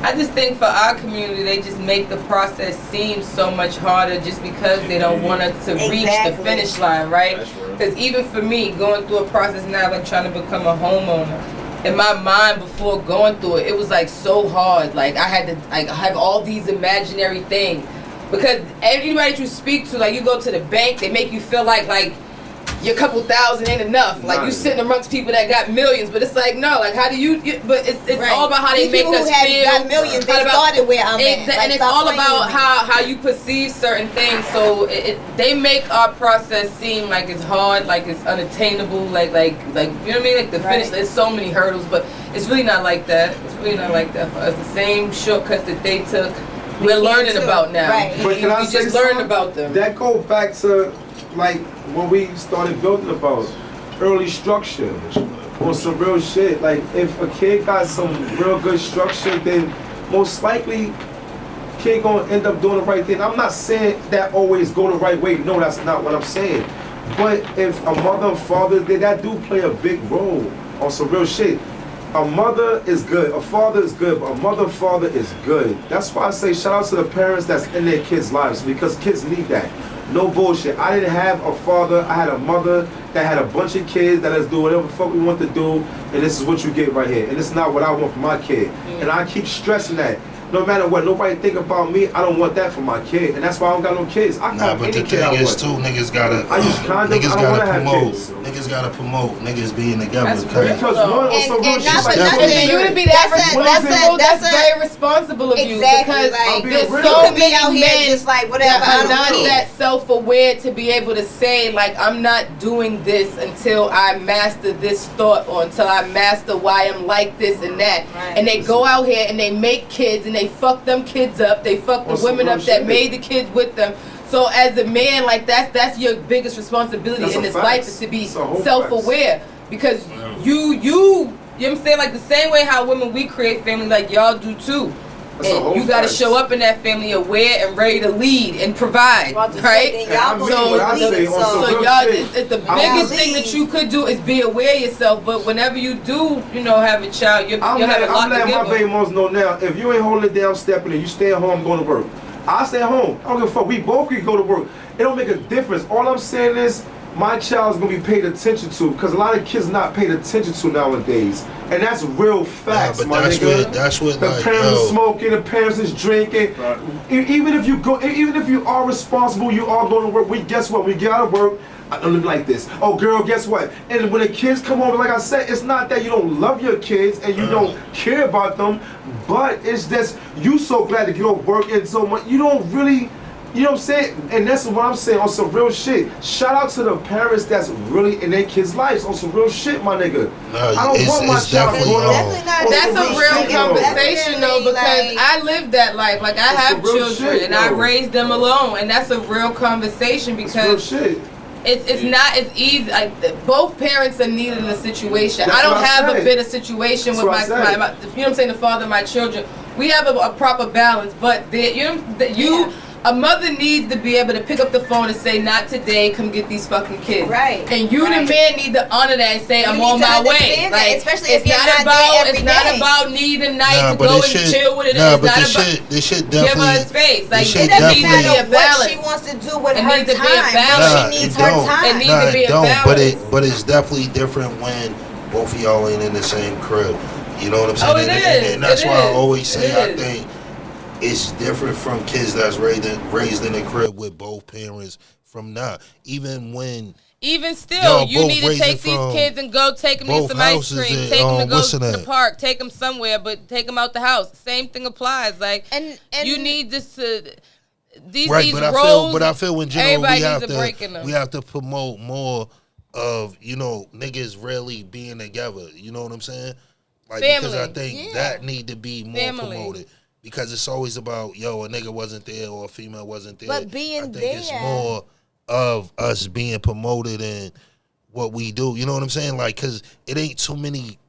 I just think for our community, they just make the process seem so much harder just because they don't want us to reach the finish line, right? Because even for me, going through a process now, like trying to become a homeowner, in my mind before going through it, it was like so hard. Like I had to have all these imaginary things because anybody that you speak to, like you go to the bank, they make you feel like your couple thousand ain't enough. Like you sitting amongst people that got millions, but it's like no, like how do you but it's all about how they make us feel. Got millions, they started where I'm at. And it's all about how you perceive certain things. So they make our process seem like it's hard, like it's unattainable, like you know what I mean? Like the finish, there's so many hurdles, but it's really not like that. It's really not like that for us. The same shortcuts that they took, we're learning about now. Right. But can I we say just learned about them. That goes back to like when we started building about early structure or some real shit. Like if a kid got some real good structure, then most likely kid gonna end up doing the right thing. I'm not saying that always go the right way. No, that's not what I'm saying. But if a mother and father, that do play a big role on some real shit. A mother is good, a father is good, but a mother and father is good. That's why I say shout out to the parents that's in their kids' lives because kids need that. No bullshit. I didn't have a father, I had a mother that had a bunch of kids that let's do whatever the fuck we want to do, and this is what you get right here. And it's not what I want for my kid. And I keep stressing that. No matter what nobody think about me, I don't want that for my kid, and that's why I don't got no kids. I nah, but the thing is too, niggas gotta promote. Niggas gotta promote. Niggas being together. Because one or some real shit like that. You would be that's very responsible of you because there's so many out here men just like whatever. that are not that self-aware to be able to say like I'm not doing this until I master this thought or until I master why I'm like this and that. Right. And they go out here and they make kids and they fuck them kids up. They fuck the women up that made the kids with them. So as a man, like that's your biggest responsibility in this life is to be self-aware because you know what I'm saying, like the same way how women we create family like y'all do too. And you got to show up in that family aware and ready to lead and provide, right? So y'all, it's the biggest thing that you could do is be aware of yourself. But whenever you do, have a child, you'll have a lot to give I'm letting my baby moms know now. If you ain't holding it down, stepping in, you stay at home, going to work. I stay at home. I don't give a fuck. We both can go to work. It don't make a difference. All I'm saying is, my child's gonna be paid attention to, because a lot of kids not paid attention to nowadays, and that's real facts, but my that's nigga. that's what the like, parents yo. are smoking, the parents is drinking. Even if you are responsible, you are going to work. Guess what? We get out of work. I don't live like this. Oh, girl, guess what? And when the kids come over, like I said, it's not that you don't love your kids and you don't care about them, but it's just you so glad to get off work and so much. You don't really, you know what I'm saying? And that's what I'm saying on some real shit. Shout out to the parents that's really in their kids' lives on some real shit, my nigga. I don't want my child growing up. That's a real conversation though, because I lived that life. Like I have children and I raised them alone, and that's a real conversation because it's not as easy. Like, both parents are needed in a situation. I don't have a bitter situation with my you know what I'm saying, the father of my children. We have a proper balance, but a mother needs to be able to pick up the phone and say, not today, come get these fucking kids. Right. And you, the man, need to honor that and say, I'm on my way. Like, especially if it's not about needing night to go and chill with it. It's not about this shit definitely give her space. Like, it doesn't matter what she wants to do with her time. She needs her time. It needs to be a balance. But it's definitely different when both of y'all ain't in the same crib. You know what I'm saying? Oh, it is. And that's why I always say I think it's different from kids that's raised in a crib with both parents from now. Even still, you need to take these kids and go take them to some ice cream, take them to go to the park, take them somewhere, but take them out the house. Same thing applies. Like, and you need this to these roles. But I feel in general we have to promote more of niggas really being together. You know what I'm saying? Like, because I think that need to be more promoted. Because it's always about, a nigga wasn't there or a female wasn't there. But being there. It's more of us being promoted and what we do. You know what I'm saying? Like, because it ain't too many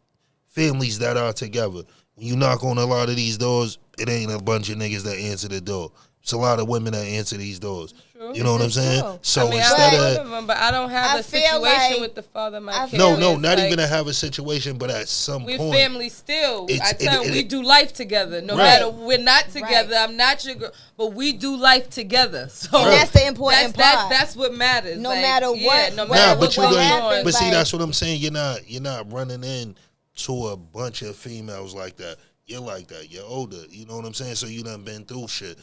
families that are together. When you knock on a lot of these doors, it ain't a bunch of niggas that answer the door. It's a lot of women that answer these doors. True. You know what I'm saying? True. So instead of, but I don't have a situation with the father of my kids. No, not even to have a situation, but at some point, we family still. I tell you, we do life together. No matter we're not together. I'm not your girl, but we do life together. So and that's the important part. That's what matters. No matter what. No matter what happens. But see, that's what I'm saying. You're not running in to a bunch of females like that. You're like that. You're older. You know what I'm saying? So you done been through shit.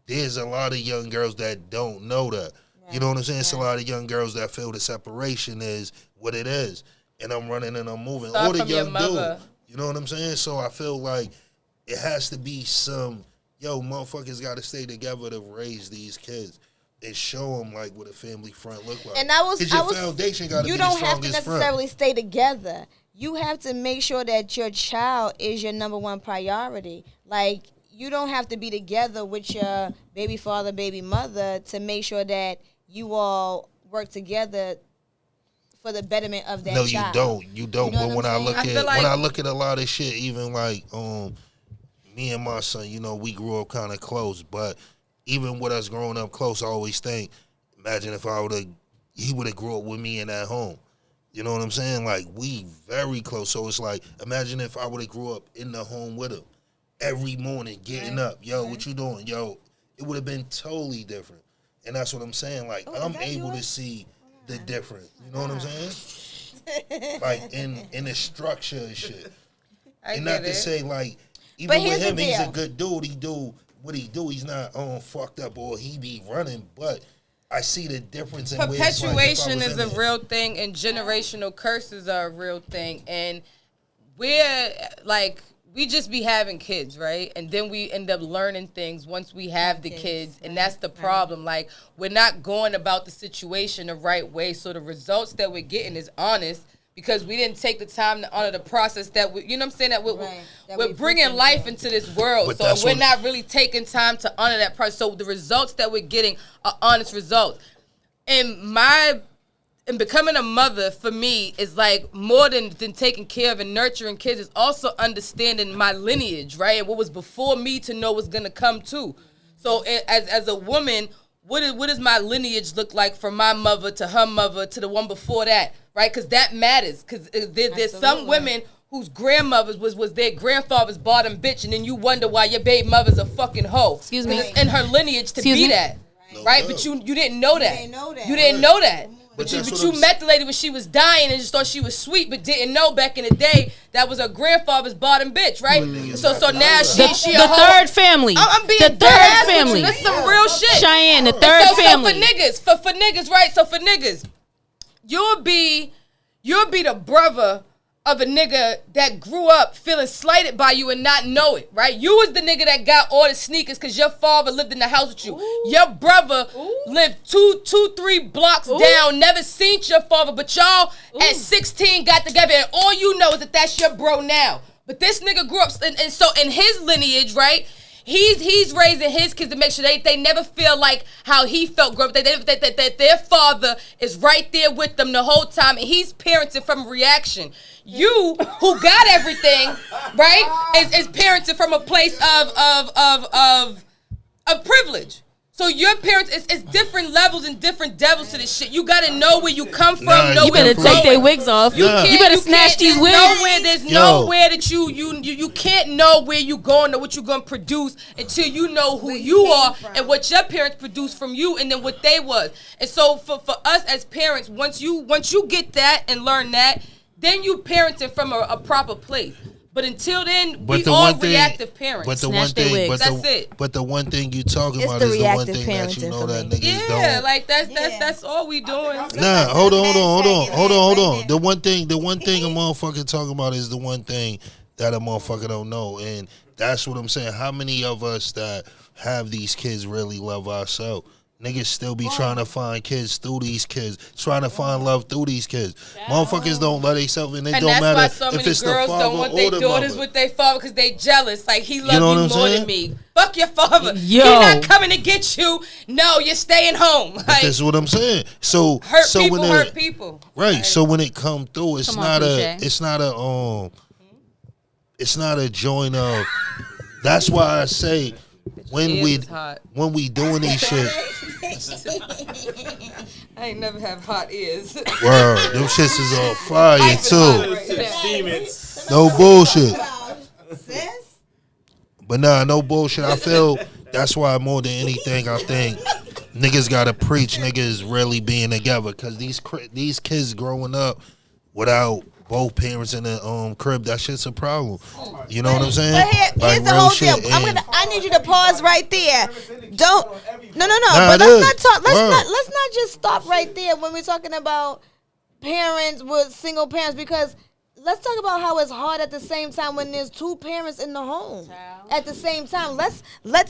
There's a lot of young girls that don't know that. Right. You know what I'm saying? It's a lot of young girls that feel the separation is what it is. And I'm running and I'm moving. Or the young dude. You know what I'm saying? So I feel like it has to be some, motherfuckers got to stay together to raise these kids and show them like what a family front look like. And foundation got to be the strongest front. You don't have to necessarily stay together. You have to make sure that your child is your number one priority. Like, you don't have to be together with your baby father, baby mother to make sure that you all work together for the betterment of that child. No, you don't. But when I look at a lot of shit, even like me and my son, we grew up kind of close. But even with us growing up close, I always think, imagine if he would have grew up with me in that home. You know what I'm saying? Like, we very close. So it's like, imagine if I would have grew up in the home with him. Every morning, getting up, what you doing? It would have been totally different. And that's what I'm saying. Like, I'm able to see the difference. You know what I'm saying? Like, in the structure and shit. And not to say, like, even with him, he's a good dude. He do what he do. He's not fucked up or he be running. But I see the difference in perpetuation is a real thing, and generational curses are a real thing. And we're, like, we just be having kids, right? And then we end up learning things once we have the kids. And that's the problem. Like, we're not going about the situation the right way. So the results that we're getting is honest because we didn't take the time to honor the process that we, you know what I'm saying? That we're bringing life into this world. But so we're not really taking time to honor that process. So the results that we're getting are honest results. And becoming a mother, for me, is like more than taking care of and nurturing kids. It's also understanding my lineage, right? And what was before me to know what's going to come too. So as a woman, what does my lineage look like from my mother to her mother to the one before that, right? Because that matters. Because there's some women whose grandmothers was their grandfather's bottom bitch, and then you wonder why your baby mother's a fucking hoe. Excuse me. It's in her lineage to be that, right? But you didn't know that. You didn't know that. But you met the lady when she was dying and just thought she was sweet, but didn't know back in the day that was her grandfather's bottom bitch, right? So now she the third family. I'm being the third family. That's some real shit. Cheyenne, the third family. So for niggas, right? So for niggas, you'll be the brother of a nigga that grew up feeling slighted by you and not know it, right? You was the nigga that got all the sneakers because your father lived in the house with you. Ooh. Your brother lived two, 3 blocks down, never seen your father, but y'all at 16 got together and all you know is that that's your bro now. But this nigga grew up, and so in his lineage, right? He's raising his kids to make sure they never feel like how he felt growing up. That their father is right there with them the whole time, and he's parenting from reaction. You, who got everything, right, is parenting from a place of privilege. So your parents, it's different levels and different devils to this shit. You gotta know where you come from. Know you better take their wigs off. You better snatch these wigs. There's nowhere that you can't know where you going or what you gonna produce until you know who you are and what your parents produced from you and then what they was. And so for us as parents, once you get that and learn that, then you parenting from a proper place. But until then, we all reactive parents. But the one thing, that's it. But the one thing you talking about is the one thing that you know that niggas don't. Yeah, like that's all we doing. Nah, hold on. The one thing a motherfucker talking about is the one thing that a motherfucker don't know, and that's what I'm saying. How many of us that have these kids really love ourselves? Niggas still be trying to find kids through these kids, trying to find love through these kids. Motherfuckers don't love themselves, and it don't matter why so if it's the father don't want their daughters with their father because they jealous. Like he loves you more than me. Fuck your father. He not coming to get you. No, you're staying home. Like, that's what I'm saying. So hurt people. Right. Like, so when it come through, it's not a joint of. That's why I say. When we doing these shit, I ain't never have hot ears. Wow, them shits is on fire too. No bullshit. But nah, no bullshit. I feel that's why more than anything, I think niggas gotta preach niggas really being together, cause these kids growing up without both parents in the crib, that shit's a problem. You know what I'm saying? But here's the whole deal. I need you to pause right there. Don't. No. Nah, but let's not talk. Let's not just stop right there when we're talking about parents with single parents, because let's talk about how it's hard at the same time when there's 2 parents in the home at the same time. Let's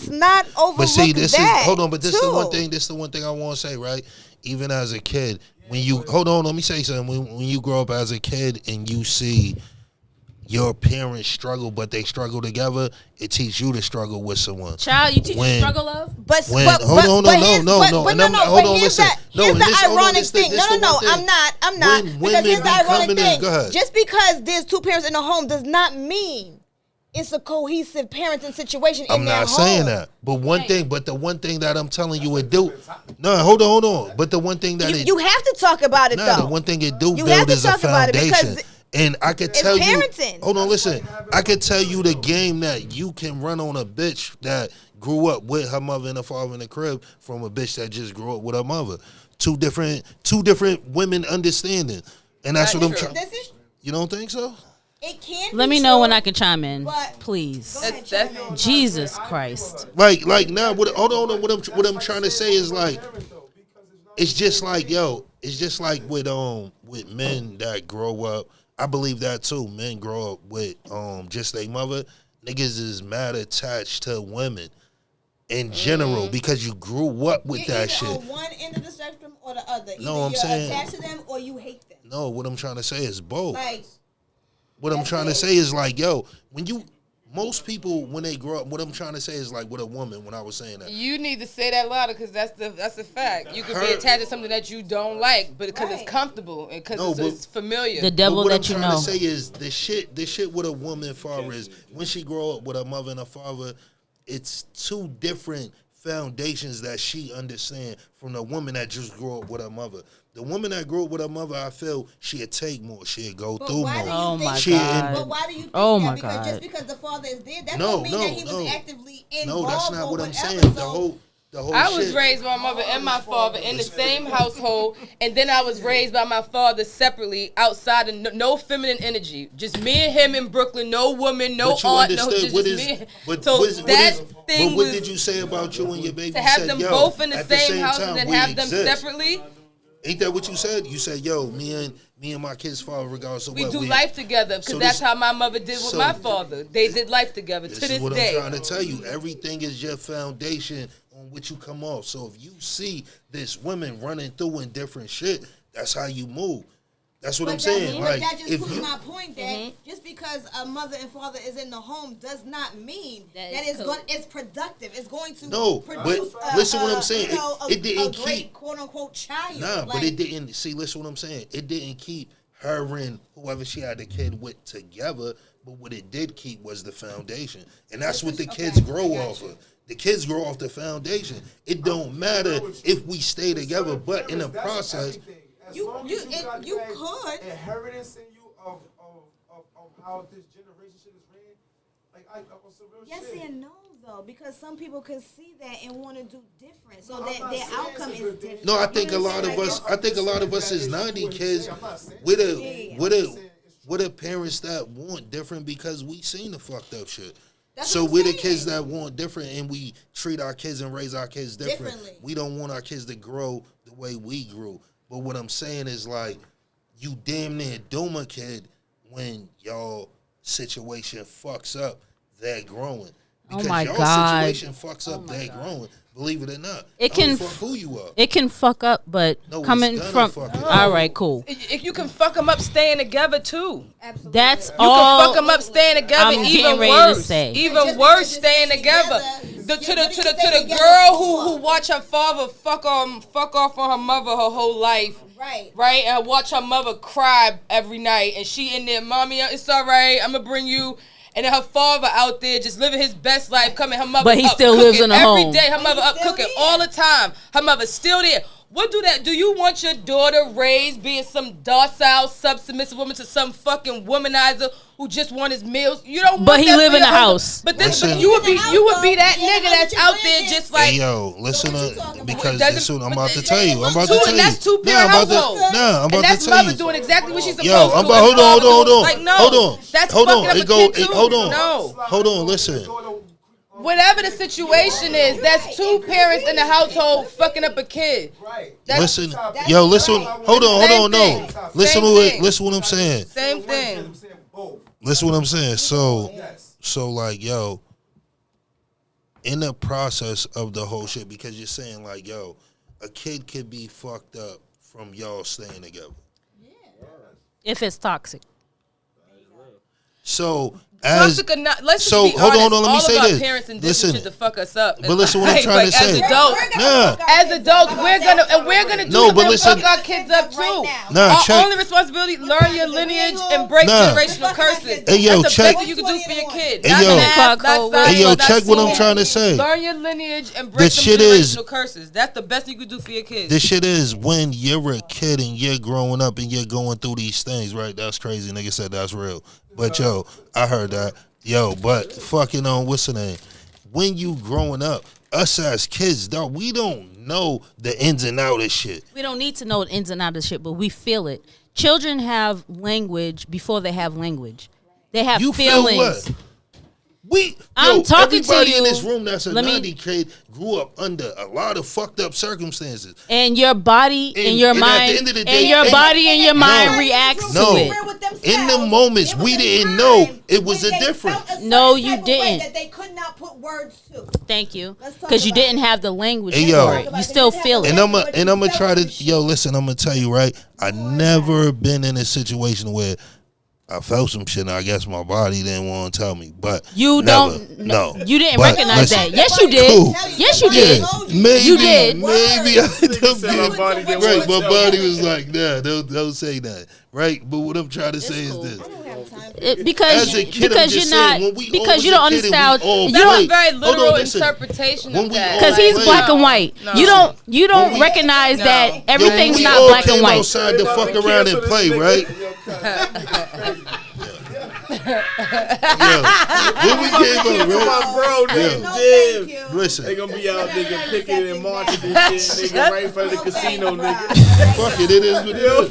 not overlook But see, this that is hold on. But this is the one thing. This is the one thing I want to say. Right? Even as a kid. When you hold on, let me say something. When you grow up as a kid and you see your parents struggle, but they struggle together, it teaches you to struggle with someone. Child, you teach you struggle love. Hold on, listen. Here's the ironic thing. No, I'm not. Because here's the ironic thing. Just because there's 2 parents in the home does not mean it's a cohesive parenting situation in their home. I'm not saying that. But the one thing that I'm telling you it do. No, hold on. But the one thing that you have to talk about it though. The one thing it do build is a foundation. And I could tell you, hold on, listen. I could tell you the game that you can run on a bitch that grew up with her mother and her father in the crib from a bitch that just grew up with her mother. Two different women understanding, and that's what I'm trying. You don't think so? It can't. Let me know when I can chime in, please. Jesus Christ. Like now, hold on. What I'm trying to say is like, it's just like with men that grow up. I believe that too. Men grow up with just their mother. Niggas is mad attached to women in general because you grew up with that shit. On one end of the spectrum or the other. No, I'm saying attached to them or you hate them. No, what I'm trying to say is both. Like, what I'm trying to say is like, yo, most people when they grow up, what I'm trying to say is like with a woman. When I was saying that, you need to say that louder because that's a fact. You could be attached to something that you don't like, but because it's comfortable and because it's familiar. The devil that you know. What I'm trying to say is the shit with a woman far is when she grow up with her mother and her father, it's 2 different foundations that she understand from the woman that just grew up with her mother. The woman that grew up with her mother, I feel she'd take more. She'd go through more. Oh my God. But why do you think that? Because just because the father is dead, that don't mean that he was actively involved. No, that's not what I'm saying. the whole I was shit. raised by my mother and my father in the same household, and then I was raised by my father separately outside of no feminine energy. Just me and him in Brooklyn, no woman, no But you aunt, no understood just what is, me. but So what is, that but thing what was did you say about you and your baby? to You have said, them yo, both in the at same house time, and then we have them exist. separately. Ain't that what you said? You said, yo, me and my kids' father, regardless of We what do life together because So that's this- how my mother did with so my father. They did life together This to is this what day. I'm trying to tell you. Everything is your foundation on which you come off. So if you see this women running through in different shit, that's how you move. That's what I'm saying. But Like, that just if proves you, my point that just because a mother and father is in the home does not mean that is it's cool. going. It's productive. It's going to No, produce. but listen what I'm saying. You know, It didn't a great keep- quote unquote child. nah, Like, but it didn't. See, listen what I'm saying. It didn't keep her and whoever she had the kid with together. But what it did keep was the foundation, and that's what the kids grow off of. The kids grow off the foundation. It don't matter if we stay together, but in the process, you got you that could. inheritance in you of how this generation shit is ran. Like I on some real Yes shit. and no though, because some people can see that and want to do different, so No, I'm that not their saying outcome it's a is good thing. different. no, I You think know a what I'm lot saying? of Like, us. I think a lot of us is 90 kids with a parents that want different because we seen the fucked up shit. That's So what I'm we're the saying. kids that want different, and we treat our kids and raise our kids different. Differently. We don't want our kids to grow the way we grew. But what I'm saying is like, you damn near doom a kid when y'all situation fucks up that growing. Because my y'all God. situation fucks up that growing. Believe it or not. It I can don't fuck who you are. It can fuck up, but No, it's coming gonna from fuck it up. all right, cool. If you can fuck them up staying together too. That's You all. can fuck them up staying together. I'm Even getting ready to worse, say. even worse, staying together. To the girl who watch her father fuck off on her mother her whole life. Right, and watch her mother cry every night, and she in there, mommy, it's all right, I'm gonna bring you. And then her father out there just living his best life, coming. Her mother, But he up still cooking lives in a every home. day. Her mother up cooking all the time. Her mother's still there. What do that? Do you want your daughter raised being some docile, submissive woman to some fucking womanizer who just want his meals? You don't want But he that live for in the your husband. house. But this, Listen. you would be that nigga that's out there just like. Hey yo, listen to because Doesn't- this is what I'm but about to tell you. I'm about two, to tell and you. that's two Nah, parent I'm about household. to, I'm about and that's to tell mother you. doing exactly what she's supposed Yo, to. I'm and about, hold father on. doing- Like no, hold on. That's Hold fucking on. up a It go. kid It, too. hold on. No. Hold on. Listen. Whatever the situation is, that's two parents in the household fucking up a kid. That's, Listen. Yo, listen. Hold on. Same Hold on. No. thing. Listen Same to it. thing. Listen what I'm saying. Same thing. Listen what I'm saying. So like, yo, in the process of the whole shit, because you're saying like, yo, a kid could be fucked up from y'all staying together. If it's toxic. So as Toxic or not, let's just so be hold honest. on, let me all say of our this. parents and Listen, shit to fuck us up. but listen what I'm trying to say. As adults, Nah. as adults, we're gonna do No, but to listen. fuck our kids up too. Nah, Our check. only responsibility: learn your lineage and break Nah. generational curses. Hey, yo, That's the check. best thing you can do for your kid. Hey, Not yo. math, not science, Hey, yo, not check what I'm school. trying to say. Learn your lineage and break This some shit is- generational curses. That's the best thing you can do for your kids. This shit is when you're a kid and you're growing up and you're going through these things, right? That's crazy. Nigga said that's real. But yo, I heard that. Yo, but fucking on what's the name? When you growing up, us as kids, dog, we don't know the ins and outs of shit. We don't need to know the ins and outs of shit, but we feel it. Children have language before they have language. They have You feel feelings. what? I'm talking to everybody you. in this room that's a Let me- 90 kid grew up under a lot of fucked up circumstances. And your body and your and at the mind end of the and day- your and- body and your mind No. reacts No. to it. In the moments, we didn't know it was a difference. No, you didn't. That they could not put words to. Thank you. talk Because you about didn't have the language Hey, for yo. it. You still feel it. And I'm gonna try to listen. I'm gonna tell you right. I never been in a situation where I felt some shit. And I guess my body didn't want to tell me, but You never, don't. No, You didn't But recognize listen, that. Yes, you did. Cool. Yes, you Yeah, did. maybe, You did. Maybe I done my body didn't right. want to My tell body me. was like, nah, don't say that. Right. But what I'm trying to say is this. Because As a kid, I'm because just you're not saying, when we all because was you a don't kid and we understand. all You That's don't a very Hold on, literal listen. interpretation When of we that. all because he's played- black and white. No. You don't recognize that everything's we not all black and came white. outside to fuck around and play, right? When we came up, my bro, nigga, listen. They gonna be out, nigga, picking and marching this shit, nigga, right in front of the casino, nigga. Fuck it is what it is.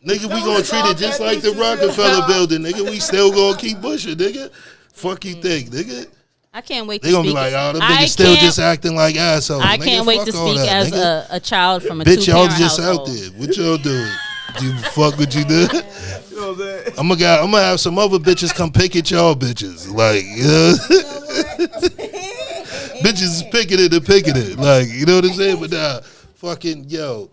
Nigga, we gonna treat it just like the Rockefeller building, nigga. We still gonna keep pushing, nigga. Fuck you think, nigga? I can't wait to They gonna speak. be like, oh, them niggas still just acting like assholes. I Nigga, can't wait fuck to all speak that, as nigga. a child from a Bitch, y'all two-parent just household. out there. What y'all doing? Do you fuck what you did? You know what I'm saying? I'm gonna have some other bitches come pick at y'all bitches. Like, you know? Bitches is picking it and picking it. Like, you know what I'm saying? But nah, fucking, yo.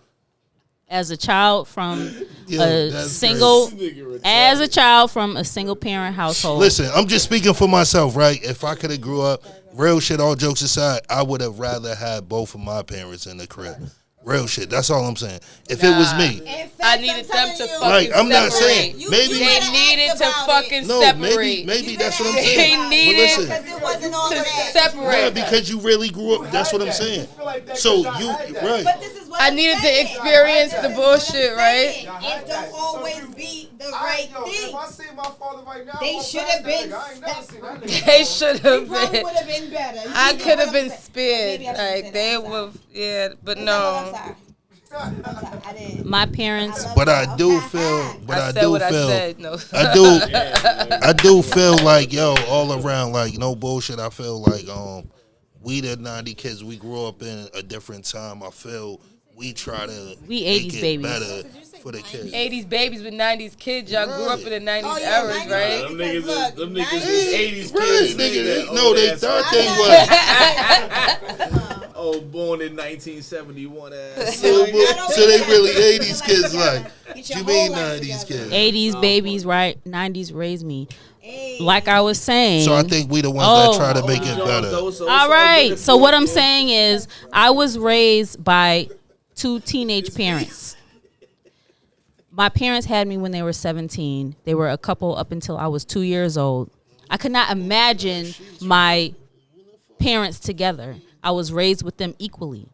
As a child from Yo, a that's single, crazy. as a child from a single parent household. Listen, I'm just speaking for myself, right? If I could have grew up, real shit, all jokes aside, I would have rather had both of my parents in the crib. Real shit. That's all I'm saying. If it was me. I needed them to fucking Like, I'm not separate. saying, maybe- They needed to fucking No, separate. maybe that's what I'm They saying. needed But listen, to separate. yeah, because you really grew up. That's what I'm saying. So you, right. I needed to experience the bullshit, right? It don't always be the right thing. If I see my father right now, They should have been. They should have Probably been. would have been better. You I know could what have been I'm saying? spared. Maybe I shouldn't Like say they that. were, yeah, but I'm no. sorry. I'm sorry. I didn't. My parents. But I do feel, but I I said do what I feel, said, no. I do feel like, yo, all around, like, no bullshit. I feel like, we the 90 kids, we grew up in a different time. I feel we try to We make 80s it babies. better for the kids. 80s babies with 90s kids. Y'all grew up in the 90s Oh, yeah, eras, 90s right? Them niggas is 80s Right, kids. nigga, That no, old they ass thought fucking- they was. Oh, born in 1971 ass. So they really 80s kids, like, what you mean 90s kids? 80s babies, right? 90s raised me. Like I was saying. So I think we the ones that try to make it better. All right. So what I'm saying is, I was raised by two teenage parents. My parents had me when they were 17. They were a couple up until I was 2 years old. I could not imagine my parents together. I was raised with them equally.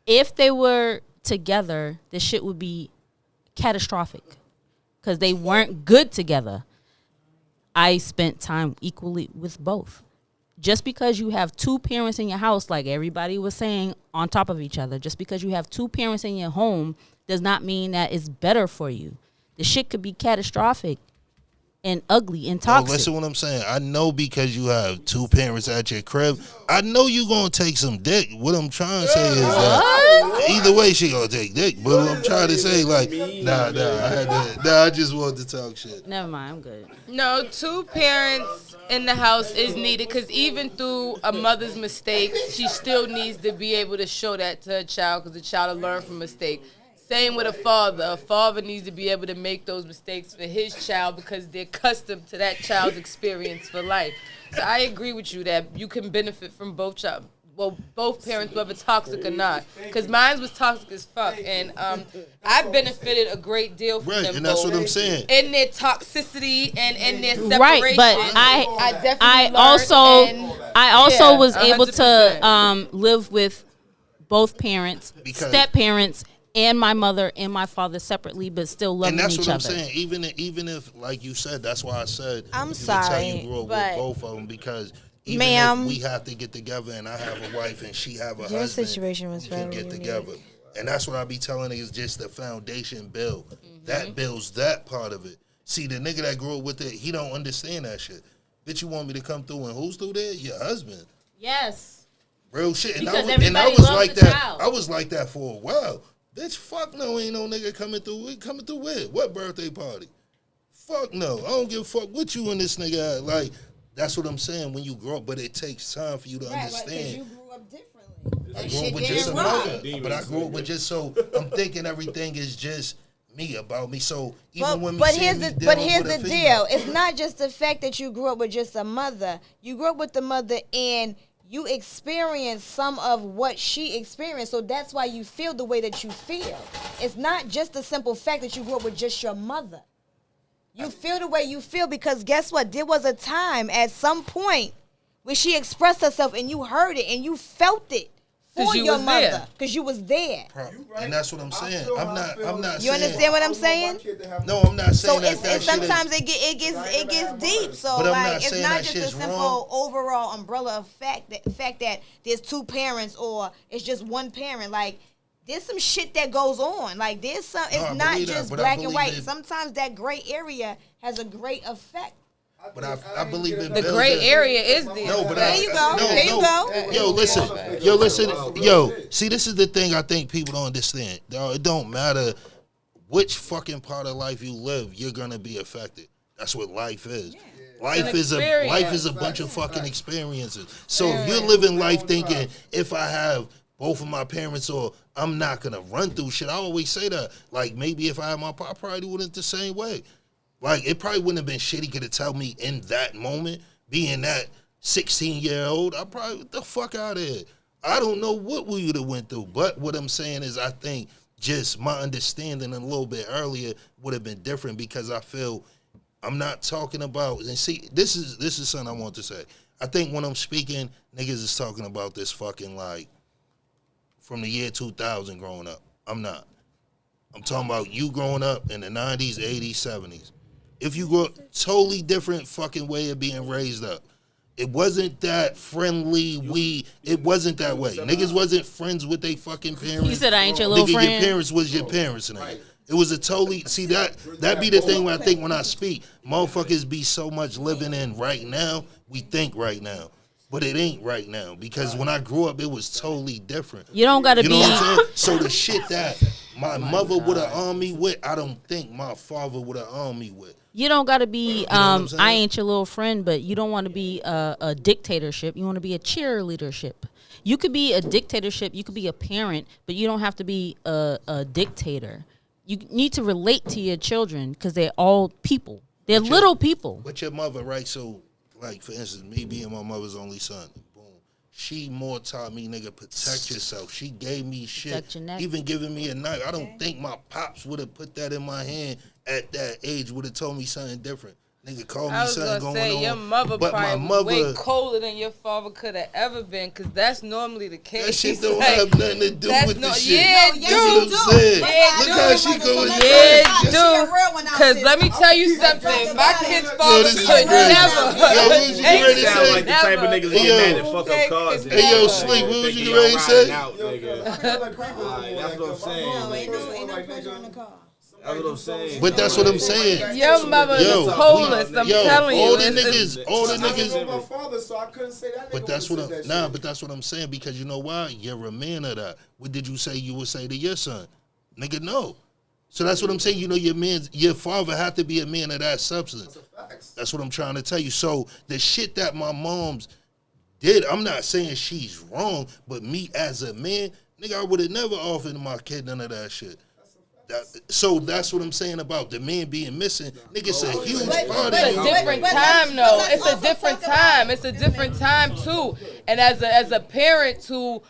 If they were together, this shit would be catastrophic because they weren't good together. I spent time equally with both. Just because you have two parents in your house, like everybody was saying, on top of each other, just because you have two parents in your home does not mean that it's better for you. The shit could be catastrophic and ugly and No, toxic. listen what I'm saying. I know because you have two parents at your crib, I know you gonna take some dick. What I'm trying to say is that either way she gonna take dick. But what I'm trying to say, like, I just wanted to talk shit. Never mind, I'm good. No, two parents in the house is needed because even through a mother's mistakes, she still needs to be able to show that to her child because the child will learn from mistake. Same with a father. A father needs to be able to make those mistakes for his child because they're accustomed to that child's experience for life. So I agree with you that you can benefit from both parents, whether toxic or not. Because mine was toxic as fuck, and I benefited a great deal from them And that's both what I'm saying. in their toxicity and in their separation. Right, but I also was able to live with both parents, step parents, and my mother and my father separately, but still loving And that's each what I'm other. saying. Even if, like you said, that's why I said I'm you would tell sorry, you grew up but- with both of them because even Ma'am. if we have to get together and I have a wife and she have a Your husband, situation was we can very get unique. together. And that's what I be telling niggas, just the foundation build. That builds that part of it. See, the nigga that grew up with it, he don't understand that shit. Bitch, you want me to come through and who's through there? Your husband. Yes. Real shit. And Because I everybody was loves like the that. child. I was like that for a while. Bitch, fuck no, ain't no nigga coming through. We coming through with what birthday party? Fuck no. I don't give a fuck what you and this nigga had. Like, that's what I'm saying when you grow up, but it takes time for you to understand. you grew up differently. I grew up with just a mother, but I grew up with just so I'm thinking everything is just me about me. So even when But me here's seeing the me but dealing here's with the a deal. female- It's not just the fact that you grew up with just a mother. You grew up with the mother and you experienced some of what she experienced. So that's why you feel the way that you feel. It's not just the simple fact that you grew up with just your mother. You feel the way you feel because guess what? There was a time at some point where she expressed herself and you heard it and you felt it 'Cause you your was there. mother because you was there. And that's what I'm saying. I'm not You saying. understand what I'm saying? No, I'm not So saying that sometimes shit is, it gets deep. So But I'm not like it's saying not that just a shit's simple wrong. overall umbrella of fact that there's two parents or it's just one parent. Like there's some shit that goes on. Like there's some. It's I not believe that, just but I black and believe white. it- Sometimes that gray area has a great effect. But I believe in The gray area is there. No, but There you go. There you go. Yo, listen. See, this is the thing I think people don't understand. Dog, it don't matter which fucking part of life you live, you're gonna be affected. That's what life is. Life is a bunch of fucking experiences. So if you're living life thinking, if I have both of my parents or I'm not gonna run through shit, I always say that. Like maybe if I had my pop, I probably wouldn't the same way. Like, it probably wouldn't have been shit he could have told me in that moment, being that 16-year-old. I probably, what the fuck out of here. I don't know what we would have went through. But what I'm saying is I think just my understanding a little bit earlier would have been different because I feel I'm not talking about, and see, this is something I want to say. I think when I'm speaking, niggas is talking about this fucking, like, from the year 2000 growing up. I'm not. I'm talking about you growing up in the 90s, 80s, 70s. If you grew up totally different fucking way of being raised up. It wasn't that friendly. It wasn't that way. Niggas wasn't friends with their fucking parents. You said I ain't your little friend. Your parents was your parents, nigga. It was a totally, see that be the thing when I think when I speak, motherfuckers be so much living in right now, we think right now. But it ain't right now because when I grew up, it was totally different. You don't gotta you know be. What I'm saying? So the shit that my mother would have armed me with, I don't think my father would have armed me with. You don't got to be, You know what I'm saying? I ain't your little friend, but you don't want to be a dictatorship. You want to be a cheerleadership. You could be a dictatorship. You could be a parent, but you don't have to be a dictator. You need to relate to your children because they're all people. They're little people. But your mother, right? So, like, for instance, me being my mother's only son, boom. She more taught me, nigga, protect yourself. She gave me shit, Protect your neck. even giving me a knife. I don't think my pops would have put that in my hand at that age, would have told me something different. Nigga, call me I was something gonna going say on. your mother but probably my mother, way colder than your father could have ever been, cause that's normally the case. that shit It's don't like, have nothing to do that's with no, the shit. yeah, That's what I'm saying. Yeah, Look how she going. Yeah, dude. Cause let me tell you something. My kid's father this is could crazy. never. Yo, what was you Ain't ready to Sound say? like the type of niggas Hey, get yo. mad and fuck up cars. and Hey, yo, shit. Sleep, what was Thinking you y'all ready to riding say? out, nigga. That's what I'm saying. No, ain't no pressure on the car. That's what I'm saying. But that's what I'm saying. Your mother is the coldest. I'm telling you. all the It's- niggas, all the I don't know niggas. my father, so I couldn't say that. But nigga that's would've what said I'm, that nah. shit. But that's what I'm saying because you know why? You're a man of that. What did you say you would say to your son? Nigga, no. So that's what I'm saying. You know, your father had to be a man of that substance. That's what I'm trying to tell you. So the shit that my mom's did, I'm not saying she's wrong, but me as a man, nigga, I would have never offered my kid none of that shit. So that's what I'm saying about the man being missing. Nigga, it's a huge part of It's you. a different time, though. It's a different time. It's a different time too. And as a parent who,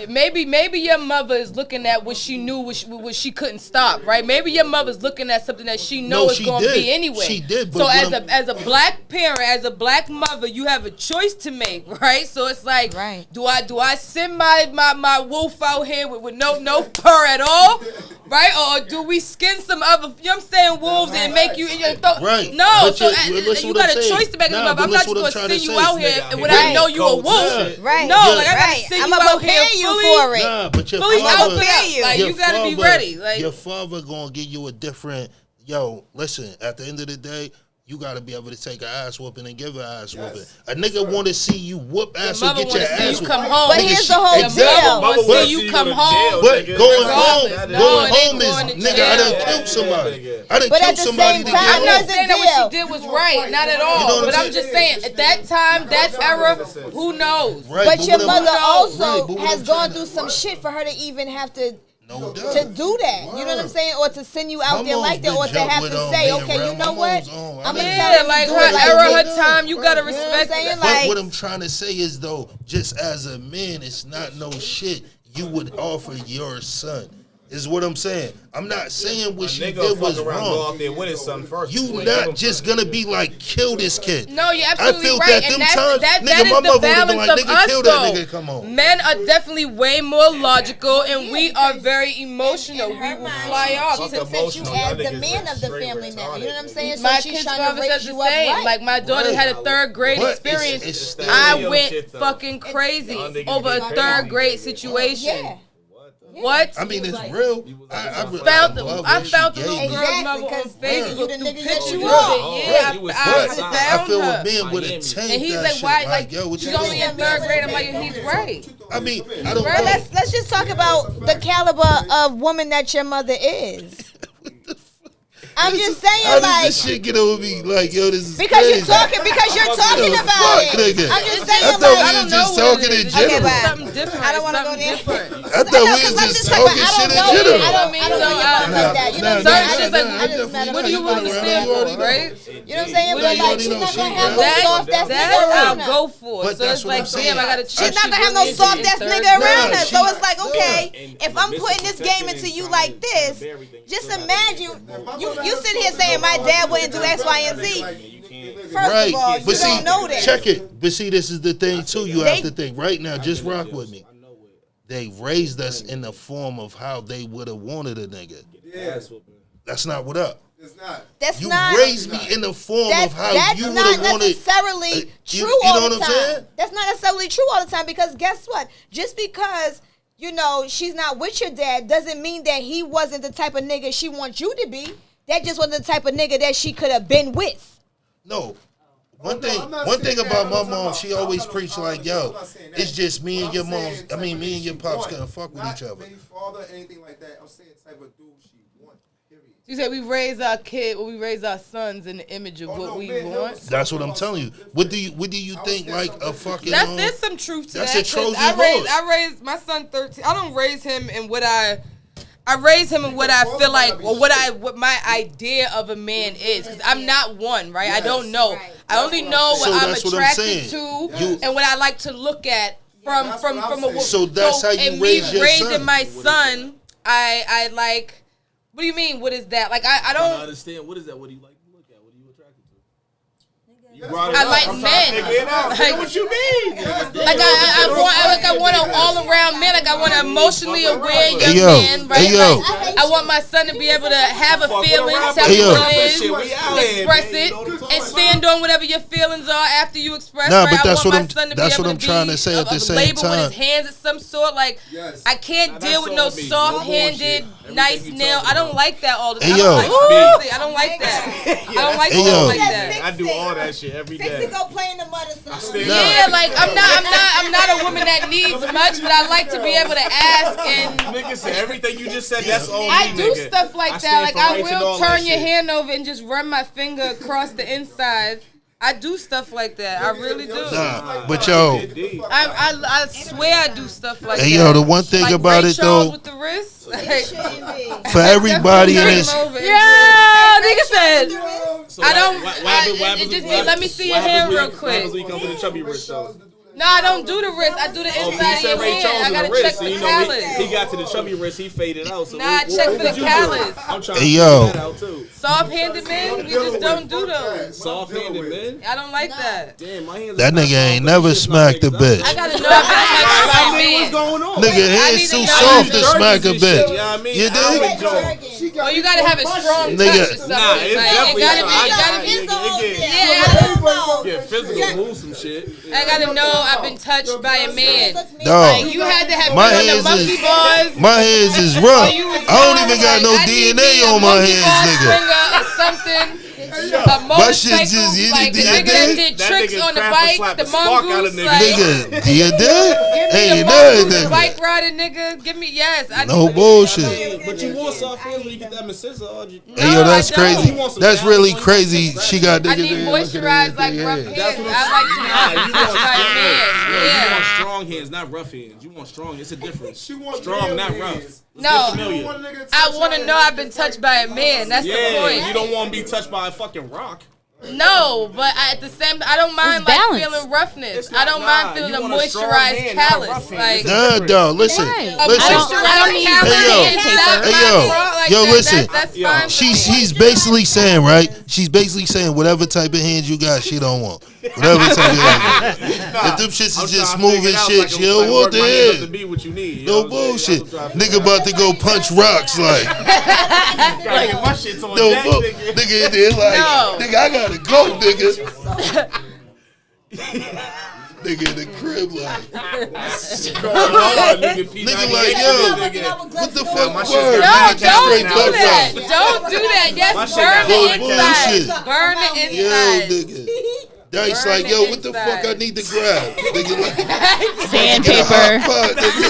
maybe your mother is looking at what she knew, what she couldn't stop, right? Maybe your mother's looking at something that she knows is going to be anyway. She did. But So what as a black parent, as a black mother, you have a choice to make, right? So it's like, do I send my wolf out here with no purr at all? Right? Or do we skin some other, you know what I'm saying, wolves and make you in your throat? Right. No, But so listen you what I'm got a saying. choice to make as a Nah, mother. but I'm not listen just what going I'm to trying send to you say. out here Nigga, without right. know you a wolf. Right. No, Yeah. like I got Right. to send I'ma you out here prepare you fully, for it. Nah, but your fully father, outfit. Like, your you got to be father- ready. Like, your father gonna give you a different. Yo, listen. At the end of the day, you gotta be able to take an ass whooping and give an ass whooping. A nigga want to see you whoop ass or mother get your wanna see ass you whooped. come home. But Nigga, here's she- the whole exactly. deal. Mama wanna see you come home. But going home, Regardless. No, going it ain't home going is to nigga. I done jail. killed somebody. I done But killed at the somebody same to time, get I'm off. not Here's the saying that what deal. she did was right, not at You know all. what But I'm I'm just saying, at that time, that era, who knows? Right, But your what I'm- mother right, also but what has I'm gone trying through some shit for her to even have to No doubt. to do that. You know what I'm saying? Or to send you out My there mom's like that, been or to jumped have with, to say, being okay, you around. know My what? mom's on. I'm I gonna mean, tell Yeah, you like do her it like era, you her do. time, you gotta You know what I'm respect saying? that. But Like, what I'm trying to say is though, just as a man, it's not no shit you would offer your son. Is what I'm saying. I'm not saying what she Nigga did was fuck around, go wrong. out there with his son first. You not just gonna be like, kill this kid. No, you're I absolutely feel right, that them and times, that nigga, is my the mother would've been balance like, of nigga, us, kill though. that nigga, come on. Men are definitely way more logical, and we are very emotional. We will fly off. She looks at you as the man of the family now. You know what I'm saying? So My she's kid's trying to father raise says you the up same. right. Like my daughter had a third grade But experience. it's still I real went shit, though. fucking crazy Niggas over a get third crazy. grade situation. Yeah. What? I mean, it's real. I found the little Exactly, girl's mother on because Facebook you the through nigga that pictures you of are. it. Yeah, You was I But found I feel her. with men would have tanked And he's that like, shit. why? Like, yo, what she's you only mean? in third grade. I'm like, he's right. I mean, I don't Bro, know. let's just talk about the caliber of woman that your mother is. I'm just saying, How did like, this shit get over me? Like, yo, this is because crazy. you're talking The about fuck, it. nigga? I'm just I saying, thought like, we was just talking in Okay, general. bye. Something different. I don't want to go Something there. different. I thought we was just talking shit in general. I don't know your mom like that. You know what I'm saying? Certain shit like, I just met her. what do you understand for, right? You know what I'm saying? What But do you like, she's not gonna have no That, soft ass that nigga around I'll her. go for. But So that's it's what like, I'm saying. damn, I gotta check. She's not gonna have no soft ass nigga around her. So it's like, okay, if I'm putting this game into you like this, just imagine you sit here saying my dad wouldn't do X, Y, and Z. First of all, you But see, don't know that. check it. But see, this is the thing too. You have They- to think right now. Just rock with me. They raised us in the form of how they would have wanted a nigga. That's not what up. It's not. That's You not. raised me in the form of how That's you would not have wanted. necessarily you true know all what the I'm time. saying? That's not necessarily true all the time because guess what? Just because you know she's not with your dad doesn't mean that he wasn't the type of nigga she wants you to be. That just wasn't the type of nigga that she could have been with. No. One thing about my mom, she always preached like, yo, it's just me and your mom. I mean, me and your pops couldn't fuck with each other. Father, anything like that. I'm saying type of dude she want. Period. You said we raise our kid, or we raise our sons in the image of what we want. That's what I'm telling you. What do you think like a fucking? There's some truth to that's that. a Trojan 'cause horse. I raised my son 13. I don't raise him in what I raise him in what I feel like, or what my idea of a man is. Because I'm not one, right? I don't know. I only know what So I'm that's what I'm attracted saying. to and what I like to look at from a. So that's how you and raise me your raising son. my son, I like. What do you mean? What is that? Like I I don't. don't understand. What is that? What do you like to look at? What are you attracted to? I like men. Like, What you mean? Like I want an all-around man. Like I want an emotionally aware young Hey, yo. man, right? Hey, yo. Like, I want my son to be able to have a feeling, tell Hey, me yo. what it is, We out here, express man. it, You know what I'm talking and stand on whatever your feelings are after you express. Nah, right? but that's I want what my I'm- son to that's be what able I'm to trying be to say at the a same label time. with his hands of some sort. Like I can't Nah, deal with that's no all me. soft-handed, No bullshit. nice Everything you nail. talking I don't about. like that all the Hey, time. yo. I don't like that. I don't like Hey, stuff yo. like that. I do all that shit every Fix day. it, go play in the mud or something. Yeah, like I'm not a woman that needs much, but I like to be able to ask and Nigga said everything you just said. That's all I me, do nigga. stuff like I that. stand Like for I rights and will all that turn your shit. hand over and just run my finger across the inside. I do stuff like that. I really do. Nah, but yo, I swear I do stuff like hey that. yo, the one thing Like about Ray it Charles though, with the wrist. Like, for everybody in this, yeah, nigga said. So I don't. what happens- It just what let me see your happens hand when- real What happens quick. when you come to the chubby wrist though? No, I don't do the wrist. I do the Oh, inside he of said your Ray hand. Charles I in gotta the wrist. check So the you know callus. he got to the chubby wrist. He faded out. So Nah, I check for the you do? callus. I'm trying Hey, to yo. figure that out too. Soft-handed men, we just don't do those. Soft-handed men. I don't like that. Damn, my hands. that nigga ain't never smacked a bitch. I gotta know I've been touched by a man. What's going on? Nigga, I hands need too to know soft to these smack a jerkies and shit, bitch. you know what I mean? You I dig? don't Oh, you gotta have a strong Nigga. touch or something. Nah, it's Like, definitely. it gotta be. It gotta be. Get physical, move some shit. I gotta know I've been touched by a man. Dog, Like you had to have my been on hands the monkey is bars. my hands is rough. You was I don't even got no like, I need me DNA a on my monkey hands, bar nigga. swinger or something. A My shit motorcycle, just you like the did nigga that did That tricks nigga on the crap and bike, slap the the spark out of mongoose, niggas. like. Nigga, you dig? Give me Ain't the nothing, mongoose, nigga. bike riding nigga. Give me yes. No bullshit. But you want soft hands when you get that massage. Hey yo, that's I don't. crazy. You want some That's balance really on your crazy. She got I niggas need in here looking moisturized at like their rough hands. hands. That's what I'm I like to Nah, be you want touched by a strong man. hands. You Yeah. want strong hands, not rough hands. You want strong. It's a difference. She want Strong, real not hands. rough. No, Familiar. I want to know I've been touched by a man. That's the Yeah, point. you don't want to be touched by a fucking rock. No, but at the same, I don't mind It's like balanced. feeling roughness. It's I don't mind nah, feeling you a want a strong moisturized hand, not a callus. rough hand. Like Nah, dog. Listen, Right. a listen. moisturized callus. Hey, yo, listen. That's fine. for me. She's basically saying, right? She's basically saying whatever type of hands you got, she don't want. Whatever type of hands. If them shits is just smooth and shit, she don't want the To hand. be what you need. No bullshit. Nigga about to go punch rocks like. My shit's on No, deck, bro. nigga. Nigga in there like, No. nigga, I gotta go, nigga. Nigga in the crib like. Nigga like, yo, what the fuck my word? shit's No, Nigga just don't straight do up that. like, Don't do that. My Yes, shit burn got the bullshit. inside. Burn the yo, inside. nigga. Dice Burn like, the yo, what the inside. fuck I need to grab? Nigga like, Sandpaper. hot pot, nigga.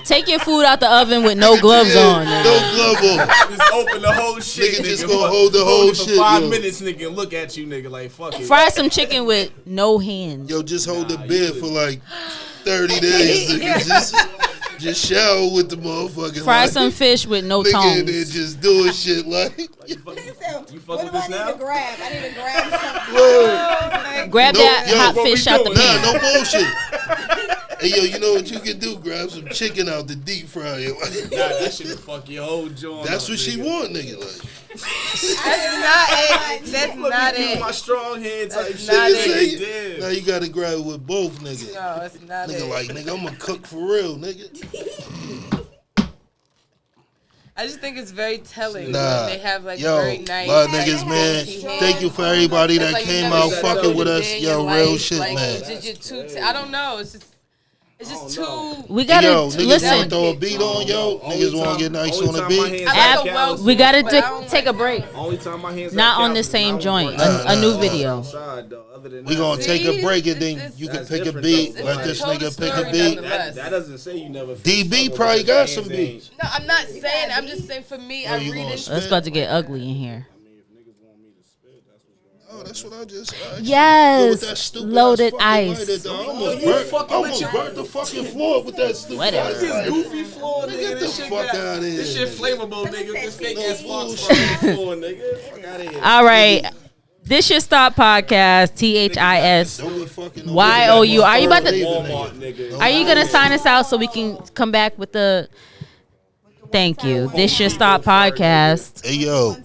Take your food out the oven with no gloves on. nigga. No glove on. Just open the whole shit. Nigga just nigga. gonna hold the whole it for shit, 5 yo. minutes, nigga, and look at you, nigga, like fuck it. Fry some chicken with no hands. Yo, just hold the bed for like 30 days. Nigga. Just shower with the motherfucker. Fry like, some fish with no nigga in there tongues. just doing shit like. You fuck What with do this I need now? to grab? I need to grab something. Whoa. Grab No, that yo, hot what fish we out the doing? pan. Nah, no bullshit. Hey, yo, you know what you can do? Grab some chicken out the deep fryer. Nah, that shit will fuck your whole joint. That's up, what she nigga. want, nigga. Like, That's not it. That's not Use my it. strong hand type That's shit. not nigga it. say, now you gotta grab it with both, nigga. No, it's not Nigga it. like, nigga, I'm gonna cook for real, nigga. I just think it's very telling Nah, when they have like yo, very nice. lot of like, niggas, man. dainty hands. Thank you for everybody It's that like you came never out showed fucking a with us. day in Yo, your real life, shit, like, man. you did your I don't know. It's just too. We gotta Yo, niggas listen. wanna throw a beat on, yo. Niggas wanna get nice on the beat. I like a well. We gotta but I don't take a break. Only time my hands Not are on the calloused same is when I joint. work A new nah. video. outside, though. Other than We that, gonna take a break and then It's- you can that's pick a different, beat. though. Let It's this a total nigga pick a story beat. nonetheless. that doesn't say you never. DB probably got some beats. No, I'm not saying. I'm just saying for me, I you read gonna it. It's about to get ugly in here. Oh, that's what I just asked. Yes, Yo, with that stupid loaded fucking ice. lighter, dog. I almost burnt the fucking floor with that stupid Whatever. ice. This Like, goofy floor, nigga. get the This shit fuck got- outta here. This shit flammable, nigga. This fake ass No fox bullshit. floor, nigga. Fuck out of here. All right. This Should Stop podcast. THIS. Don't be fucking YOU. Are you about to? Walmart, nigga. Are you gonna sign us out so we can come back with the? Thank you. This Should Stop podcast. Hey, yo.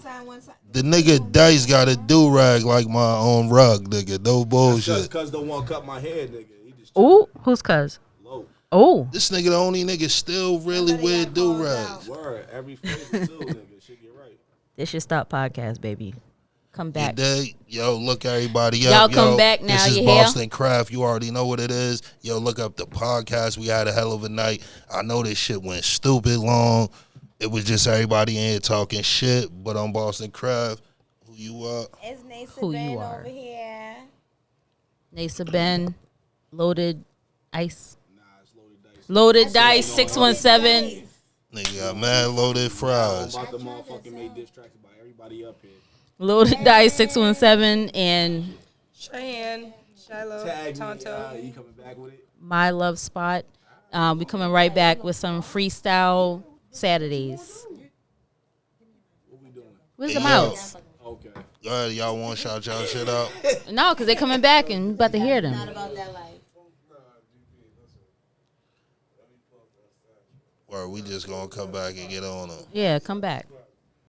The nigga Dice got a do-rag like my own rug, nigga. No bullshit. Cause the one cut my head, nigga. He just Ooh, who's cuz? low. Oh, This nigga the only nigga still really wear do-rags. Word. Every flavor too, nigga. Shit get right. This Should Stop podcast, baby. Come You back. dig? Yo, look everybody Y'all up. come Yo, back now, This is you hear? Boston Craft. You already know what it is. Yo, look up the podcast. We had a hell of a night. I know this shit went stupid long. It was just everybody in here talking shit. But on Boston Craft, who you are? It's Nasa Who Ben you are. over here. Nasa Ben, Loaded Ice. Loaded Dice 617. Nigga got mad loaded fries. I'm about to motherfucking make distracted by everybody up here. Loaded Dice 617 and Cheyenne, Shiloh, Tag me. Tonto. You coming back with it? My Love Spot. We coming right back with some freestyle Saturdays. What we doing? Where's Hey, the yo. mouse? Okay. Y'all want to shout y'all shit out? No, because they coming back and we about to hear them. About that life. Or we just gonna come back and get on them? Yeah, come back.